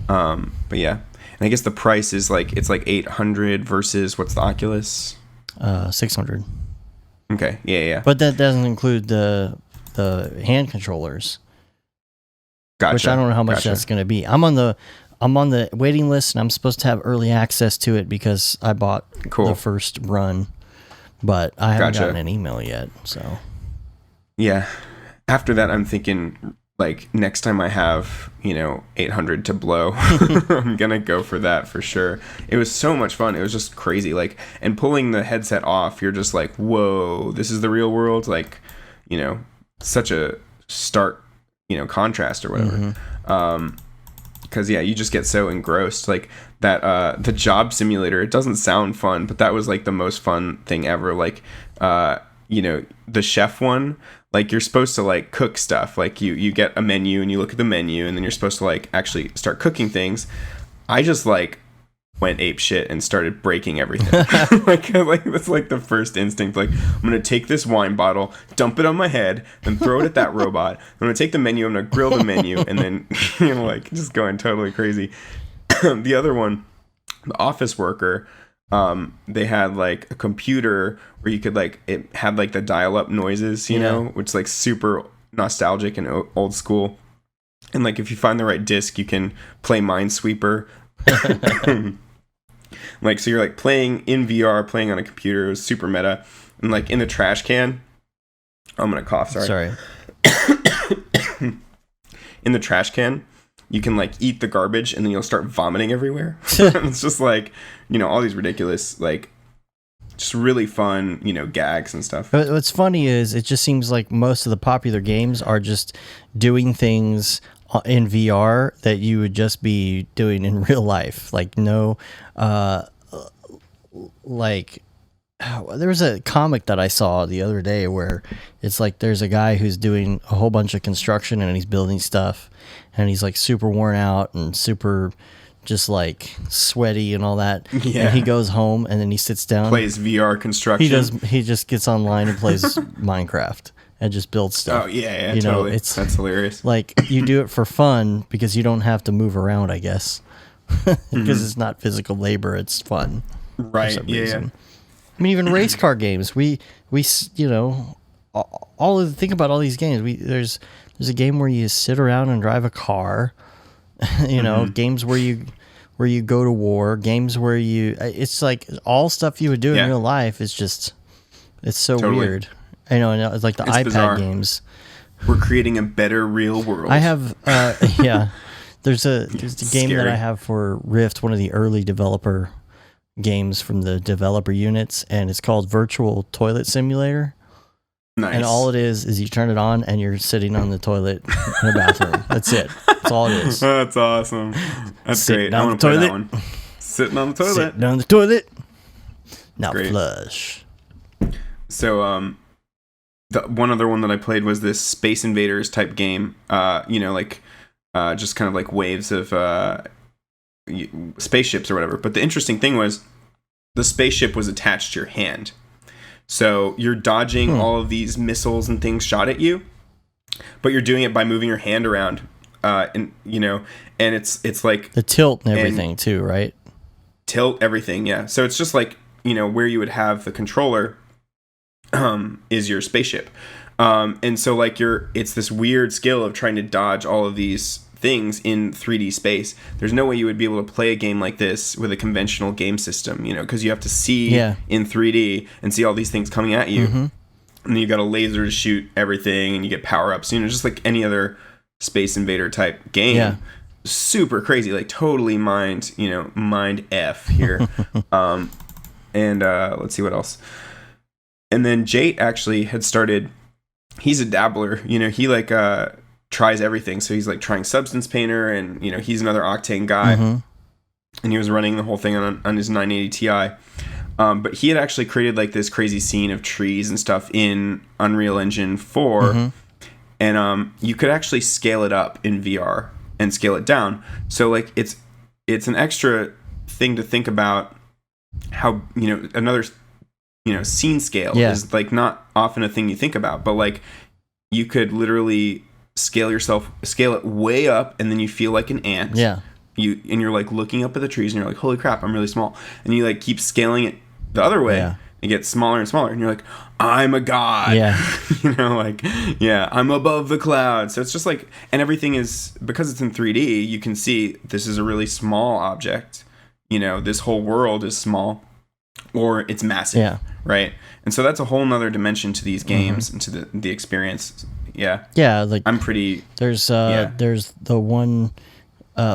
But yeah. And I guess the price is it's like $800 versus what's the Oculus? $600. Okay. Yeah. But that doesn't include the hand controllers. Gotcha. Which I don't know how much that's going to be. I'm on the waiting list, and I'm supposed to have early access to it because I bought the first run, but I haven't gotten an email yet, so. Yeah. After that, I'm thinking, like, next time I have, $800 to blow, I'm going to go for that for sure. It was so much fun. It was just crazy. Like, and pulling the headset off, you're just like, whoa, this is the real world. Like, such a stark, contrast or whatever. Because, you just get so engrossed. Like, that, the job simulator, it doesn't sound fun, but that was, like, the most fun thing ever. Like, the chef one, like you're supposed to like cook stuff, like you get a menu and you look at the menu and then you're supposed to like actually start cooking things. I just like went ape shit and started breaking everything. like that's like the first instinct. Like, I'm gonna take this wine bottle, dump it on my head, then throw it at that robot. I'm gonna take the menu, I'm gonna grill the menu, and then like just going totally crazy. The other one, the office worker, they had like a computer where you could like, it had like the dial-up noises, which like super nostalgic and old school. And like if you find the right disc, you can play Minesweeper. Like, so you're like playing in VR, playing on a computer. It was super meta. And like in the trash can, I'm gonna cough. Sorry. In the trash can, you can like eat the garbage and then you'll start vomiting everywhere. It's just like, all these ridiculous, like, just really fun, gags and stuff. But what's funny is it just seems like most of the popular games are just doing things in VR that you would just be doing in real life. Like there was a comic that I saw the other day where it's like there's a guy who's doing a whole bunch of construction and he's building stuff and he's like super worn out and super just like sweaty and all that. Yeah. And he goes home and then he sits down, plays VR construction. He just gets online and plays Minecraft and just builds stuff. Oh yeah, totally. That's hilarious. Like, you do it for fun because you don't have to move around, I guess, because it's not physical labor. It's fun. Right. Yeah. I mean, even race car games, we think about all these games. There's a game where you sit around and drive a car. Games where you go to war. Games where it's like all stuff you would do in real life. It's so weird. I know. And it's like the iPad bizarre. games. We're creating a better real world. I have, There's a game that I have for Rift, one of the early developer games from the developer units, and it's called Virtual Toilet Simulator. Nice. And all it is you turn it on and you're sitting on the toilet in a bathroom. That's it. That's all it is. That's awesome. That's Sitting great. I want to play that one. Sitting on the toilet. Sitting on the toilet. Now Great. flush. So, the one other one that I played was this Space Invaders type game. Just kind of like waves of spaceships or whatever. But the interesting thing was the spaceship was attached to your hand. So you're dodging all of these missiles and things shot at you, but you're doing it by moving your hand around. And it's like the tilt and everything too, right? Tilt everything. Yeah. So it's just like, where you would have the controller, is your spaceship. And so like it's this weird skill of trying to dodge all of these things in 3D space. There's no way you would be able to play a game like this with a conventional game system, because you have to see in 3D and see all these things coming at you. Mm-hmm. And then you got a laser to shoot everything and you get power-ups, just like any other Space Invader type game. Yeah. Super crazy, like totally mind F here. And let's see what else. And then Jate actually had started, he's a dabbler, he like tries everything. So he's like trying Substance Painter, and he's another Octane guy. Mm-hmm. And he was running the whole thing on his 980 Ti. But he had actually created like this crazy scene of trees and stuff in Unreal Engine 4. Mm-hmm. And you could actually scale it up in VR and scale it down. So like it's an extra thing to think about how, another scene scale is like not often a thing you think about, but like you could literally scale it way up, and then you feel like an ant. Yeah. You're like looking up at the trees and you're like, holy crap, I'm really small. And you like keep scaling it the other way. Yeah. It gets smaller and smaller, and you're like, I'm a god. Yeah. I'm above the clouds. So it's just like, and everything is, because it's in 3D, you can see this is a really small object. This whole world is small, or it's massive. Yeah. Right. And so that's a whole nother dimension to these games and to the experience. Yeah. Yeah. Like I'm pretty. There's the one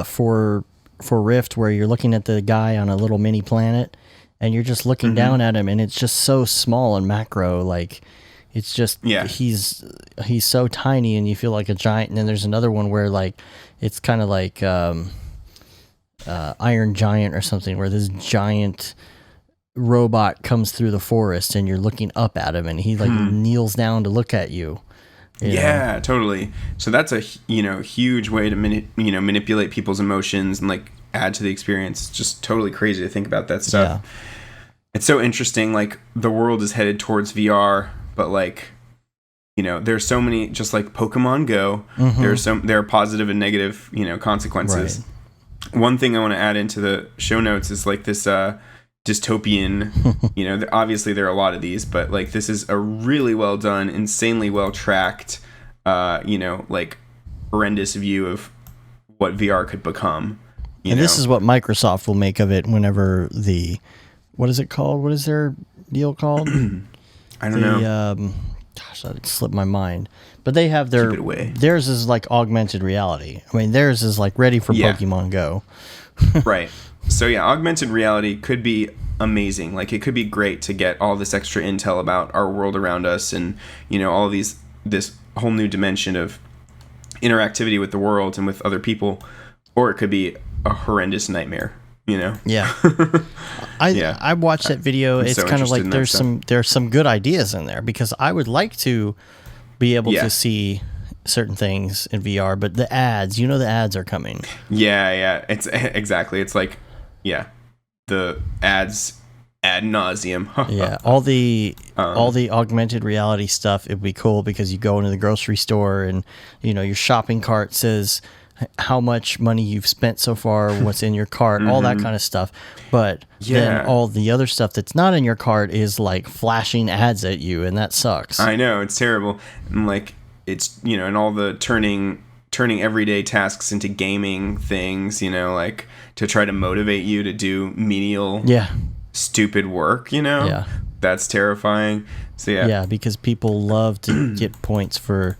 for Rift where you're looking at the guy on a little mini planet, and you're just looking down at him, and it's just so small and macro. Like it's just he's so tiny, and you feel like a giant. And then there's another one where like it's kind of like Iron Giant or something, where this giant robot comes through the forest and you're looking up at him, and he like kneels down to look at you. Yeah, totally. So that's a huge way to manipulate people's emotions and like add to the experience. It's just totally crazy to think about that stuff. Yeah. It's so interesting. Like the world is headed towards VR, but like there's so many, just like Pokemon Go. Mm-hmm. There are positive and negative consequences. Right. One thing I want to add into the show notes is like this dystopian, obviously there are a lot of these, but like this is a really well done, insanely well tracked, like horrendous view of what VR could become. This is what Microsoft will make of it whenever what is it called? What is their deal called? I don't know. Gosh, that slipped my mind. But they have theirs is like augmented reality. I mean, theirs is like ready for Pokemon Go. Right. So yeah, augmented reality could be amazing. Like it could be great to get all this extra intel about our world around us, and all of this whole new dimension of interactivity with the world and with other people. Or it could be a horrendous nightmare. Yeah. I watched that video. It's so kind of like there's some good ideas in there, because I would like to be able to see certain things in VR, but the ads, the ads are coming. Yeah. It's exactly. It's like, the ads ad nauseum. Yeah. All the augmented reality stuff, it'd be cool because you go into the grocery store and, your shopping cart says, how much money you've spent so far, what's in your cart, all that kind of stuff. But then all the other stuff that's not in your cart is like flashing ads at you, and that sucks. I know, it's terrible. And like it's, you know, and all the turning everyday tasks into gaming things, you know, like to try to motivate you to do menial stupid work, you know? Yeah. That's terrifying. So yeah, because people love to get points for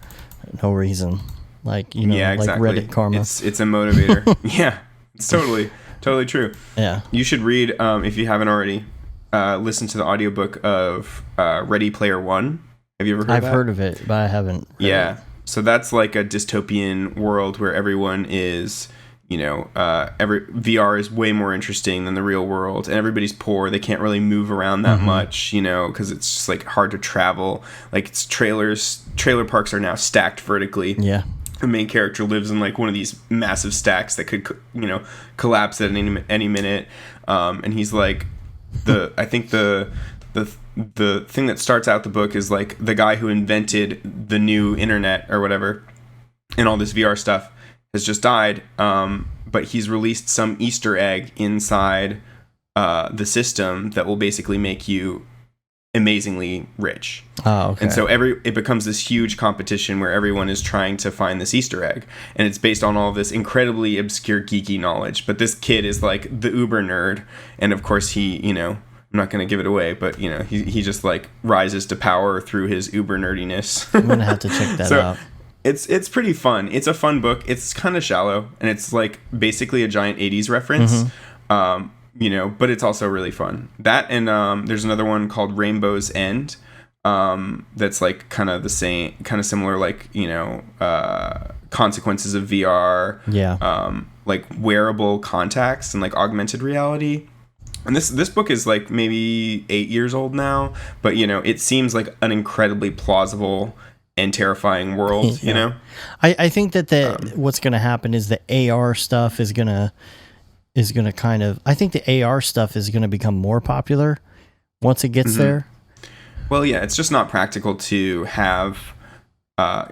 no reason. Like, you know, like Reddit karma. It's a motivator. Yeah, it's totally true. Yeah. You should read, if you haven't already, listen to the audiobook of Ready Player One. Have you ever heard of that? I've heard of it, but I haven't. Yeah. So that's like a dystopian world where everyone is, you know, VR is way more interesting than the real world, and everybody's poor. They can't really move around that much, you know, because it's just like hard to travel. Like it's trailer parks are now stacked vertically. Yeah. The main character lives in like one of these massive stacks that could, you know, collapse at any minute. And he's like, I think the thing that starts out the book is like the guy who invented the new internet or whatever, and all this VR stuff has just died. But he's released some Easter egg inside the system that will basically make you amazingly rich. Oh, okay. And so it becomes this huge competition where everyone is trying to find this Easter egg, and it's based on all this incredibly obscure geeky knowledge. But this kid is like the uber nerd, and of course he, you know, I'm not going to give it away, but you know, he just like rises to power through his uber nerdiness. I'm gonna have to check that out. It's pretty fun. It's a fun book. It's kind of shallow, and it's like basically a giant 80s reference. You know, but it's also really fun. That, and there's another one called Rainbow's End, that's like kind of the same, kind of similar, like, you know, consequences of VR. Yeah. Like wearable contacts and like augmented reality. And this book is like maybe 8 years old now, but you know, it seems like an incredibly plausible and terrifying world. You know, I think that what's going to happen is the AR stuff is going to kind of, I think the AR stuff is going to become more popular once it gets there. Well, yeah, it's just not practical to have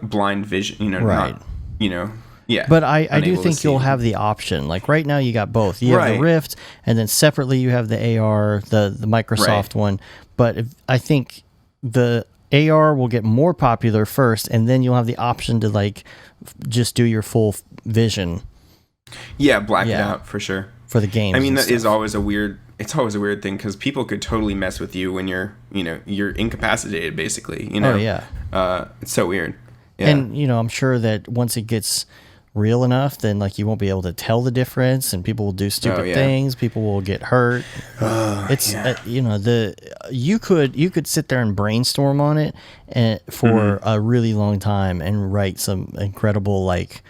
blind vision, you know, right. Not, you know, yeah. But I do think you'll have the option. Like right now you got both. You have the Rift, and then separately you have the AR, the Microsoft one. But I think the AR will get more popular first, and then you'll have the option to like just do your full vision. Yeah, black it out for sure. For the games. I mean, that is always a weird, it's always a weird thing because people could totally mess with you when you're, you know, you're incapacitated basically, you know? Oh, yeah. It's so weird. Yeah. And, you know, I'm sure that once it gets real enough, then like you won't be able to tell the difference, and people will do stupid things. People will get hurt. It's, you know, you could sit there and brainstorm on it for a really long time and write some incredible, like,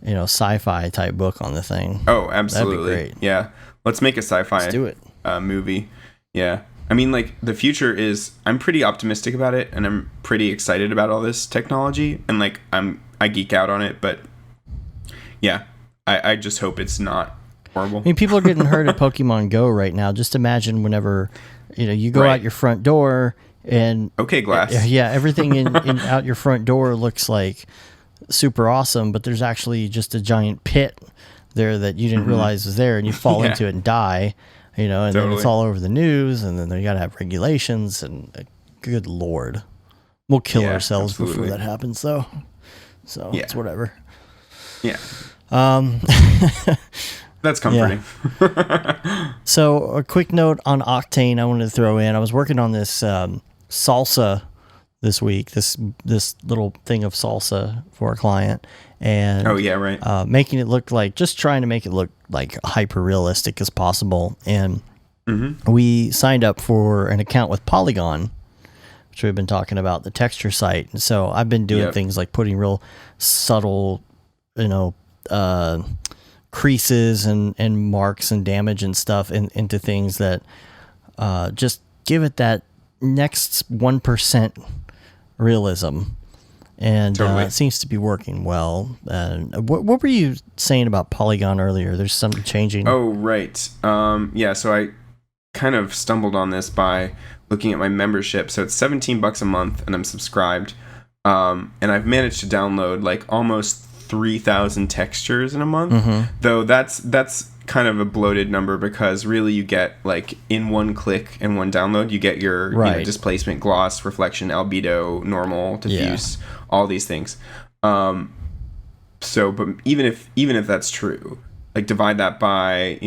you know, sci-fi type book on the thing. Oh, absolutely. That'd be great. Yeah. Let's make a sci-fi Let's do it. Movie. Yeah. I mean, like, the future is, I'm pretty optimistic about it, and I'm pretty excited about all this technology, and like, I geek out on it, but yeah, I just hope it's not horrible. I mean, people are getting hurt at Pokemon Go right now. Just imagine whenever, you know, you go out your front door and glass. Yeah, everything in out your front door looks like super awesome, but there's actually just a giant pit there that you didn't realize was there, and you fall into it and die, you know, and then it's all over the news, and then you got to have regulations, and good Lord, we'll kill ourselves before that happens, though. So it's whatever. Yeah. That's comforting. Yeah. So a quick note on Octane I wanted to throw in. I was working on this salsa this week, this little thing of salsa for a client, and making it look like, just trying to make it look like hyper realistic as possible. And we signed up for an account with Polygon, which we've been talking about, the texture site. And so I've been doing things like putting real subtle, you know, creases and marks and damage and stuff into things that just give it that next 1% realism. And it seems to be working well. What were you saying about Polygon earlier? There's something changing. Oh, right. So I kind of stumbled on this by looking at my membership. So it's $17 a month, and I'm subscribed. And I've managed to download like almost 3,000 textures in a month. Though that's kind of a bloated number, because really you get, like, in one click and one download, you get your displacement, gloss, reflection, albedo, normal, diffuse, all these things. So, but even if that's true, like, divide that by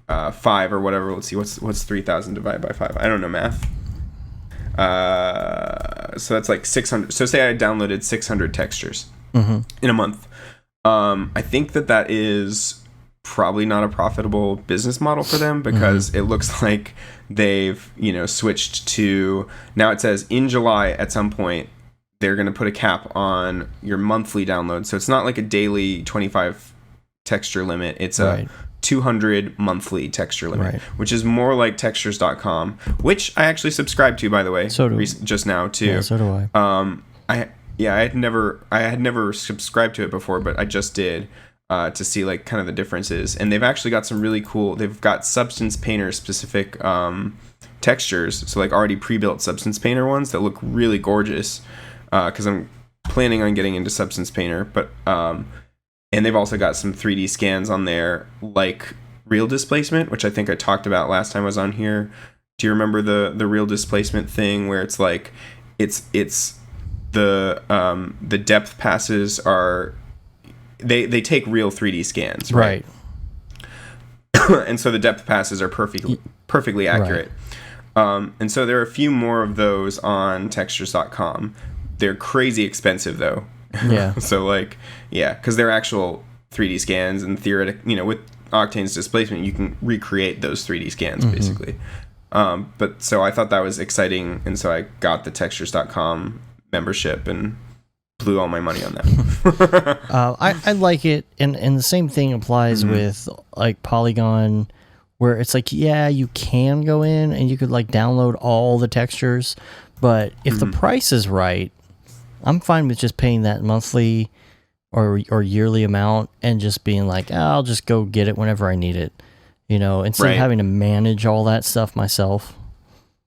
5 or whatever. Let's see, what's 3,000 divided by 5? I don't know math. So that's like 600. So say I downloaded 600 textures in a month. I think that is probably not a profitable business model for them, because it looks like they've switched to, now it says in July at some point they're going to put a cap on your monthly download. So it's not like a daily 25 texture limit. It's a 200 monthly texture limit, which is more like textures.com, which I actually subscribe to, by the way, just now too. Yeah, so do I. I had never subscribed to it before, but I just did, to see, like, kind of the differences. And they've actually got some really cool, they've got Substance Painter specific textures, so like already pre-built Substance Painter ones that look really gorgeous, because I'm planning on getting into Substance Painter. But and they've also got some 3D scans on there, like real displacement, which I think I talked about last time I was on here. Do you remember the real displacement thing, where it's like it's the depth passes are, they take real 3D scans, right? And so the depth passes are perfectly accurate. And so there are a few more of those on textures.com. They're crazy expensive though. Yeah. So, like, because they're actual 3D scans, and theoretically, with Octane's displacement, you can recreate those 3D scans basically. But so I thought that was exciting, and so I got the textures.com membership and blew all my money on that. I like it, and the same thing applies with, like, Polygon, where it's like, you can go in and you could, like, download all the textures, but if the price is right, I'm fine with just paying that monthly or yearly amount and just being like, I'll just go get it whenever I need it, instead of having to manage all that stuff myself.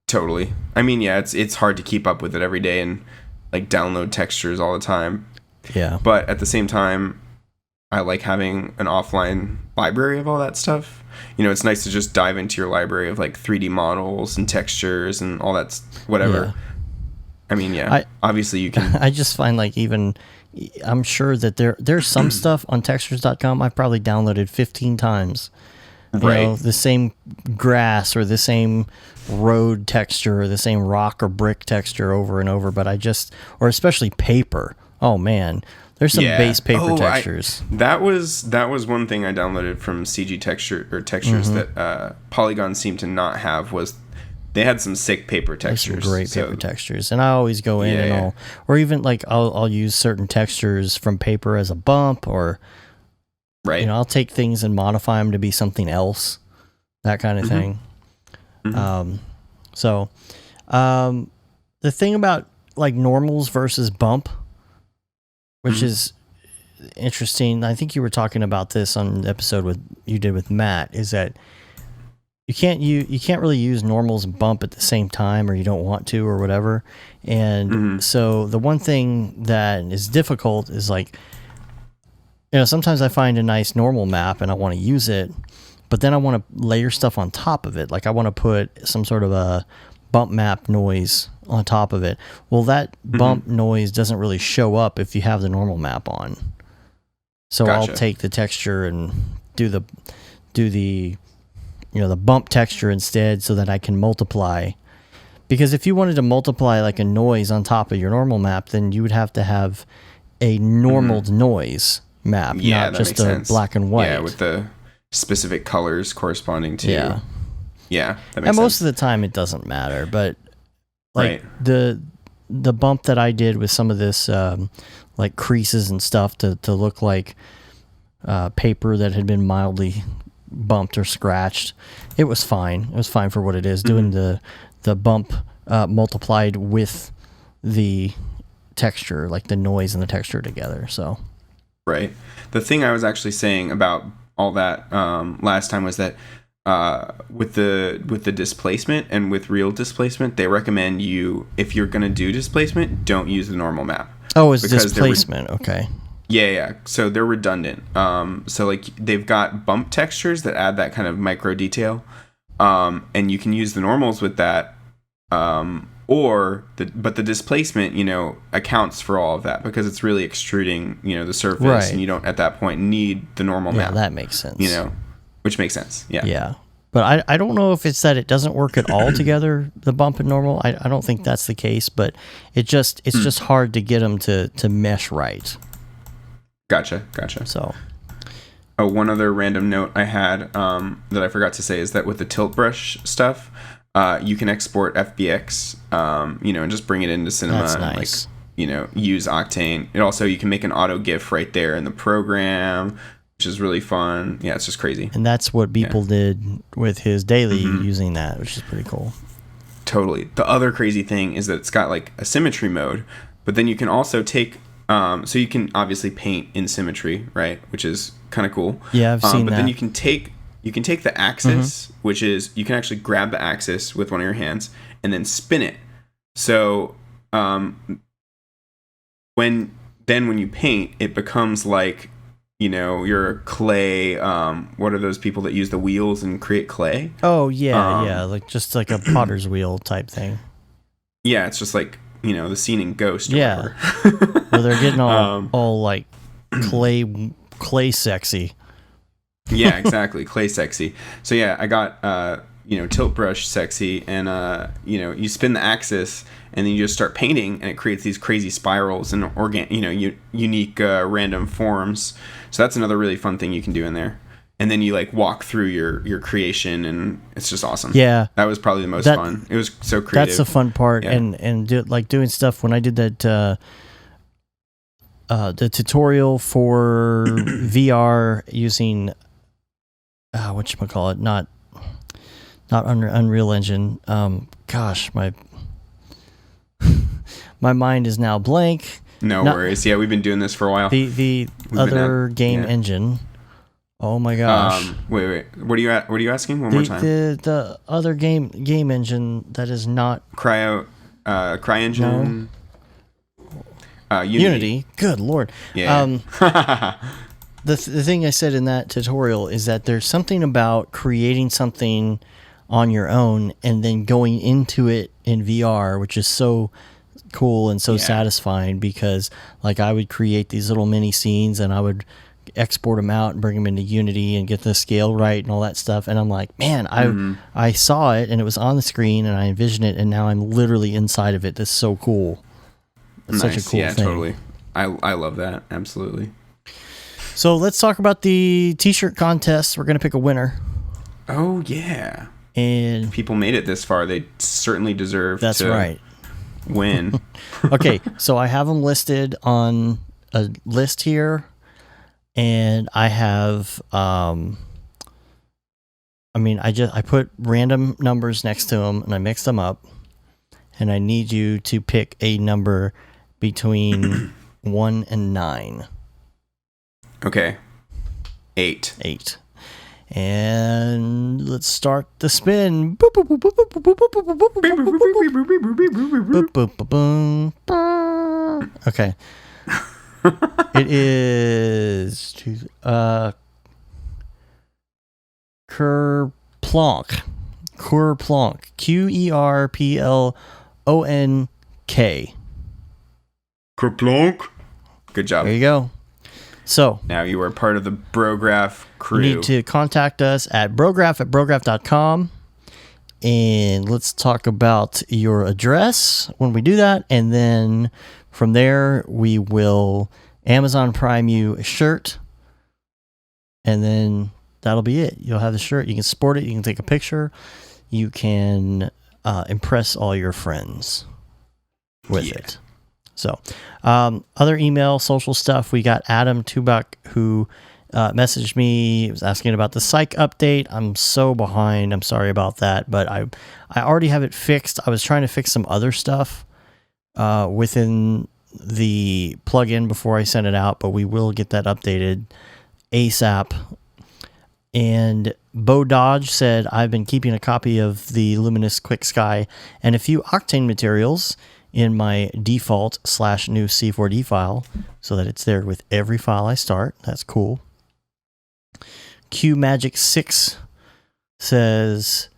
Totally. I mean, it's hard to keep up with it every day and, like, download textures all the time. Yeah. But at the same time, I like having an offline library of all that stuff. It's nice to just dive into your library of, like, 3D models and textures and all that, whatever. Yeah. I mean, obviously you can. I just find, like, even, I'm sure that there's some stuff on textures.com I've probably downloaded 15 times. The same grass or the same road texture or the same rock or brick texture over and over, but or especially paper. Oh man, there's some base paper textures. That was one thing I downloaded from CG textures that Polygon seemed to not have, was they had some sick paper textures. Some great paper textures. And I always go in and or even, like, I'll use certain textures from paper as a bump, or I'll take things and modify them to be something else, that kind of thing. So the thing about, like, normals versus bump, which is interesting, I think you were talking about this on the episode you did with Matt, is that you can't really use normals and bump at the same time, or you don't want to, or whatever. And so the one thing that is difficult is, like, sometimes I find a nice normal map and I want to use it, but then I want to layer stuff on top of it. Like, I want to put some sort of a bump map noise on top of it. Well, that bump noise doesn't really show up if you have the normal map on. So I'll take the texture and do the the bump texture instead, so that I can multiply. Because if you wanted to multiply, like, a noise on top of your normal map, then you would have to have a normaled noise map, not just a black and white. Yeah, with the specific colors corresponding to. Yeah, that makes sense. And most of the time it doesn't matter, but, like, the bump that I did with some of this, like, creases and stuff to look like paper that had been mildly bumped or scratched, it was fine. It was fine for what it is. Doing the bump multiplied with the texture, like the noise and the texture together. So the thing I was actually saying about all that last time was that with the displacement and with real displacement, they recommend you, if you're going to do displacement, don't use the normal map. Oh, it's displacement. Okay. Yeah. So they're redundant. So like they've got bump textures that add that kind of micro detail. And you can use the normals with that. But the displacement, accounts for all of that because it's really extruding, the surface, Right. and you don't at that point need the normal Yeah, mount. that makes sense. Which makes sense. Yeah. Yeah. But I don't know if it's that it doesn't work at all together, the bump and normal. I don't think that's the case, but it's just hard to get them to mesh right. Gotcha. So, Oh, one other random note I had that I forgot to say is that with the tilt brush stuff, you can export FBX, and just bring it into Cinema. That's and nice. Use Octane. It also, you can make an auto GIF right there in the program, which is really fun. Yeah, it's just crazy. And that's what Beeple did with his daily using that, which is pretty cool. Totally. The other crazy thing is that it's got like a symmetry mode, but then you can also take, so you can obviously paint in symmetry, right? Which is kind of cool. Yeah, I've seen that. But then you can take the axis, which is, you can actually grab the axis with one of your hands and then spin it. So when you paint, it becomes like, your clay. What are those people that use the wheels and create clay? Oh yeah, like just like a potter's wheel type thing. Yeah, it's just like, the scene in Ghost. Or Yeah, whatever. where they're getting all like clay sexy. Yeah, exactly. Clay sexy. So yeah, I got tilt brush sexy, and you spin the axis and then you just start painting and it creates these crazy spirals and unique random forms. So that's another really fun thing you can do in there. And then you like walk through your creation, and it's just awesome. Yeah, that was probably the most fun. It was so creative. That's the fun part. Yeah. And doing stuff when I did that the tutorial for VR using whatchamacallit, not Unreal Engine. Gosh, my mind is now blank. No worries. Yeah, we've been doing this for a while. The other game engine. Oh my gosh. Wait. What are you asking? One more time. The other game engine that is not CryEngine. No. Unity. Good Lord. Yeah. The thing I said in that tutorial is that there's something about creating something on your own and then going into it in VR, which is so cool and so satisfying, because like I would create these little mini scenes and I would export them out and bring them into Unity and get the scale right and all that stuff, and I'm like, man, I saw it and it was on the screen and I envisioned it, and now I'm literally inside of it. That's so cool. It's such a cool thing. Yeah, totally. I love that. Absolutely. So let's talk about the t-shirt contest. We're going to pick a winner. Oh yeah. And people made it this far. They certainly deserve to win. Okay, so I have them listed on a list here, and I have I put random numbers next to them and I mixed them up, and I need you to pick a number between 1 and 9. Okay. 8. 8. And let's start the spin. Okay. It is Kerplonk. Kerplonk. Kerplonk. Good job. There you go. So now you are part of the Brograph crew. You need to contact us at brograph@brograph.com, and let's talk about your address when we do that, and then from there we will Amazon Prime you a shirt, and then that'll be it. You'll have the shirt. You can sport it. You can take a picture. You can impress all your friends with it. So, other email, social stuff. We got Adam Tubuck, who messaged me. He was asking about the psych update. I'm so behind. I'm sorry about that, but I already have it fixed. I was trying to fix some other stuff within the plugin before I sent it out, but we will get that updated ASAP. And Bo Dodge said, I've been keeping a copy of the Luminous Quick Sky and a few Octane materials in my default /new C4D file so that it's there with every file I start. That's cool. QMagic6 says,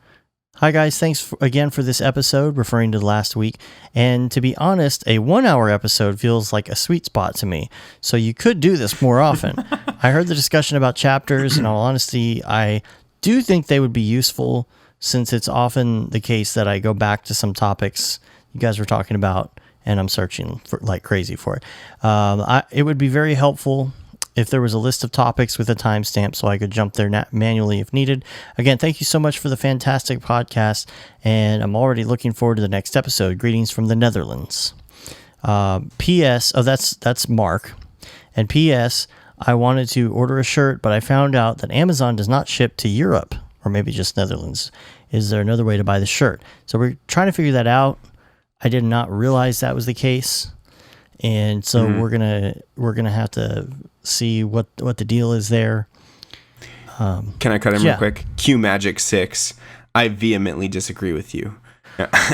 "Hi guys, thanks again for this episode," referring to the last week. "And to be honest, a 1-hour episode feels like a sweet spot to me. So you could do this more often. I heard the discussion about chapters. In all honesty, I do think they would be useful since it's often the case that I go back to some topics you guys were talking about and I'm searching for like crazy for it. It would be very helpful if there was a list of topics with a timestamp so I could jump there manually if needed. Again, thank you so much for the fantastic podcast, and I'm already looking forward to the next episode. Greetings from the Netherlands." P.S. Oh, that's Mark. And P.S. I wanted to order a shirt, but I found out that Amazon does not ship to Europe, or maybe just Netherlands. Is there another way to buy the shirt? So we're trying to figure that out. I did not realize that was the case. And so we're gonna have to see what the deal is there. Can I cut in real quick? QMagic6, I vehemently disagree with you.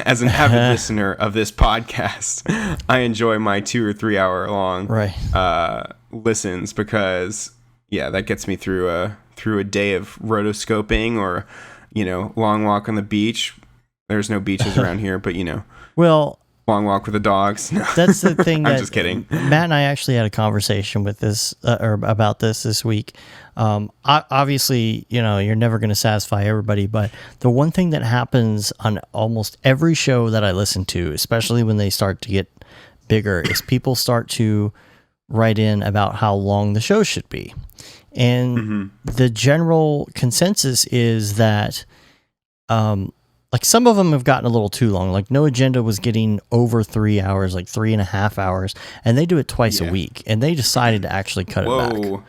As an avid listener of this podcast, I enjoy my 2 or 3 hour long listens because that gets me through a day of rotoscoping or long walk on the beach. There's no beaches around here, but well. Long walk with the dogs. That's the thing. I'm just kidding. Matt and I actually had a conversation with this or about this week. Obviously, you're never going to satisfy everybody, but the one thing that happens on almost every show that I listen to, especially when they start to get bigger, is people start to write in about how long the show should be. And the general consensus is that like some of them have gotten a little too long. Like No Agenda was getting over 3 hours, like 3.5 hours, and they do it twice a week. And they decided to actually cut it back.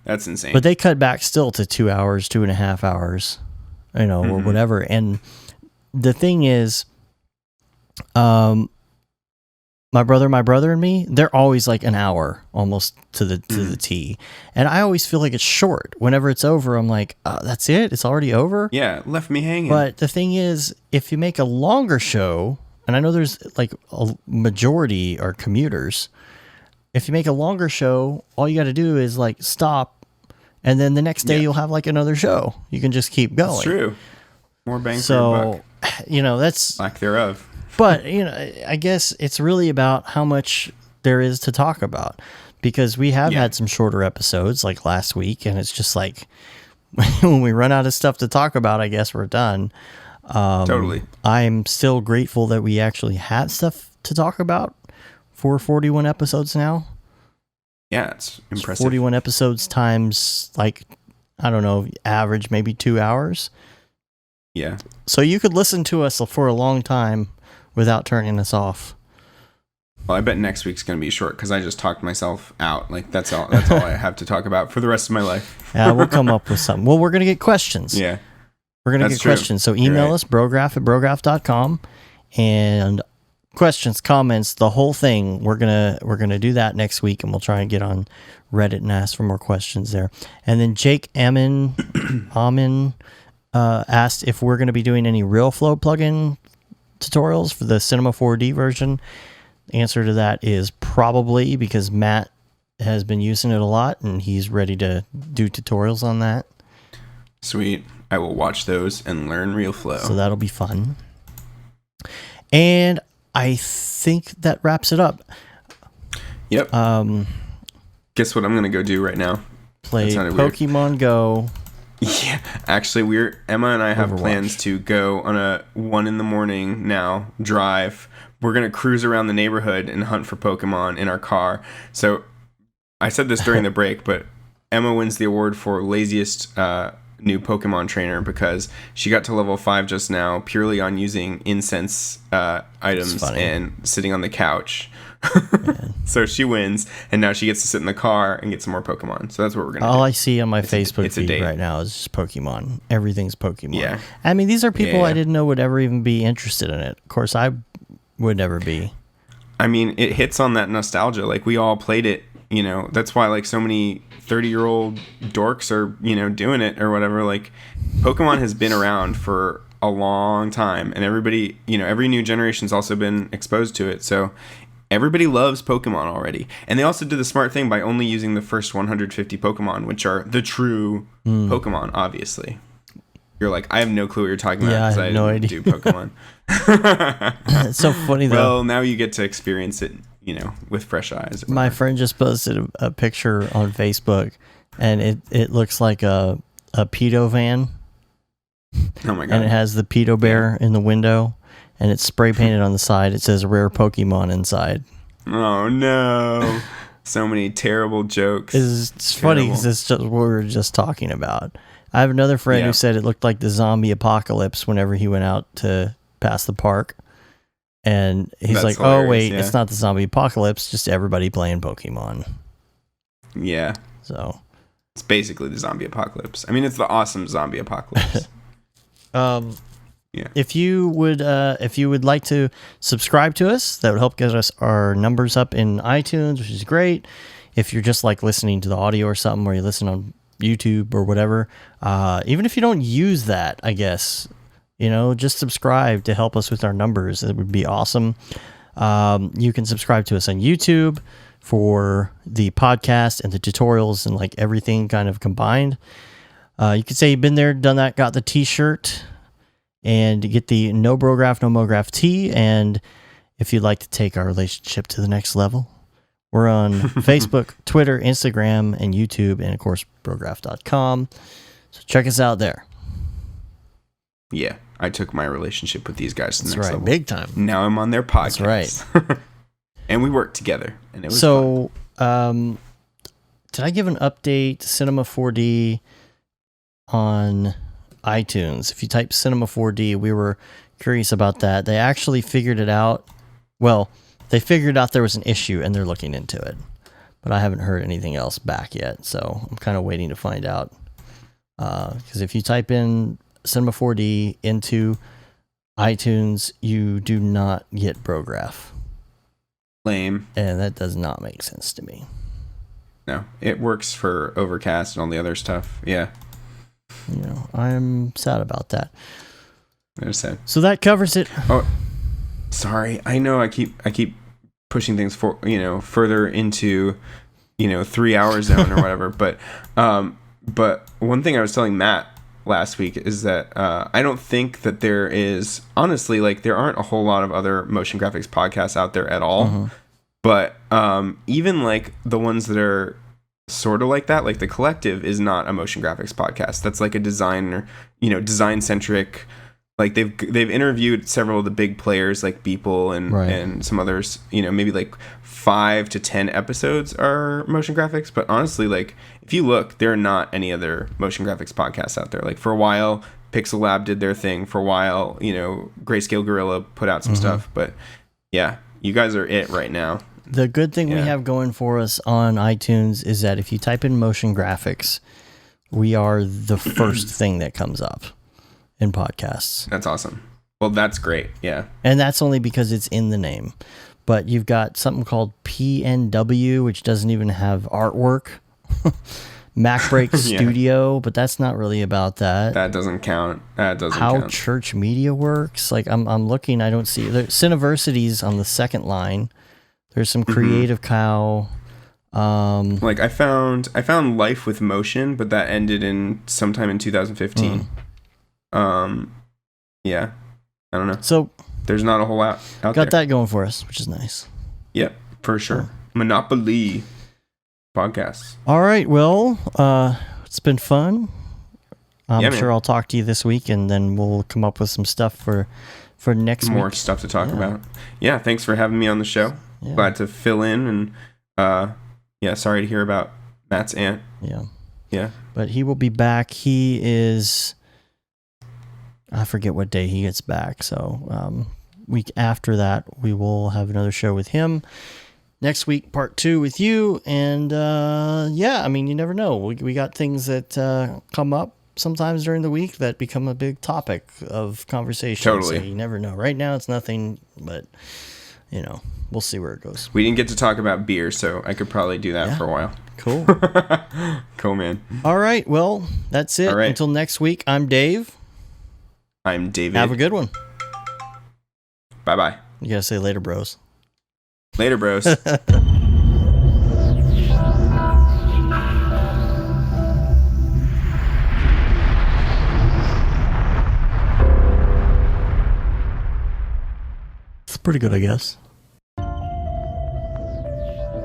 That's insane. But they cut back still to 2 hours, 2.5 hours, or whatever. And the thing is, my brother and me, they're always like an hour almost to the T. And I always feel like it's short. Whenever it's over, I'm like, oh, that's it? It's already over? Yeah, left me hanging. But the thing is, if you make a longer show, and I know there's like a majority are commuters, if you make a longer show, all you got to do is like stop, and then the next day you'll have like another show. You can just keep going. That's true. More bang for your buck. That's lack thereof. But, I guess it's really about how much there is to talk about, because we have had some shorter episodes like last week, and it's just like when we run out of stuff to talk about, I guess we're done. Totally. I'm still grateful that we actually have stuff to talk about for 41 episodes now. Yeah, it's impressive. 41 episodes times, like, I don't know, average maybe 2 hours. Yeah. So you could listen to us for a long time without turning us off. Well, I bet next week's going to be short because I just talked myself out. Like, that's all I have to talk about for the rest of my life. Yeah, we'll come up with something. Well, we're going to get questions. Yeah. We're going to get questions. So email us, brograph@brograph.com, and questions, comments, the whole thing. We're gonna do that next week, and we'll try and get on Reddit and ask for more questions there. And then Jake Amin asked if we're going to be doing any RealFlow plugin tutorials for the Cinema 4D version. The answer to that is probably, because Matt has been using it a lot and he's ready to do tutorials on that. Sweet. I will watch those and learn RealFlow. So that'll be fun. And I think that wraps it up. Yep. Guess what I'm going to go do right now? Play Pokemon weird. Go. Yeah, actually, Emma and I have plans to go on a 1 a.m. now drive. We're gonna cruise around the neighborhood and hunt for Pokemon in our car. So I said this during the break, but Emma wins the award for laziest new Pokemon trainer because she got to level 5 just now purely on using incense items and sitting on the couch. So she wins, and now she gets to sit in the car and get some more Pokemon. So that's what we're gonna do. All I see on my Facebook feed right now is just Pokemon. Everything's Pokemon. Yeah. I mean, these are people I didn't know would ever even be interested in it. Of course, I would never be. I mean, it hits on that nostalgia. Like, we all played it, That's why, like, so many 30-year-old dorks are, doing it or whatever. Like, Pokemon has been around for a long time, and everybody, every new generation's also been exposed to it. So everybody loves Pokemon already. And they also did the smart thing by only using the first 150 Pokemon, which are the true Pokemon, obviously. You're like, I have no clue what you're talking about because I no didn't idea. do Pokemon. It's so funny, though. Well, now you get to experience it, with fresh eyes. My friend just posted a picture on Facebook, and it looks like a pedo van. Oh my God. And it has the pedo bear in the window, and it's spray painted on the side. It says rare Pokemon inside. Oh, no. So many terrible jokes. It's funny because it's just what we were just talking about. I have another friend who said it looked like the zombie apocalypse whenever he went out to pass the park. And he's That's like, hilarious, oh, wait, yeah. it's not the zombie apocalypse, just everybody playing Pokemon. Yeah. So it's basically the zombie apocalypse. I mean, it's the awesome zombie apocalypse. Yeah. If you would like to subscribe to us, that would help get us our numbers up in iTunes, which is great. If you're just like listening to the audio or something, or you listen on YouTube or whatever, even if you don't use that, I guess, just subscribe to help us with our numbers. It would be awesome. You can subscribe to us on YouTube for the podcast and the tutorials and like everything kind of combined. You could say you've been there, done that, got the t-shirt, and get the No Brograph, No Mograph tee. And if you'd like to take our relationship to the next level, we're on Facebook, Twitter, Instagram, and YouTube, and of course, Brograph.com. So check us out there. Yeah, I took my relationship with these guys to the That's next right, level. big time. Now I'm on their podcast. That's right. And we worked together, and it was so, did I give an update to Cinema 4D on iTunes? If you type Cinema 4D, we were curious about that. They actually figured it out. Well, they figured out there was an issue, and they're looking into it. But I haven't heard anything else back yet, so I'm kind of waiting to find out. Because if you type in Cinema 4D into iTunes, you do not get Brograph. lame. And that does not make sense to me. No, it works for Overcast and all the other stuff. Yeah. I'm sad about that. That's sad. So that covers it. Oh, sorry. I know I keep pushing things for further into 3 hour zone or whatever. But one thing I was telling Matt last week is that I don't think that there is, honestly, like, there aren't a whole lot of other motion graphics podcasts out there at all. Mm-hmm. But even like the ones that are sort of like that, like The Collective is not a motion graphics podcast. That's like a design centric. Like they've interviewed several of the big players like Beeple and some others. Maybe like 5 to 10 episodes are motion graphics. But honestly, like if you look, there are not any other motion graphics podcasts out there. Like for a while, Pixel Lab did their thing. For a while, Grayscale Gorilla put out some stuff. But yeah, you guys are it right now. The good thing we have going for us on iTunes is that if you type in motion graphics, we are the first thing that comes up in podcasts. That's awesome. Well, that's great. Yeah. And that's only because it's in the name. But you've got something called PNW, which doesn't even have artwork. MacBreak Studio, but that's not really about that. That doesn't count. That doesn't How count. Church Media works. Like I'm looking, I don't see Cineversity's on the second line. There's some Creative Cow. Like I found Life with Motion, but that ended in sometime in 2015. Yeah, I don't know. So there's not a whole lot out got there. that going for us, which is nice. Yep, for sure. Monopoly podcasts. All right, well, it's been fun. I'm sure I'll talk to you this week, and then we'll come up with some stuff for next week. More stuff to talk about. Yeah, thanks for having me on the show. Yeah. Glad to fill in, and sorry to hear about Matt's aunt. Yeah. But he will be back. He is, I forget what day he gets back. So week after that, we will have another show with him. Next week, part 2 with you. And you never know. We got things that come up sometimes during the week that become a big topic of conversation. Totally. So you never know. Right now, it's nothing, but we'll see where it goes. We didn't get to talk about beer, so I could probably do that for a while. Cool. Cool, man. All right. Well, that's it. All right. Until next week, I'm Dave. I'm David. Have a good one. Bye-bye. You gotta say later, bros. Later, bros. It's pretty good, I guess.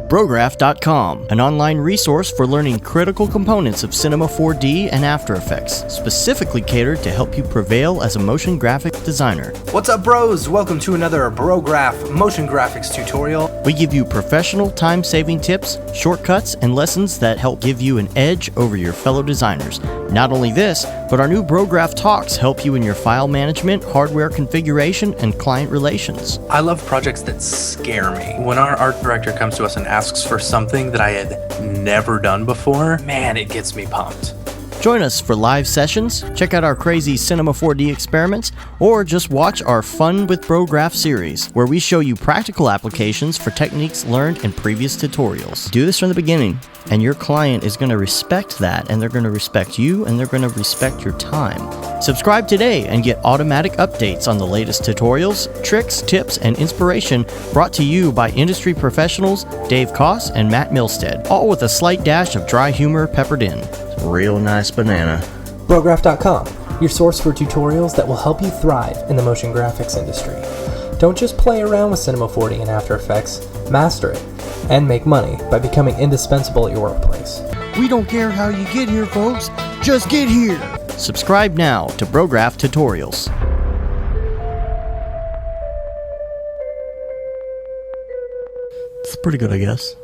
Brograph.com, an online resource for learning critical components of Cinema 4D and After Effects, specifically catered to help you prevail as a motion graphic designer. What's up, bros? Welcome to another Brograph motion graphics tutorial. We give you professional time-saving tips, shortcuts, and lessons that help give you an edge over your fellow designners. Not only this, but our new Brograph Talks help you in your file management, hardware configuration, and client relations. I love projects that scare me. When our art director comes to us and asks for something that I had never done before, man, it gets me pumped. Join us for live sessions, check out our crazy Cinema 4D experiments, or just watch our Fun with Brograph series, where we show you practical applications for techniques learned in previous tutorials. Do this from the beginning, and your client is going to respect that, and they're going to respect you, and they're going to respect your time. Subscribe today and get automatic updates on the latest tutorials, tricks, tips, and inspiration brought to you by industry professionals Dave Koss and Matt Milstead, all with a slight dash of dry humor peppered in. Real nice banana. Brograph.com, your source for tutorials that will help you thrive in the motion graphics industry. Don't just play around with Cinema 4D and After Effects, master it, and make money by becoming indispensable at your workplace. We don't care how you get here, folks. Just get here. Subscribe now to Brograph Tutorials. It's pretty good, I guess.